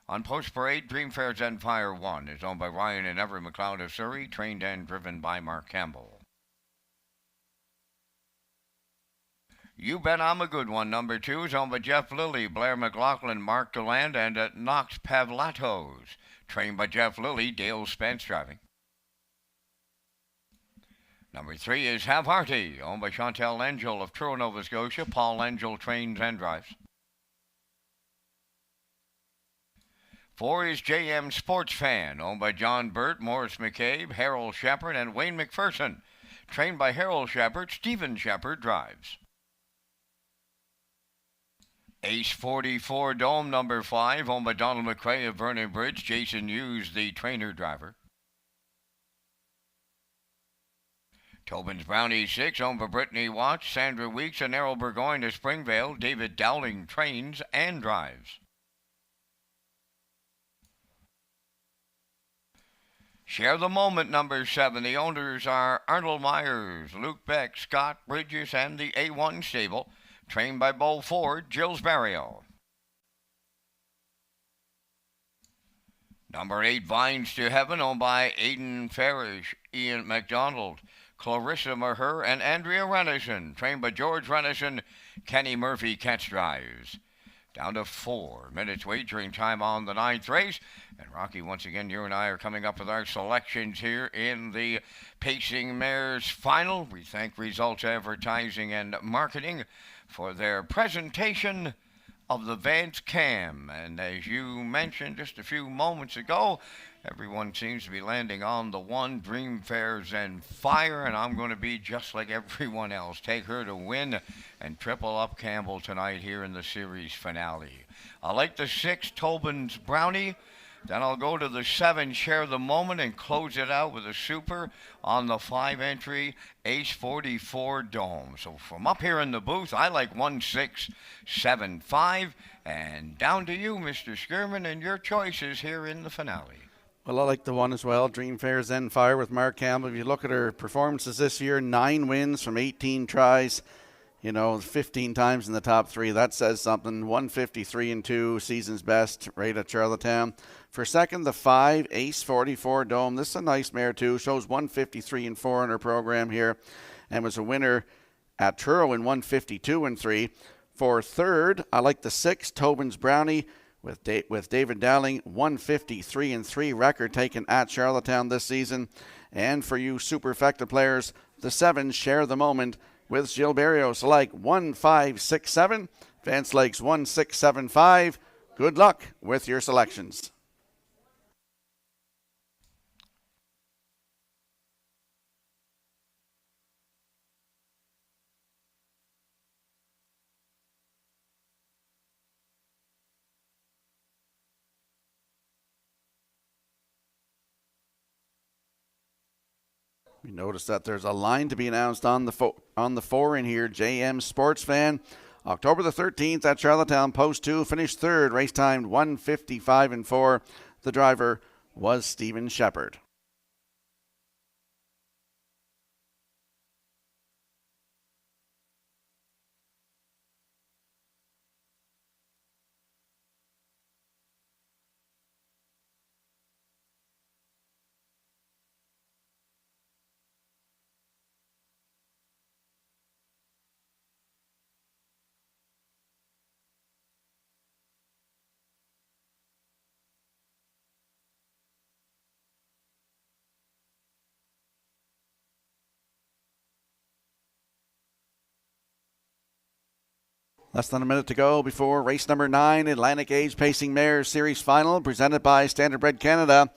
On Post Parade, Dream Fair's Fire 1 is owned by Ryan and Everett McLeod of Surrey, trained and driven by Mark Campbell. You Bet I'm a Good One, number 2, is owned by Jeff Lilly, Blair McLaughlin, Mark Deland, and Knox Pavlatos, trained by Jeff Lilly, Dale Spence driving. Number 3 is Have Hearty, owned by Chantal Angel of Truro, Nova Scotia. Paul Angel trains and drives. 4 is JM Sports Fan, owned by John Burt, Morris McCabe, Harold Shepard, and Wayne McPherson. Trained by Harold Shepard, Stephen Shepard drives. Ace 44 Dome, number 5, owned by Donald McRae of Vernon Bridge. Jason Hughes, the trainer driver. Tobin's Brownie 6, owned by Brittany Watts, Sandra Weeks, and Errol Burgoyne of Springvale. David Dowling trains and drives. Share the Moment, number 7. The owners are Arnold Myers, Luke Beck, Scott Bridges, and the A1 stable. Trained by Bo Ford, Gilles Barrio. Number 8, Vines to Heaven, owned by Aidan Farish, Ian McDonald, Clarissa Maher, and Andrea Renison. Trained by George Renison, Kenny Murphy catch drives. Down to 4 minutes wagering time on the 9th race. And Rocky, once again, you and I are coming up with our selections here in the Pacing Mares Final. We thank Results Advertising and Marketing for their presentation of the Vance Cam. And as you mentioned just a few moments ago, everyone seems to be landing on the one, Dream Fair's and Fire, and I'm going to be just like everyone else. Take her to win and triple up Campbell tonight here in the series finale. I like the 6, Tobin's Brownie. Then I'll go to the 7, Share the Moment, and close it out with a super on the 5 entry, Ace 44 Dome. So from up here in the booth, I like 1675. And down to you, Mr. Skirman, and your choices here in the finale. Well, I like the one as well, Dream Fair's End Fire with Mark Campbell. If you look at her performances this year, 9 wins from 18 tries. 15 times in the top 3. That says something. 153-2, season's best, right at Charlottetown. For second, the 5, Ace 44 Dome. This is a nice mare, too. Shows 153-4 in her program here and was a winner at Truro in 152-3. For third, I like the 6, Tobin's Brownie with David Dowling, 153-3 record taken at Charlottetown this season. And for you superfecta players, the 7 share the moment with Gilberto. Select 1567, Vance Lakes 1675. Good luck with your selections. We notice that there's a line to be announced on the 4 in here. JM Sports Fan. October the 13th at Charlottetown, Post 2, finished third, race timed 1:55.4. The driver was Stephen Shepard. Less than a minute to go before race number 9, Atlantic Age Pacing Mares Series Final, presented by Standard Bred Canada.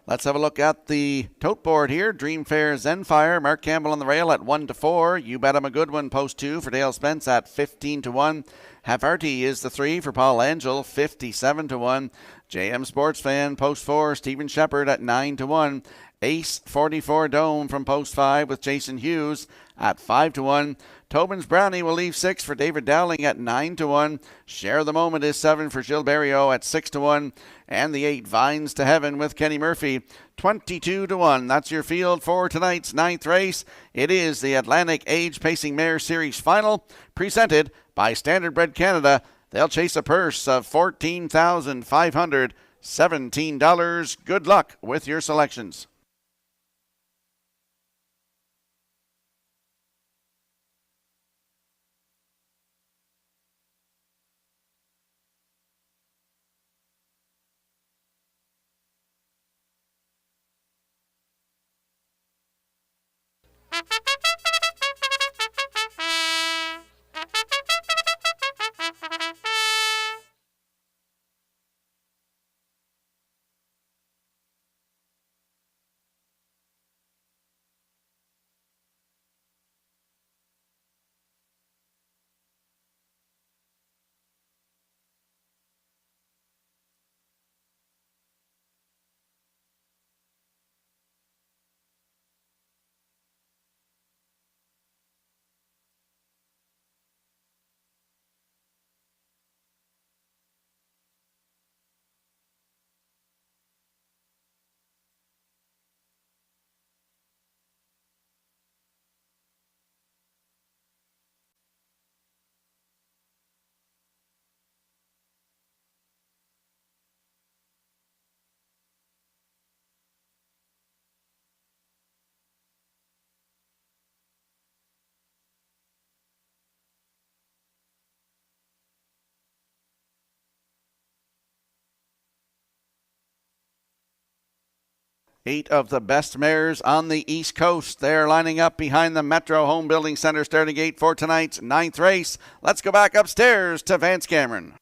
Let's have a look at the tote board here. Dream Fair Zenfire, Mark Campbell on the rail at 1-4. You Bet I'm a Good One, Post 2 for Dale Spence at 15-1. Havarti is the 3 for Paul Angel, 57-1. JM Sports Fan, Post 4, Stephen Shepard at 9-1. Ace 44 Dome from Post 5 with Jason Hughes at 5-1. Tobin's Brownie will leave 6 for David Dowling at 9-1. Share the Moment is 7 for Gilberto at 6-1. And the 8 Vines to Heaven with Kenny Murphy, 22-1. That's your field for tonight's 9th race. It is the Atlantic Age Pacing Mare Series Final, presented by Standard Bred Canada. They'll chase a purse of $14,517. Good luck with your selections. Eight of the best mares on the East Coast. They're lining up behind the Metro Home Building Center starting gate for tonight's 9th race. Let's go back upstairs to Vance Cameron.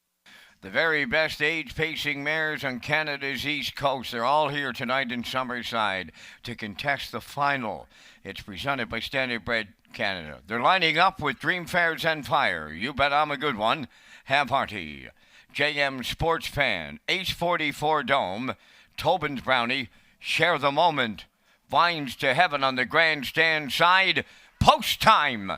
The very best age-pacing mares on Canada's East Coast. They're all here tonight in Summerside to contest the final. It's presented by Standard Bred Canada. They're lining up with Dream Fair Zenfire, You Bet I'm a Good One, Havarti, JM Sports Fan, Ace 44 Dome, Tobin's Brownie, Share the Moment, Vines to Heaven on the grandstand side, Post Time.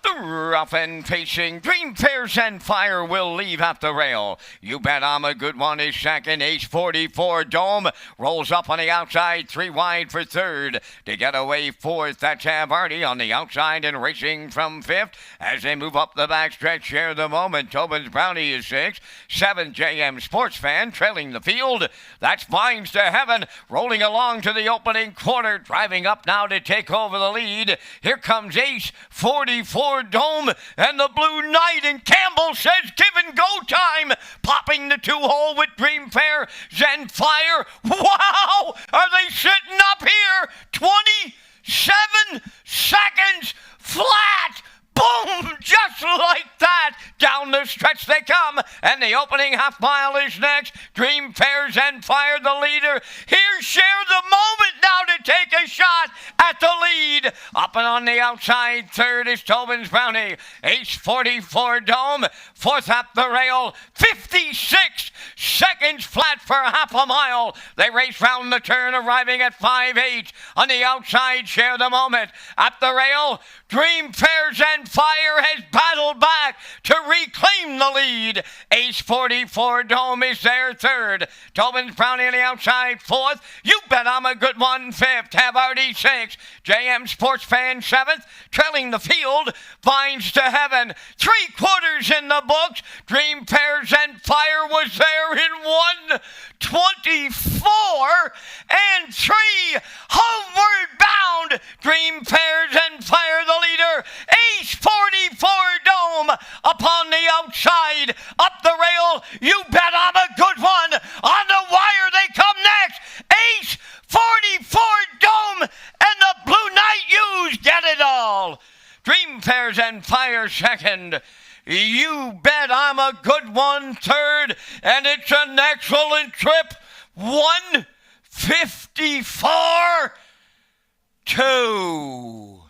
The rough and pacing Dream Fair Zenfire will leave at the rail. You Bet I'm a Good One is second. Ace 44 Dome rolls up on the outside, 3 wide for third. To get away fourth, that's Havarti on the outside and racing from fifth. As they move up the backstretch, Share the Moment. Tobin's Brownie is sixth. 7th JM Sports Fan trailing the field. That's Vines to Heaven rolling along to the opening quarter, driving up now to take over the lead. Here comes Ace 44 Dome and the Blue Knight, and Campbell says give and go time, popping the 2-hole with Dreamfair, Zenfire. Wow, are they sitting up here? 27 seconds flat. Boom! Just like that, down the stretch they come, and the opening half mile is next. Dreamfair, Zenfire, the leader. Here's Share the Moment now to take a shot at the lead. Up and on the outside, third is Tobin's Brownie. Ace 44 Dome, fourth up the rail, 56 seconds flat for half a mile. They race round the turn, arriving at 5-8. On the outside, Share the Moment. At the rail, Dreamfair, Zenfire has battled back to reclaim the lead. Ace 44 Dome is there third. Tobin's Brownie on the outside fourth. You Bet I'm a Good One fifth. Havarti sixth. JM Sports Fan seventh. Trailing the field, Vines to Heaven. 3/4 in the books. Dreamfair, Zenfire was there in 1:24 and 3. Homeward bound. Dreamfair, Zenfire the leader. Ace 44 Dome upon the outside. Up the rail, You Bet I'm a Good One. On the wire they come next. Ace 44 Dome and the Blue Knight U's get it all. Dreamfair, Zenfire second. You Bet I'm a Good One third. And it's an excellent trip. 1:54.2.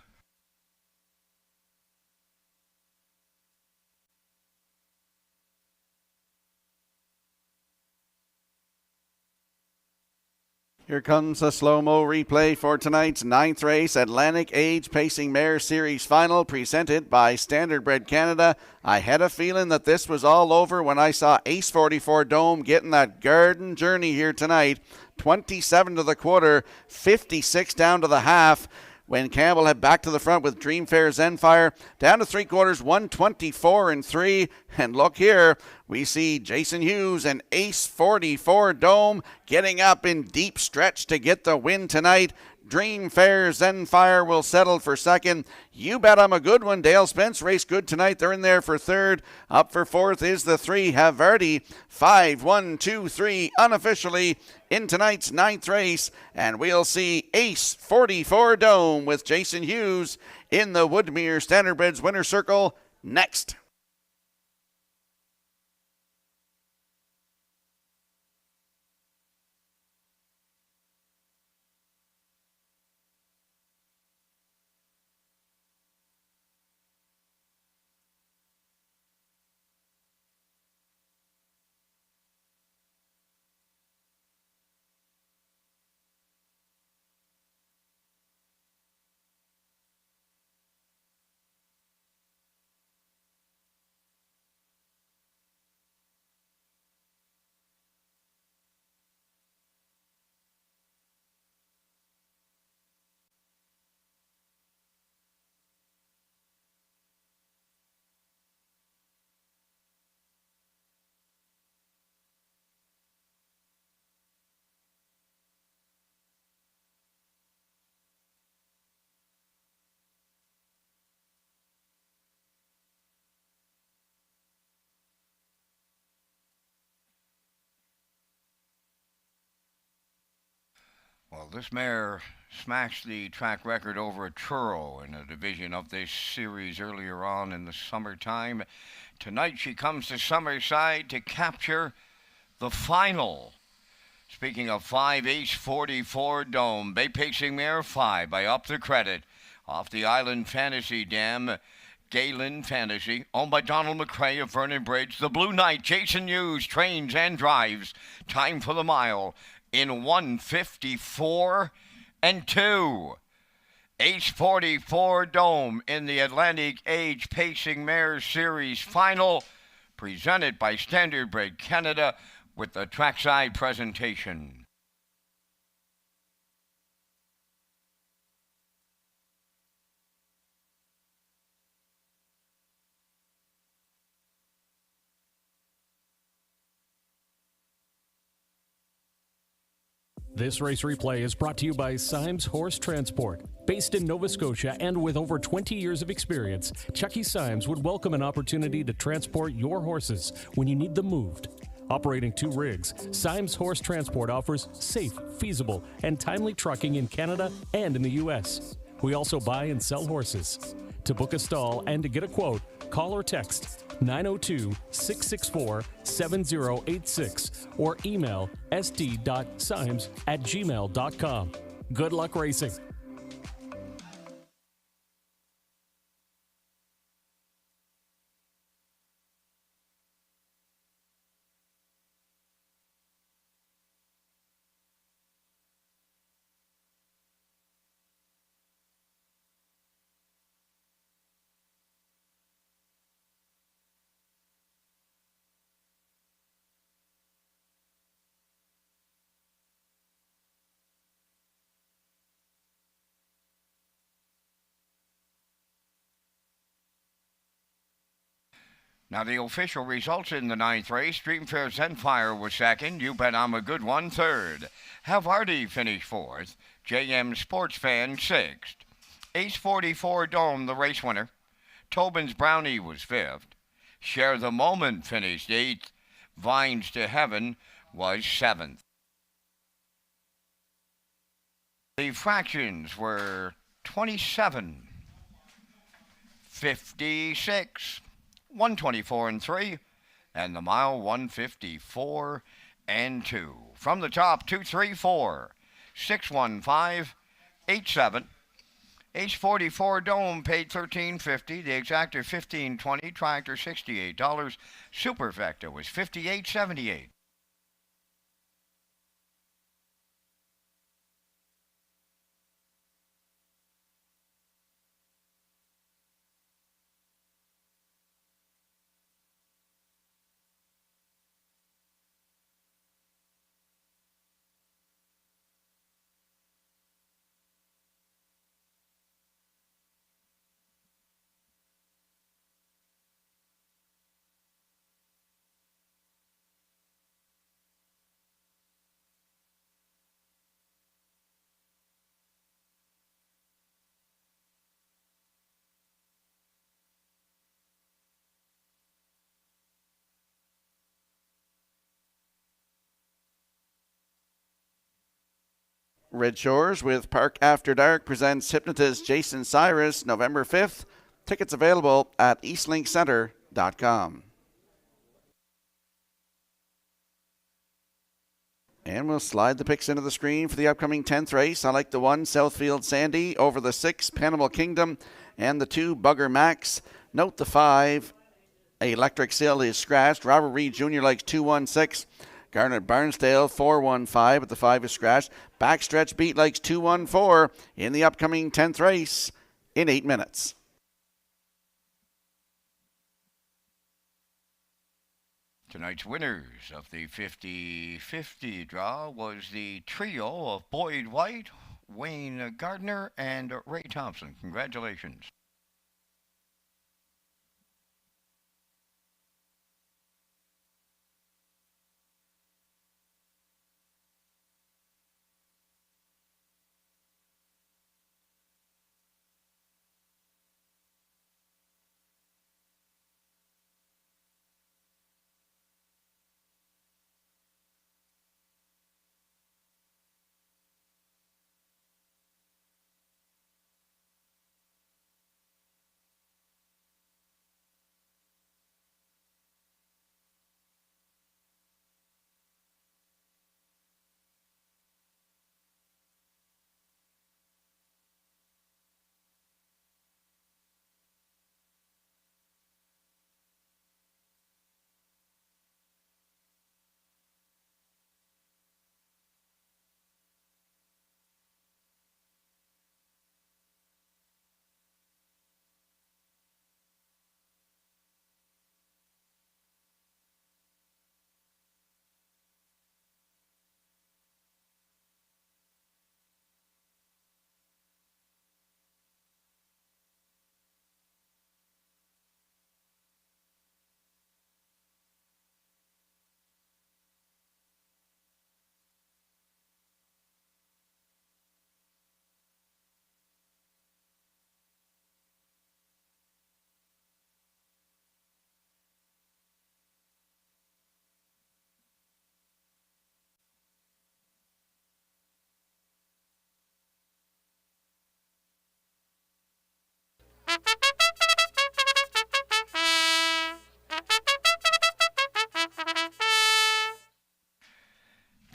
Here comes a slow-mo replay for tonight's 9th race, Atlantic Age Pacing Mare Series Final, presented by Standardbred Canada. I had a feeling that this was all over when I saw Ace 44 Dome getting that garden journey here tonight. 27 to the quarter, 56 down to the half. When Campbell had back to the front with Dreamfair, Zenfire down to 3/4, 1:24 and 3. And look here, we see Jason Hughes and Ace 44 Dome getting up in deep stretch to get the win tonight. Dreamfair, Zenfire will settle for second. You Bet I'm a Good One. Dale Spence raced good tonight. They're in there for third. Up for fourth is the 3, Havarti. 5, 1, 2, 3 unofficially in tonight's 9th race. And we'll see Ace 44 Dome with Jason Hughes in the Woodmere Standardbreds winner circle next. Well, this mare smashed the track record over a Truro in a division of this series earlier on in the summertime. Tonight she comes to Summerside to capture the final. Speaking of 5, Ace 44 Dome, Bay Pacing Mare 5 by Up the Credit. Off the Island Fantasy Dam, Galen Fantasy, owned by Donald McRae of Vernon Bridge. The Blue Knight, Jason Hughes, trains and drives. Time for the mile in 1:54 and 2. Ace 44 Dome in the Atlantic Age Pacing Mare Series Final, presented by Standardbred Canada with the trackside presentation. This race replay is brought to you by Symes Horse Transport. Based in Nova Scotia and with over 20 years of experience, Chucky Symes would welcome an opportunity to transport your horses when you need them moved. Operating 2 rigs, Symes Horse Transport offers safe, feasible, and timely trucking in Canada and in the U.S. We also buy and sell horses. To book a stall and to get a quote, call or text 902-664-7086 or email sd.symes@gmail.com. Good luck racing. Now the official results in the 9th race. Dreamfair Zenfire was second. You Bet I'm a Good One third. Havarti finished 4th. JM Sports Fan 6th. Ace 44 Dome, the race winner. Tobin's Brownie was 5th. Share the Moment finished 8th. Vines to Heaven was 7th. The fractions were 27, 56, 124 and 3, and the mile 154 and 2. From the top, 234, 615, 87. Ace 44 Dome paid $13.50. The Exactor $15.20. Tractor $68. Superfecta was $58.78. Red Shores with Park After Dark presents hypnotist Jason Cyrus November 5th. Tickets available at eastlinkcenter.com. And we'll slide the picks into the screen for the upcoming 10th race. I like the 1, Southfield Sandy, over the 6, Penimal Kingdom, and the 2, Bugger Max. Note the 5, Electric Seal is scratched. Robert Reed Jr. likes 216. Garnet Barnsdale 415, but the 5 is scratched. Backstretch Beat likes 214 in the upcoming 10th race in 8 minutes. Tonight's winners of the 50-50 draw was the trio of Boyd White, Wayne Gardner, and Ray Thompson. Congratulations.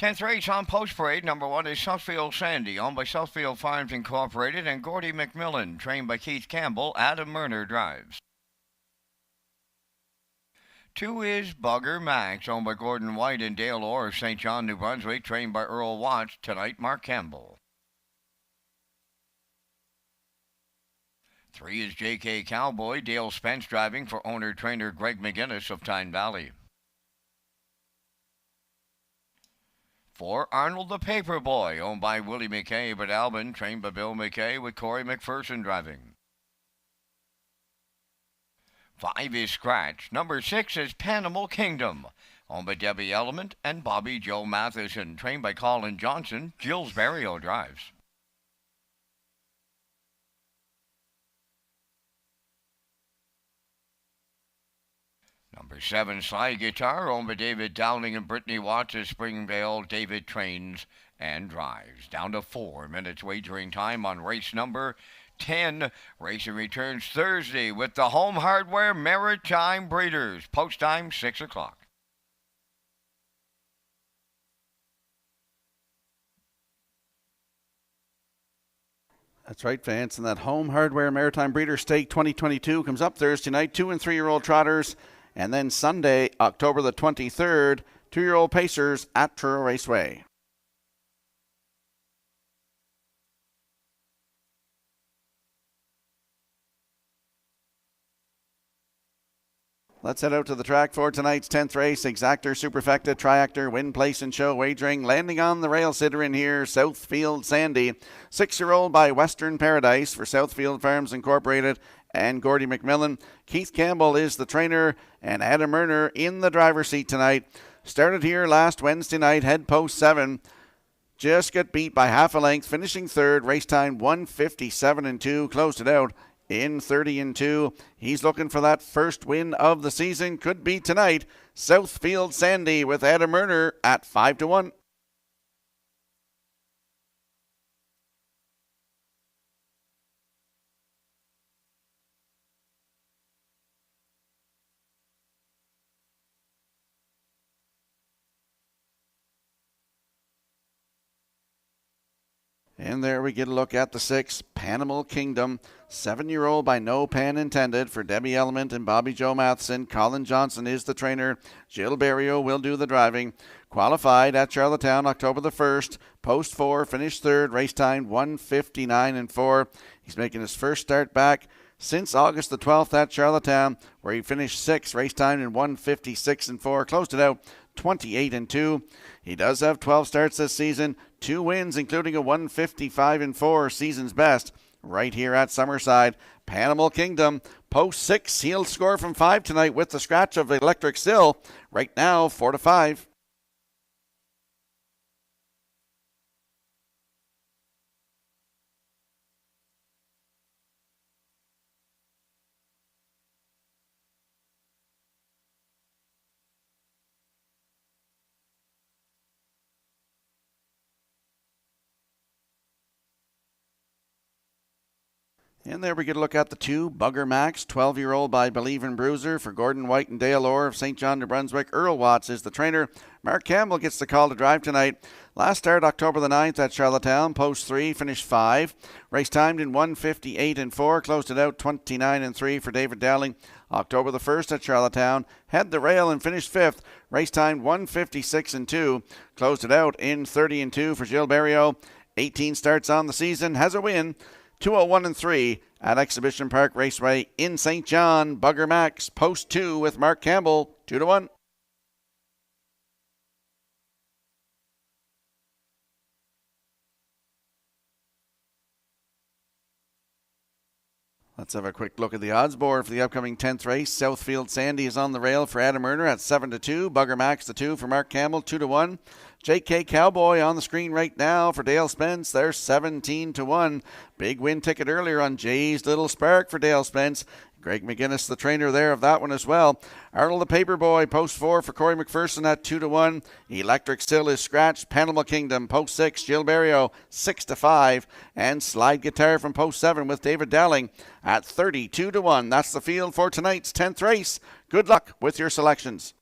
10th race on Post Parade. Number 1 is Southfield Sandy, owned by Southfield Farms Incorporated, and Gordy McMillan, trained by Keith Campbell. Adam Murner drives. 2 is Bugger Max, owned by Gordon White and Dale Orr of St. John, New Brunswick, trained by Earl Watts. Tonight, Mark Campbell. 3 is J.K. Cowboy, Dale Spence driving for owner-trainer Greg McGinnis of Tyne Valley. 4, Arnold the Paperboy, owned by Willie McKay at Albin, trained by Bill McKay with Corey McPherson driving. 5 is Scratch. Number 6 is Panimal Kingdom, owned by Debbie Element and Bobby Joe Matheson, trained by Colin Johnson. Gilles Barrio drives. Number 7, Slide Guitar, owned by David Dowling and Brittany Watts of Springvale. David trains and drives. Down to 4 minutes wagering time on race number 10. Racing returns Thursday with the Home Hardware Maritime Breeders. Post time 6 o'clock. That's right, Vance. And that Home Hardware Maritime Breeder Stake 2022 comes up Thursday night. 2- and 3-year-old trotters. And then Sunday, October the 23rd, 2-year-old pacers at Truro Raceway. Let's head out to the track for tonight's 10th race. Exactor, Superfecta, Triactor, Win, Place, and Show Wagering. Landing on the rail sitter in here, Southfield Sandy. 6-year-old by Western Paradise for Southfield Farms Incorporated and Gordy McMillan. Keith Campbell is the trainer, and Adam Murner in the driver's seat tonight. Started here last Wednesday night, head post 7. Just got beat by half a length, finishing third. Race time 1:57.2. Closed it out in 30-2. He's looking for that first win of the season. Could be tonight. Southfield Sandy with Adam Murner at 5-1. And there we get a look at the 6, Panimal Kingdom. 7-year-old by no pan intended for Debbie Element and Bobby Joe Matheson. Colin Johnson is the trainer. Gilles Barrio will do the driving. Qualified at Charlottetown October the 1st. Post 4, finished third. Race time 1:59.4. He's making his first start back since August the 12th at Charlottetown, where he finished 6th. Race time in 1:56.4. Closed it out 28-2. He does have 12 starts this season, 2 wins, including a 1:55.4 season's best, right here at Summerside. Panimal Kingdom, post 6. He'll score from 5 tonight with the scratch of Electric Still. Right now, 4-5. And there we get a look at the 2, Bugger Max, 12-year-old by Believe in Bruiser for Gordon White and Dale Orr of St. John, New Brunswick. Earl Watts is the trainer. Mark Campbell gets the call to drive tonight. Last start October the 9th at Charlottetown, post 3, finished 5. Race timed in 1:58.4, closed it out 29-3 for David Dowling. October the 1st at Charlottetown, had the rail and finished 5th. Race timed 1:56.2, closed it out in 30-2 for Gilles Barrio. 18 starts on the season, has a win. 201-3 at Exhibition Park Raceway in St. John. Bugger Max, post 2 with Mark Campbell, 2-1. Let's have a quick look at the odds board for the upcoming 10th race. Southfield Sandy is on the rail for Adam Murner at 7-2. Bugger Max the 2 for Mark Campbell, 2-1. J.K. Cowboy on the screen right now for Dale Spence. They're 17-1. Big win ticket earlier on Jay's Little Spark for Dale Spence. Greg McGinnis, the trainer there of that one as well. Arnold the Paperboy, post 4 for Corey McPherson at 2-1. Electric Still is scratched. Panimal Kingdom, post 6. Gilles Barrio, 6-5. And Slide Guitar from post 7 with David Dowling at 32-1. That's the field for tonight's 10th race. Good luck with your selections.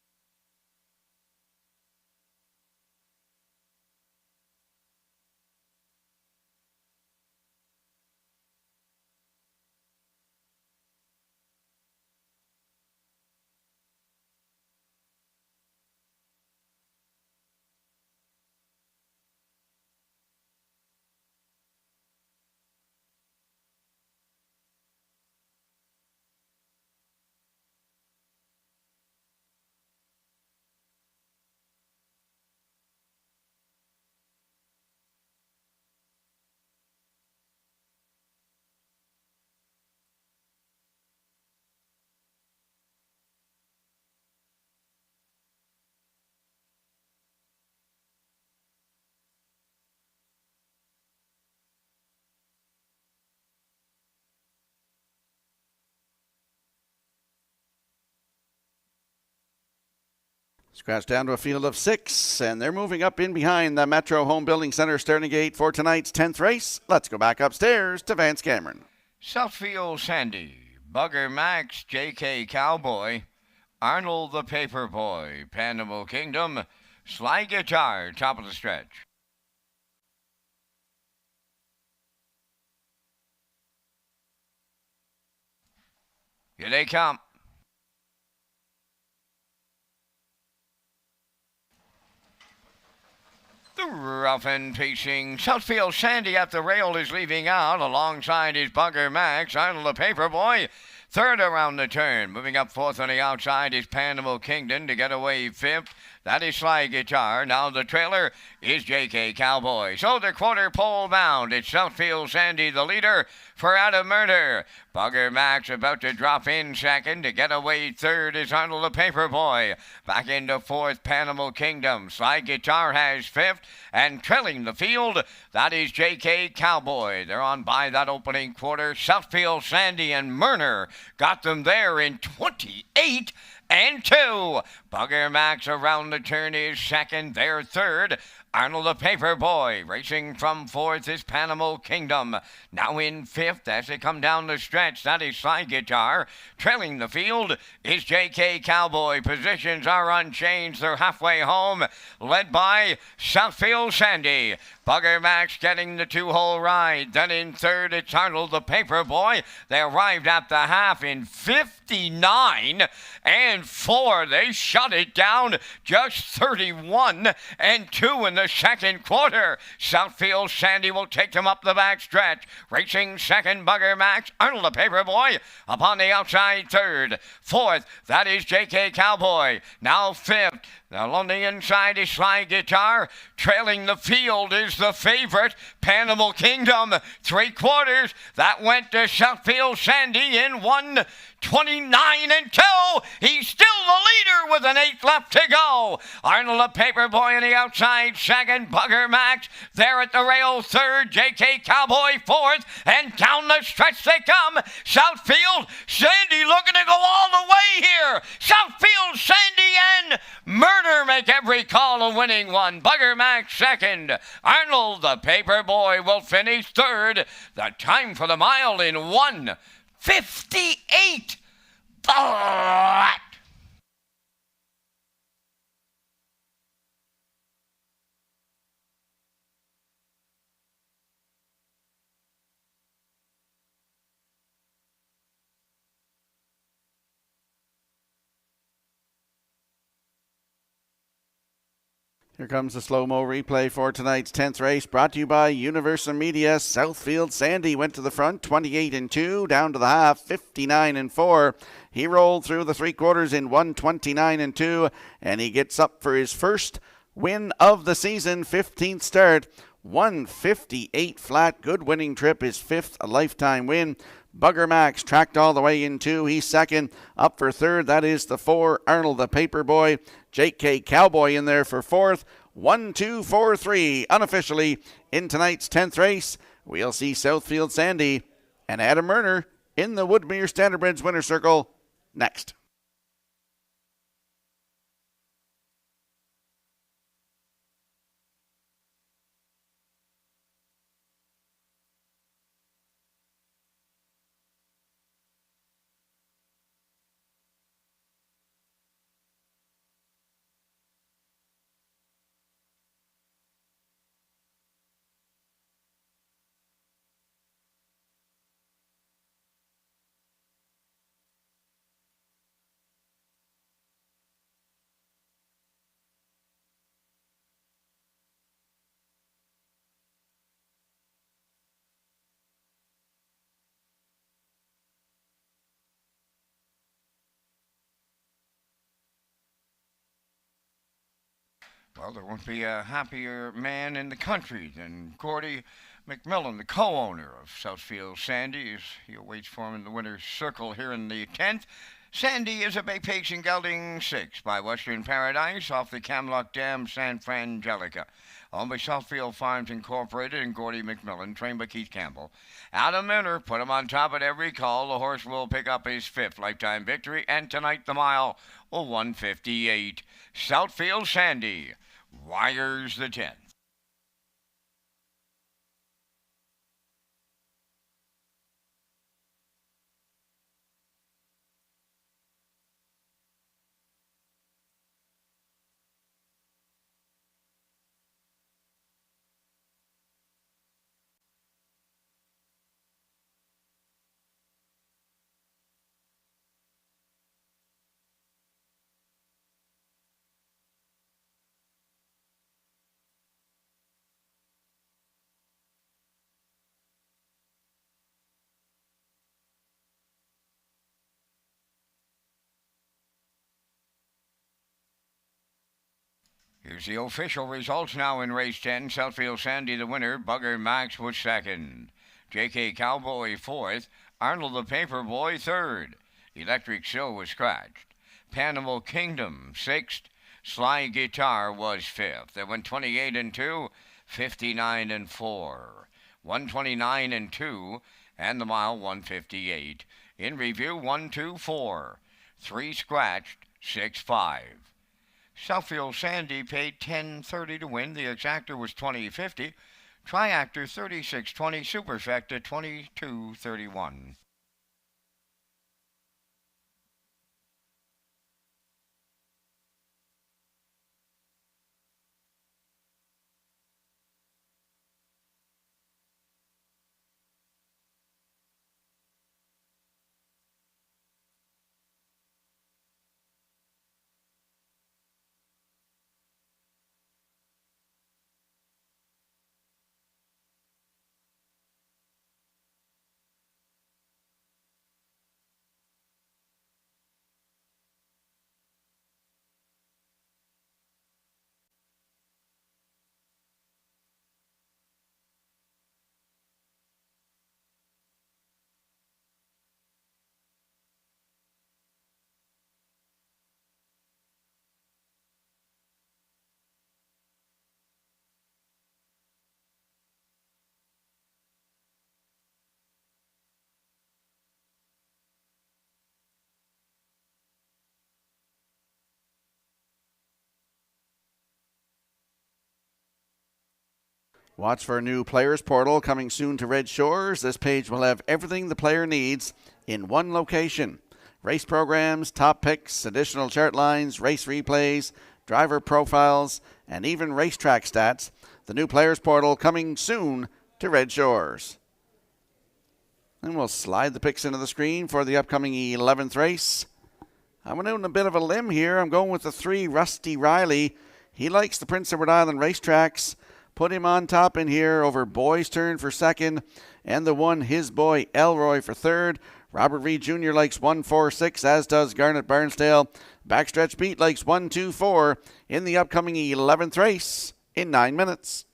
Scratch down to a field of 6, and they're moving up in behind the Metro Home Building Center starting gate for tonight's 10th race. Let's go back upstairs to Vance Cameron. Southfield Sandy, Bugger Max, J.K. Cowboy, Arnold the Paperboy, Panama Kingdom, Sly Guitar, top of the stretch. Here they come. The rough and pacing Southfield Sandy at the rail is leaving out. Alongside his Bugger Max, Arnold the Paperboy. Third around the turn. Moving up fourth on the outside is Panama Kingdom to get away fifth. That is Sly Guitar. Now the trailer is J.K. Cowboy. So the quarter pole bound. It's Southfield Sandy, the leader for Adam Murder. Bugger Max about to drop in second. To get away third is Arnold the Paperboy. Back into fourth, Panama Kingdom. Sly Guitar has fifth. And trailing the field, that is J.K. Cowboy. They're on by that opening quarter. Southfield Sandy and Murner got them there in 28 and 2. Bugger Max around the turn is second. They're third. Arnold the Paperboy racing from fourth is Panama Kingdom. Now in fifth as they come down the stretch. That is Sly Guitar. Trailing the field is J.K. Cowboy. Positions are unchanged. They're halfway home. Led by Southfield Sandy. Bugger Max getting the two-hole ride. Then in third, it's Arnold the Paperboy. They arrived at the half in 59 and 4. They shut it down just 31 and 2 in the second quarter. Southfield Sandy will take them up the back stretch. Racing second, Bugger Max. Arnold the Paperboy upon the outside third. Fourth, that is J.K. Cowboy. Now fifth. Now on the inside is Sly Guitar. Trailing the field is the favorite, Panama Kingdom. 3/4. That went to Southfield Sandy in 1:29 and 2. He's still the leader with an 8 left to go. Arnold the Paperboy on the outside second. Bugger Max there at the rail third. J.K. Cowboy fourth. And down the stretch they come. Southfield Sandy looking to go all the way here. Southfield Sandy and Murder make every call a winning one. Bugger Max second. Arnold the Paperboy will finish third. The time for the mile in 1:58. But Here comes the slow-mo replay for tonight's 10th race, brought to you by Universal Media. Southfield Sandy went to the front, 28 and 2, down to the half, 59 and 4. He rolled through the 3/4 in 1:29 and 2, and he gets up for his first win of the season, 15th start, 1:58 flat. Good winning trip, his 5th lifetime win. Bugger Max tracked all the way in 2. He's second. Up for third, that is the 4, Arnold the Paperboy. J.K. Cowboy in there for fourth. 1, 2, 4, 3. Unofficially, in tonight's 10th race, we'll see Southfield Sandy and Adam Murner in the Woodmere Standardbridge winner circle next. well, there won't be a happier man in the country than Gordy McMillan, the co-owner of Southfield Sandy, as he awaits for him in the winner's circle here in the 10th. Sandy is a bay pacing gelding 6 by Western Paradise off the Camlock Dam San Frangelica. Owned by Southfield Farms Incorporated and Gordy McMillan, trained by Keith Campbell. Adam Miller put him on top at every call. The horse will pick up his 5th lifetime victory, and tonight the mile will 158. Southfield Sandy wires the 10th. Here's the official results now in race 10. Southfield Sandy the winner. Bugger Max was second. J.K. Cowboy 4th. Arnold the Paperboy 3rd. Electric Show was scratched. Panimal Kingdom 6th. Sly Guitar was 5th. They went 28 and 2, 59 and 4. 129 and 2, and the mile 158. In review 1, 2, 4. 3 scratched, 6, 5. Southfield Sandy paid $10.30 to win. The exactor was $20.50. Triactor $36.20. Superfecta $22.31. Watch for a new players portal coming soon to Red Shores. This page will have everything the player needs in one location. Race programs, top picks, additional chart lines, race replays, driver profiles, and even racetrack stats. The new players portal coming soon to Red Shores. And we'll slide the picks into the screen for the upcoming 11th race. I'm on a bit of a limb here. I'm going with the 3, Rusty Riley. He likes the Prince Edward Island racetracks. Put him on top in here over Boy's Turn for 2nd, and the 1, His Boy Elroy for 3rd. Robert Reed Jr. likes 1, 4, 6, as does Garnet Barnsdale. Backstretch Beat likes 1, 2, 4 in the upcoming 11th race in 9 minutes.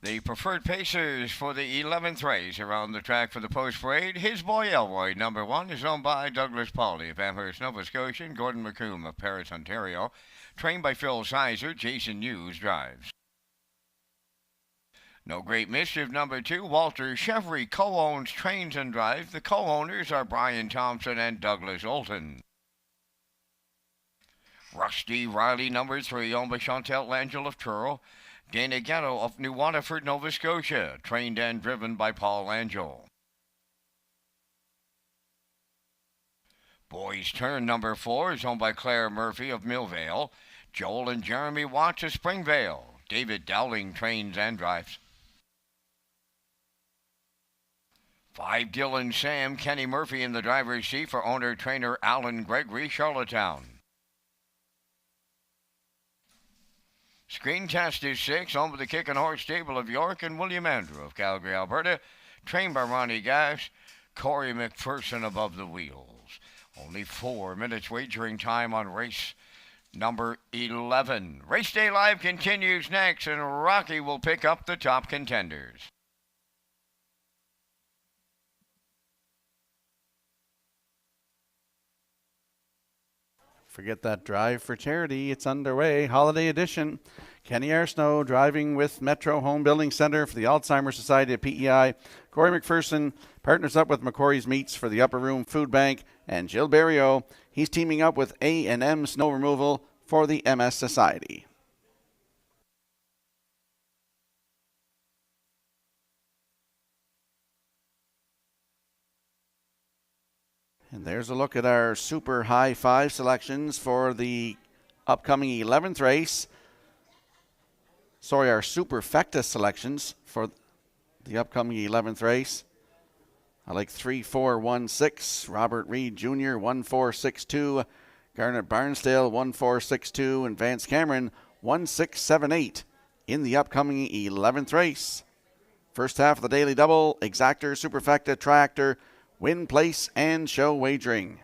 The preferred pacers for the 11th race around the track for the post parade. His Boy Elroy, number 1, is owned by Douglas Pauly of Amherst, Nova Scotia, and Gordon McComb of Paris, Ontario. Trained by Phil Sizer, Jason Hughes drives. No Great Mischief, number 2, Walter Chevry co-owns, trains, and drives. The co-owners are Brian Thompson and Douglas Olton. Rusty Riley, number 3, owned by Chantel Langell of Truro. Dana Ghetto of New Waterford, Nova Scotia, trained and driven by Paul Angel. Boys Turn, number 4, is owned by Claire Murphy of Millvale. Joel and Jeremy Watts of Springvale. David Dowling trains and drives. 5 Dylan Sam, Kenny Murphy in the driver's seat for owner-trainer Alan Gregory, Charlottetown. Screen Test is 6, owned by the Kick and Horse Stable of York and William Andrew of Calgary, Alberta. Trained by Ronnie Gash, Corey McPherson above the wheels. Only 4 minutes wagering time on race number 11. Race Day Live continues next, and Rocky will pick up the top contenders. Forget that drive for charity. It's underway. Holiday edition. Kenny Arsenault driving with Metro Home Building Center for the Alzheimer's Society of PEI. Corey McPherson partners up with McCory's Meats for the Upper Room Food Bank. And Jill Berrio, he's teaming up with A&M Snow Removal for the MS Society. And there's a look at our Super High 5 selections for the upcoming 11th race. Our Super Fecta selections for the upcoming 11th race. I like 3-4-1-6, Robert Reed Jr. 1-4-6-2, Garnet Barnsdale 1-4-6-2, and Vance Cameron 1-6-7-8 in the upcoming 11th race. First half of the daily double, Exactor, Superfecta, Tractor, Win, Place, and Show Wagering.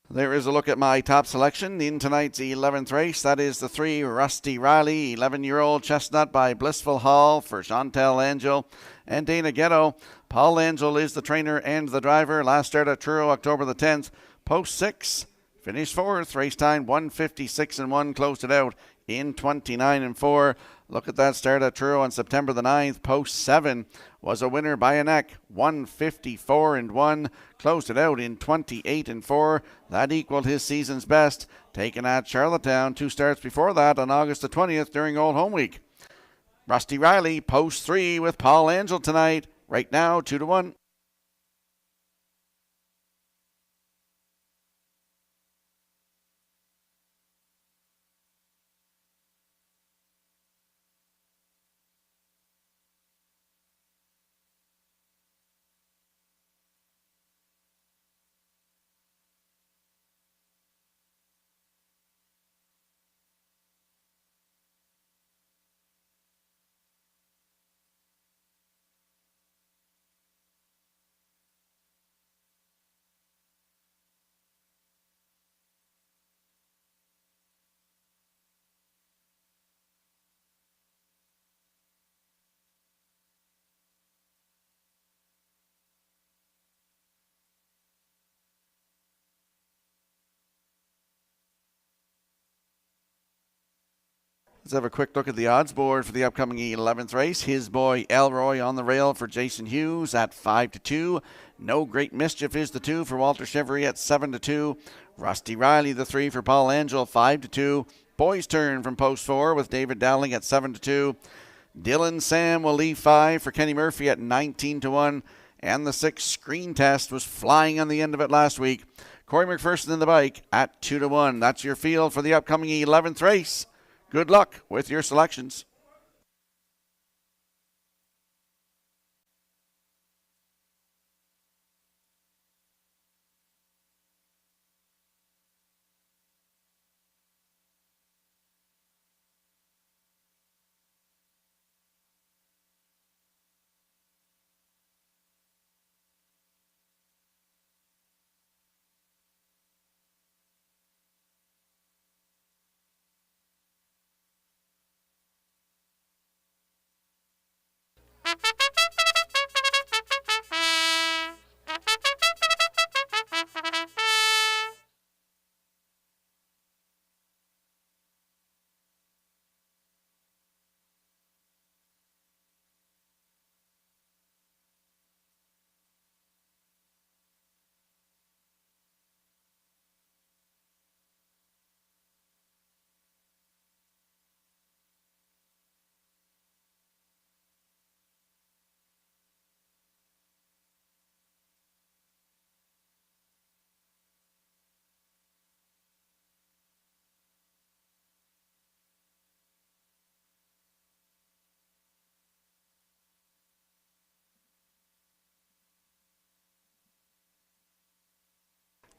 There is a look at my top selection in tonight's 11th race. That is the 3 Rusty Riley, 11-year-old Chestnut by Blissful Hall for Chantel Angel and Dana Ghetto. Paul Angel is the trainer and the driver. Last start at Truro, October the 10th. Post 6, finished 4th. Race time 1:56.1. Closed it out in 29.4. Look at that start at Truro on September the 9th. Post 7 was a winner by a neck, 1:54.1. Closed it out in 28.4. That equaled his season's best, taken at Charlottetown 2 starts before that on August the 20th during Old Home Week. Rusty Riley, post 3 with Paul Angel tonight. Right now, 2-1. Let's have a quick look at the odds board for the upcoming 11th race. His Boy Elroy on the rail for Jason Hughes at 5-2. No Great Mischief is the 2 for Walter Chevry at 7-2. Rusty Riley the 3 for Paul Angel, 5-2. Boys Turn from post 4 with David Dowling at 7-2. Dylan Sam will leave 5 for Kenny Murphy at 19-1. And the 6 Screen Test was flying on the end of it last week. Corey McPherson in the bike at 2-1. That's your field for the upcoming 11th race. Good luck with your selections.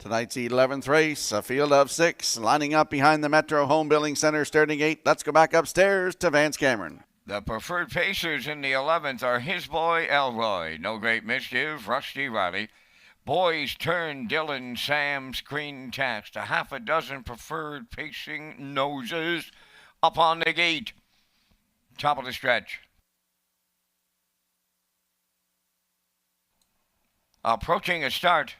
Tonight's 11th race, a field of 6, lining up behind the Metro Home Building Center, starting 8. Let's go back upstairs to Vance Cameron. The preferred pacers in the 11th are His Boy Elroy, No Great Mischief, Rusty Riley. Boys Turn, Dylan, Sam, Screen Text. A half a dozen preferred pacing noses up on the gate. Top of the stretch. Approaching a start.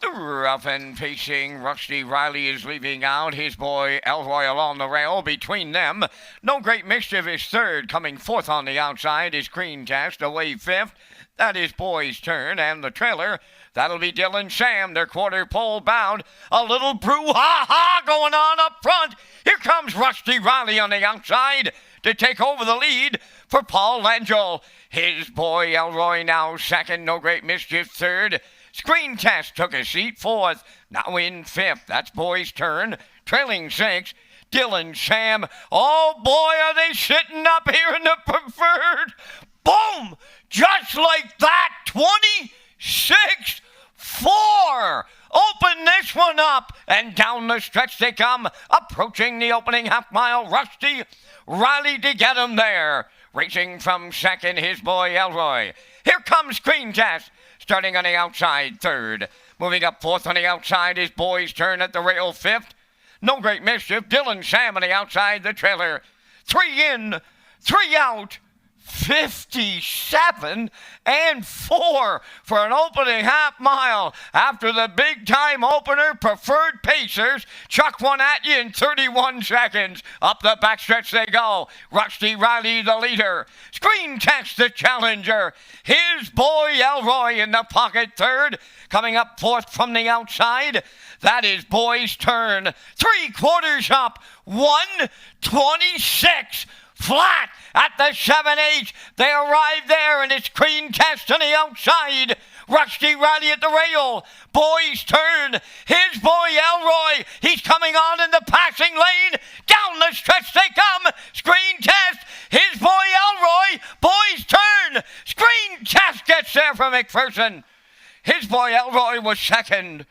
The rough and pacing Rusty Riley is leaving out. His Boy Elroy along the rail between them. No Great Mischief is third. Coming fourth on the outside is Screen Test away fifth. That is Boy's Turn. And the trailer, that'll be Dylan Sam. They're quarter pole bound. A little brouhaha going on up front. Here comes Rusty Riley on the outside to take over the lead for Paul Langell. His Boy Elroy now second. No Great Mischief third. Screen Test took a seat fourth. Now in fifth. That's Boy's Turn. Trailing sixth. Dylan Sam. Oh boy, are they sitting up here in the preferred. Boom! Just like that. 26-4. Open this one up. And down the stretch they come. Approaching the opening half mile. Rusty Riley to get him there. Racing from second, His Boy Elroy. Here comes Screen Test. Starting on the outside, third. Moving up fourth on the outside is Boy's Turn at the rail, fifth. No Great Mischief. Dylan Sam on the outside, the trailer. 3 in, 3 out. 57-4 for an opening half mile. After the big time opener, preferred pacers chuck one at you in 31 seconds. Up the backstretch they go. Rusty Riley the leader. Screen Test the challenger. His Boy Elroy in the pocket third. Coming up fourth from the outside. That is Boy's Turn. 3/4 up. 1:26. Flat at the 7-8. They arrive there, and it's Screen Test on the outside. Rusty Riley at the rail. Boy's Turn. His Boy Elroy. He's coming on in the passing lane. Down the stretch they come. Screen Test. His Boy Elroy. Boy's Turn. Screen Test gets there for McPherson. His Boy Elroy was second.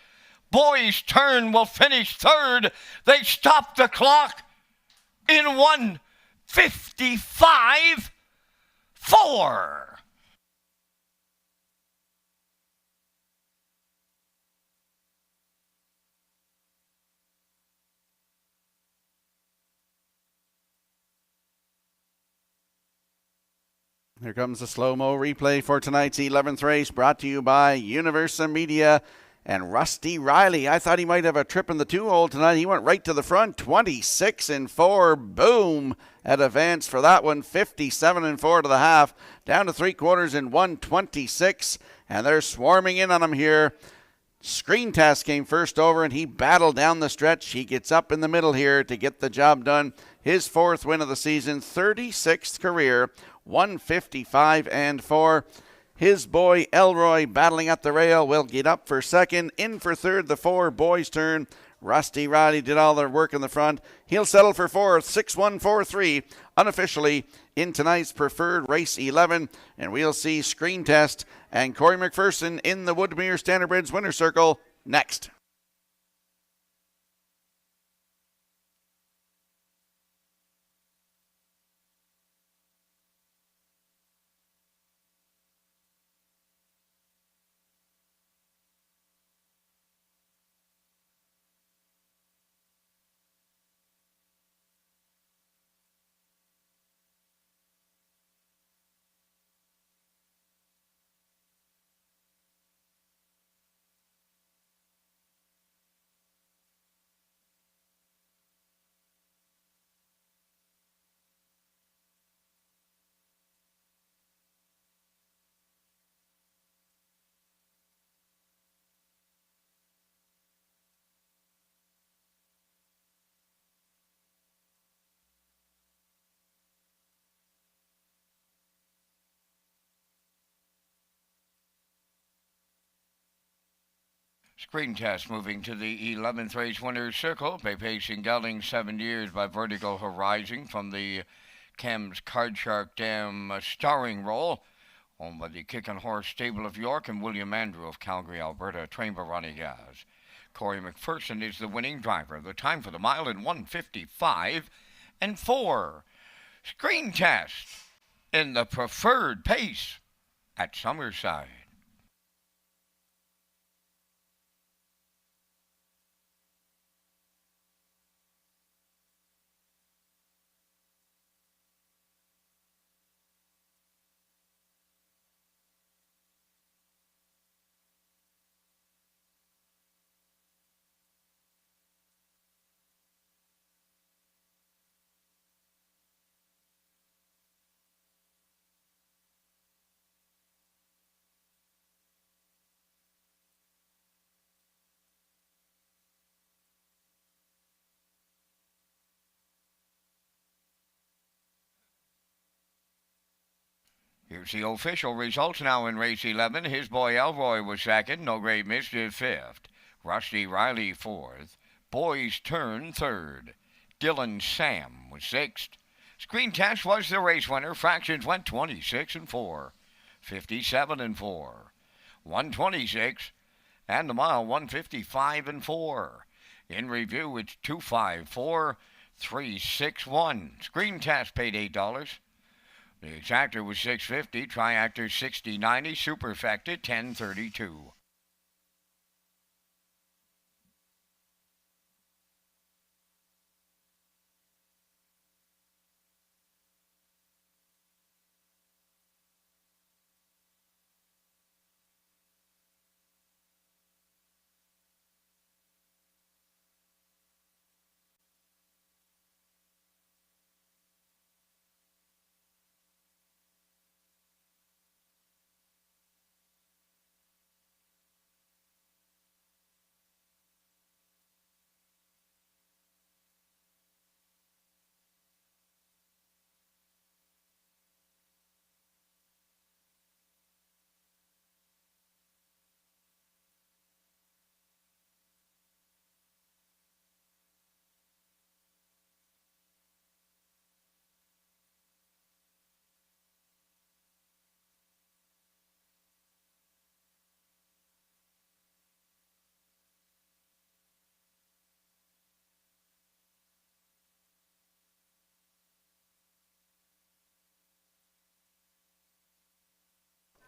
Boy's Turn will finish third. They stop the clock in 1:55.4. Here comes the slow-mo replay for tonight's 11th race, brought to you by Universa Media and Rusty Riley. I thought he might have a trip in the 2-hole tonight. He went right to the front, 26-4. Boom at Advance for that one, 57-4 to the half, down to 3/4 in 1:26, and they're swarming in on him here. Screen Test came first over, and he battled down the stretch. He gets up in the middle here to get the job done. His 4th win of the season, 36th career, 1:55-4. His Boy Elroy battling at the rail will get up for second. In for third, the 4, Boy's Turn. Rusty Riley did all their work in the front. He'll settle for fourth, 6-1-4-3, unofficially in tonight's preferred race 11. And we'll see Screen Test and Corey McPherson in the Woodmere Standardbridge winner circle next. Screen Test moving to the 11th race winner's circle. Pacing gelding 7 years by Vertical Horizon from the Thames Card Shark Dam starring role. owned by the Kickin' Horse Stable of York and William Andrew of Calgary, Alberta, trained by Ronnie Gaz. Corey McPherson is the winning driver. The time for the mile in 1:55 and 4. Screen test in the preferred pace at Summerside. Here's the official results now in race 11. His boy Elroy was second. No Great Mischief fifth. Rusty Riley fourth. Boy's Turn third. Dylan Sam was sixth. Screen Test was the race winner. Fractions went 26 and 4. 57 and 4. 126. And the mile 155 and 4. In review, it's 254 361. Screen Test paid $8. The exactor was $6.50, triactor $60.90, superfecta $10.32.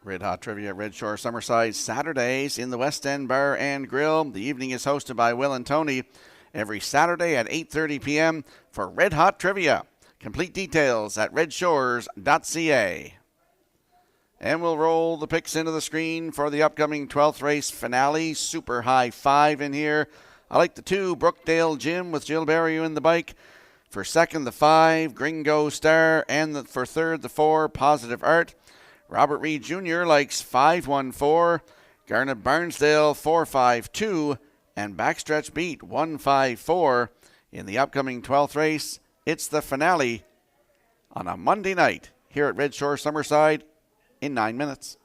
Red Hot Trivia at Red Shore Summerside, Saturdays in the West End Bar and Grill. The evening is hosted by Will and Tony every Saturday at 8:30 p.m. for Red Hot Trivia. Complete details at Redshores.ca. And we'll roll the picks into the screen for the upcoming 12th race finale. Super high 5 in here. I like the 2, Brookdale Jim with Jill Berriew in the bike. For second, the 5, Gringo Star. And for third, the 4, Positive Art. Robert Reed Jr. likes 514, Garnet Barnsdale 452, and Backstretch Beat 154. In the upcoming 12th race, it's the finale on a Monday night here at Red Shore Summerside in 9 minutes.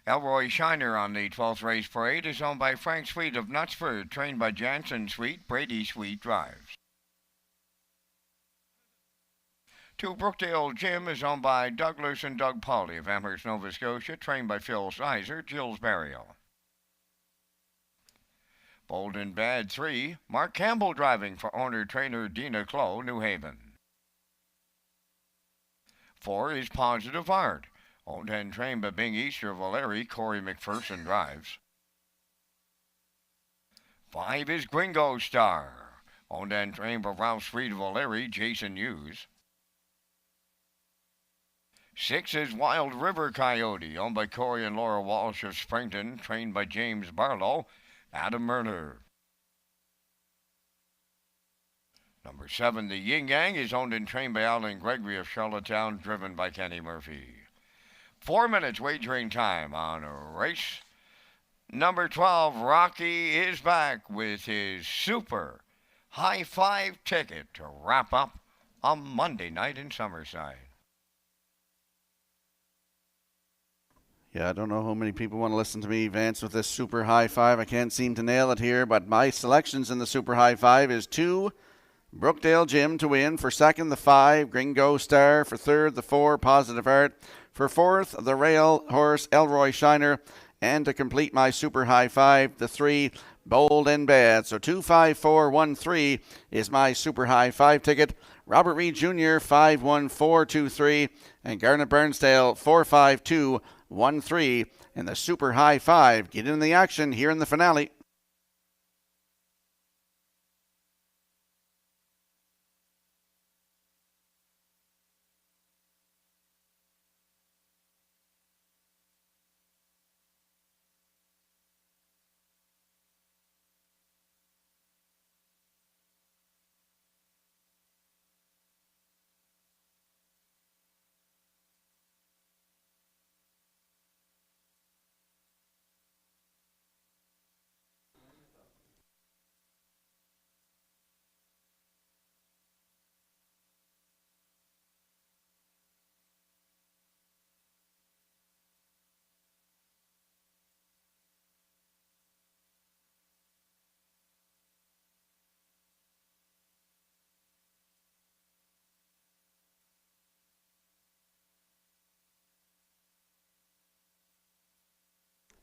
Elroy Shiner on the 12th race parade is owned by Frank Sweet of Knutsford, trained by Jansen Sweet, Brady Sweet drives. 2 Brookdale Gym is owned by Douglas and Doug Pauley of Amherst, Nova Scotia, trained by Phil Sizer, Jill's Burial. Bold and Bad 3, Mark Campbell driving for owner-trainer Dina Clow, New Haven. 4 is Positive Art, owned and trained by Bing Easter of O'Leary, Corey McPherson drives. 5 is Gringo Star, owned and trained by Ralph Reed of O'Leary, Jason Hughes. 6 is Wild River Coyote, owned by Corey and Laura Walsh of Springton, trained by James Barlow, Adam Murner. Number 7, the Yin Yang, is owned and trained by Alan Gregory of Charlottetown, driven by Kenny Murphy. 4 minutes wagering time on race number 12. Rocky is back with his super high five ticket to wrap up a Monday night in Summerside. Yeah, I don't know how many people want to listen to me, Vance, with this super high five. I can't seem to nail it here, but my selections in the super high five is 2, Brookdale Gym to win. For second, the 5, Gringo Star. For third, the 4, Positive Art. For fourth, the rail horse, Elroy Shiner. And to complete my super high five, the 3, Bold and Bad. So 2, 5, 4, 1, 3 is my super high five ticket. Robert Reed Jr., 5, 1, 4, 2, 3. And Garnet Burnsdale, 4, 5, 2, 1, 3. And the super high five. Get in the action here in the finale.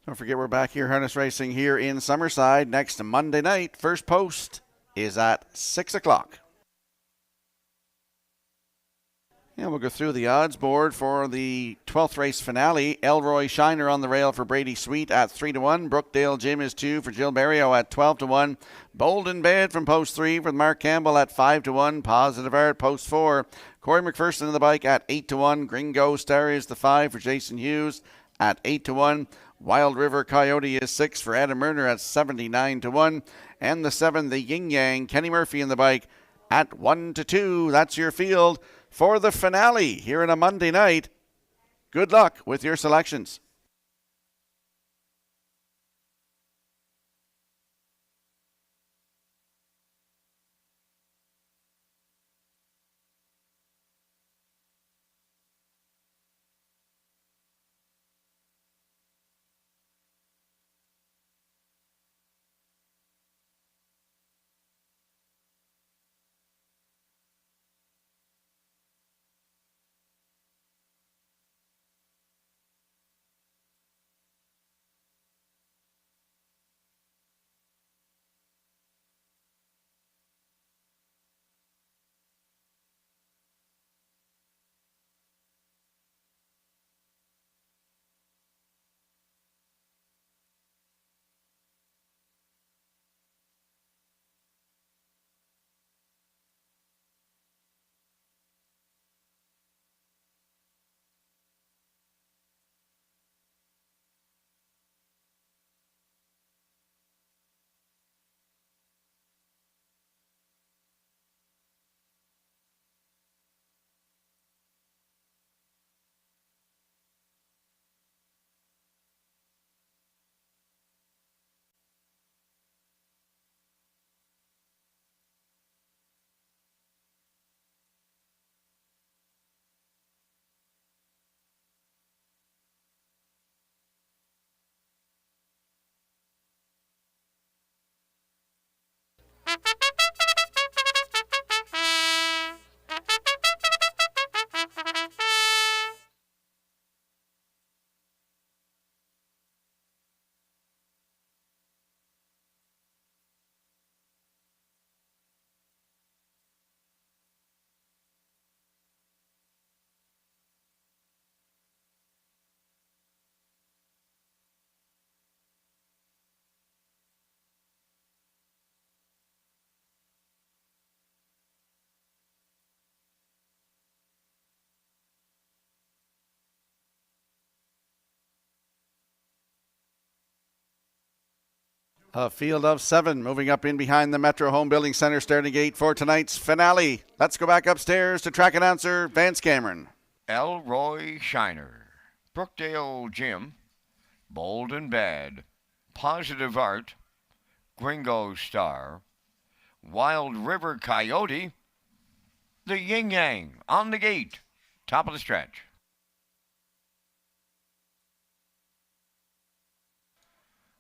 Don't forget, we're back here, harness racing here in Summerside next Monday night. First post is at 6 o'clock. And we'll go through the odds board for the 12th race finale. Elroy Shiner on the rail for Brady Sweet at 3-1. Brookdale Gym is 2 for Jill Barrio at 12-1. Bold and Bad from post 3 for Mark Campbell at 5-1. Positive Art post 4. Corey McPherson in the bike at 8-1. Gringo Star is the 5 for Jason Hughes at 8-1. Wild River Coyote is 6 for Adam Murner at 79-1. And the 7, the Yin Yang, Kenny Murphy in the bike at 1-2. That's your field for the finale here on a Monday night. Good luck with your selections. A field of 7 moving up in behind the Metro Home Building Center starting gate for tonight's finale. Let's go back upstairs to track announcer Vance Cameron. Elroy Shiner, Brookdale Jim, Bold and Bad, Positive Art, Gringo Star, Wild River Coyote, the Yin Yang on the gate, top of the stretch.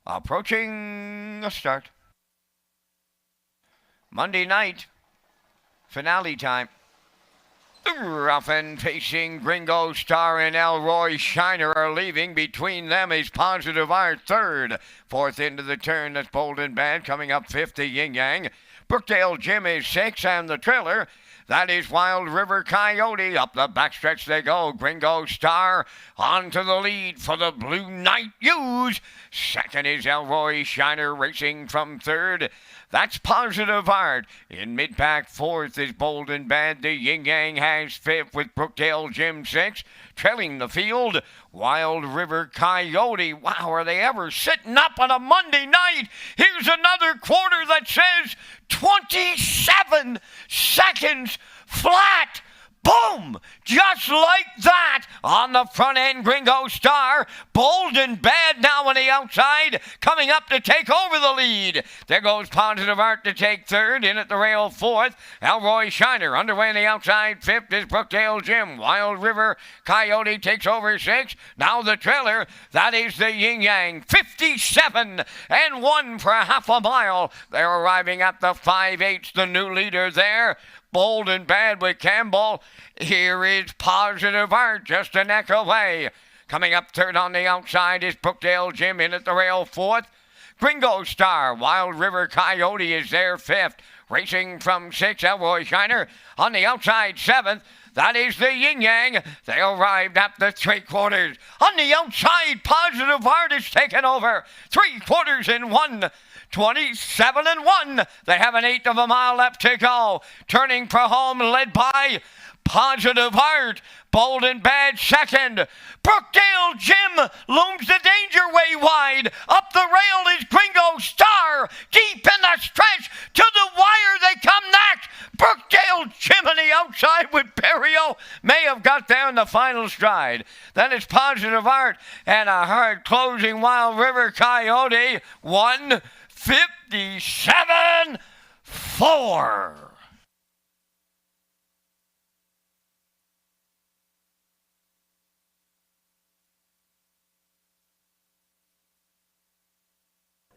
Approaching a start. Monday night, finale time. Rough facing Gringo Star and Elroy Shiner are leaving. Between them is Positive Art third. Fourth into the turn, that's Bold and Bad. Coming up fifth, the Yin Yang. Brookdale Jim is sixth, and the trailer, that is Wild River Coyote. Up the backstretch they go. Gringo Star onto the lead for the Blue Knight Ewes. Second is Elroy Shiner racing from third. That's Positive Art. In mid-pack, fourth is Bold and Bad. The Yin Yang has fifth with Brookdale Jim sixth. Trailing the field, Wild River Coyote. Wow, are they ever sitting up on a Monday night? Here's another quarter that says 27 seconds flat. Boom! Just like that on the front end, Gringo Star. Bold and Bad now on the outside, coming up to take over the lead. There goes Positive Art to take third. In at the rail fourth, Elroy Shiner. Underway on the outside, fifth is Brookdale Jim. Wild River Coyote takes over sixth. Now the trailer, that is the Yin Yang. 57 and 1 for half a mile. They're arriving at the 5/8, the new leader there. Bold and Bad with Campbell. Here is Positive Art just a neck away. Coming up third on the outside is Brookdale Jim. In at the rail fourth. Gringo Star. Wild River Coyote is there fifth. Racing from sixth, Elroy Shiner. On the outside, seventh. That is the Yin Yang. They arrived at the 3/4. On the outside, Positive Art is taken over. 3/4 in 1. 27 and 1. They have an eighth of a mile left to go. Turning for home, led by Positive Art. Bold and Bad second. Brookdale Jim looms the danger way wide. Up the rail is Gringo Star. Deep in the stretch. To the wire they come next. Brookdale Jim on the outside with Perio. May have got there in the final stride. Then it's Positive Art and a hard closing Wild River Coyote. 1:57.4.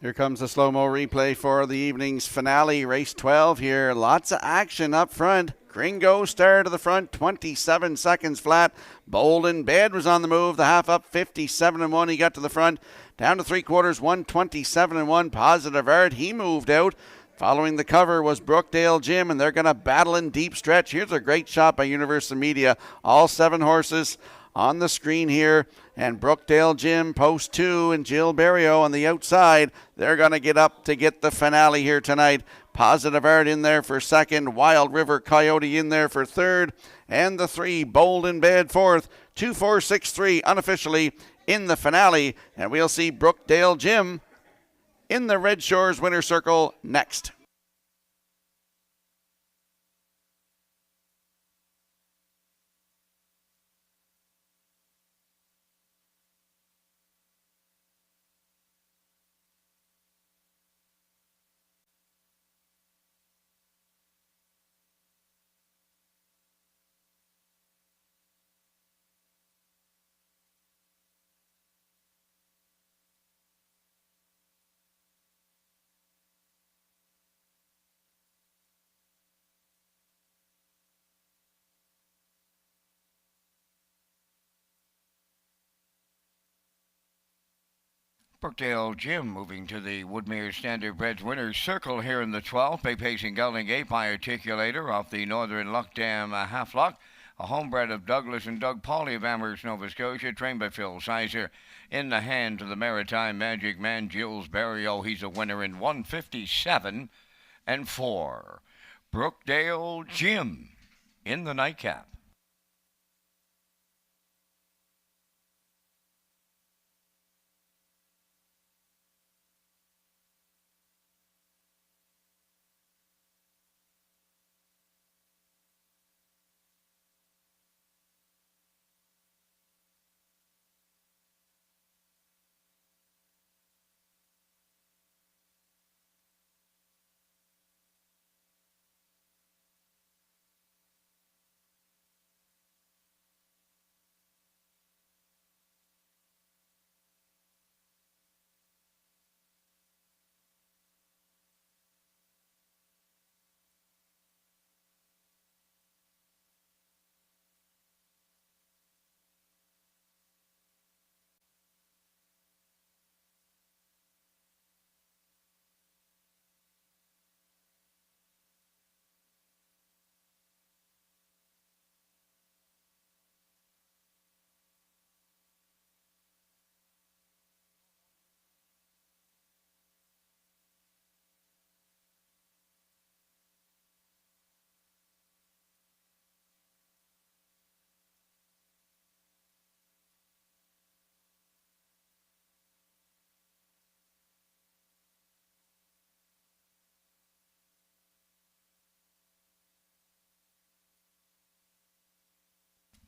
Here comes the slow-mo replay for the evening's finale, race 12 here. Lots of action up front. Gringo Star to the front, 27 seconds flat. Bold and Bad was on the move. The half up, 57 and 1. He got to the front. Down to 3/4, 127 and 1. Positive Art, he moved out. Following the cover was Brookdale Jim, and they're going to battle in deep stretch. Here's a great shot by Universal Media. All 7 horses on the screen here, and Brookdale Jim, post 2, and Jill Berrio on the outside. They're going to get up to get the finale here tonight. Positive Art in there for second, Wild River Coyote in there for third, and the 3, Bold and Bad, fourth. 2, 4, 6, 3 unofficially in the finale, and we'll see Brookdale Jim in the Red Shores winner circle next. Brookdale Jim moving to the Woodmere Standard Breds winner's circle here in the 12th. Bay pacing Gelding Gate by Articulator off the Northern Luck Dam Half Luck. A homebred of Douglas and Doug Pauley of Amherst, Nova Scotia, trained by Phil Sizer. In the hand of the Maritime Magic Man, Jules Berrio. He's a winner in 1:57 and 4. Brookdale Jim in the nightcap.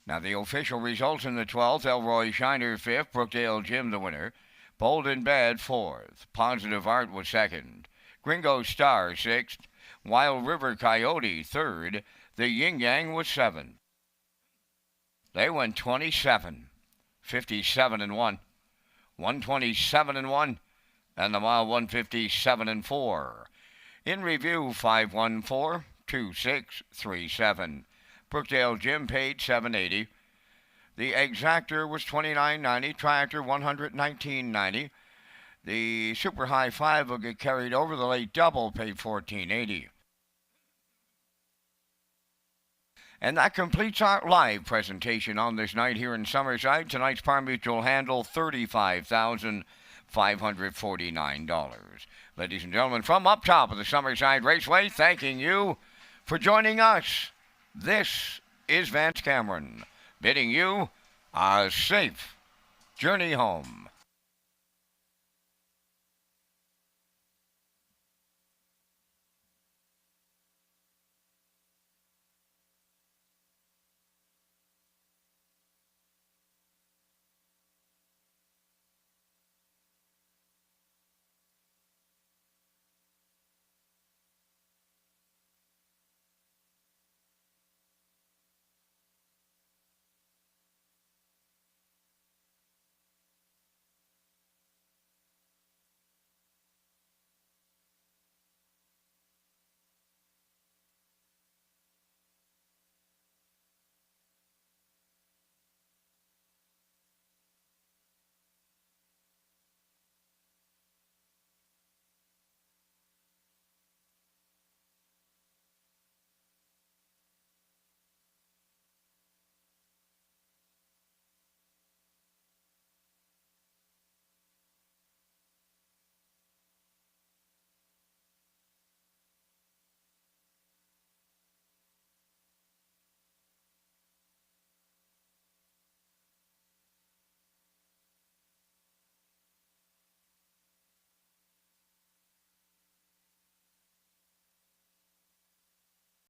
Now the official results in the 12th, Elroy Shiner 5th, Brookdale Jim the winner, Bold and Bad 4th, Positive Art was 2nd, Gringo Star 6th, Wild River Coyote 3rd, the Yin Yang was 7th. They went 27, 57 and 1, 127 and 1, and the mile 157 and 4. In review, 514-2637. Brookdale Jim paid $7.80. The Exactor was $29.90. Triactor $119.90. The Super High 5 will get carried over. The Late Double paid $14.80. And that completes our live presentation on this night here in Summerside. Tonight's Par Mutual handle, $35,549. Ladies and gentlemen, from up top of the Summerside Raceway, thanking you for joining us. This is Vance Cameron, bidding you a safe journey home.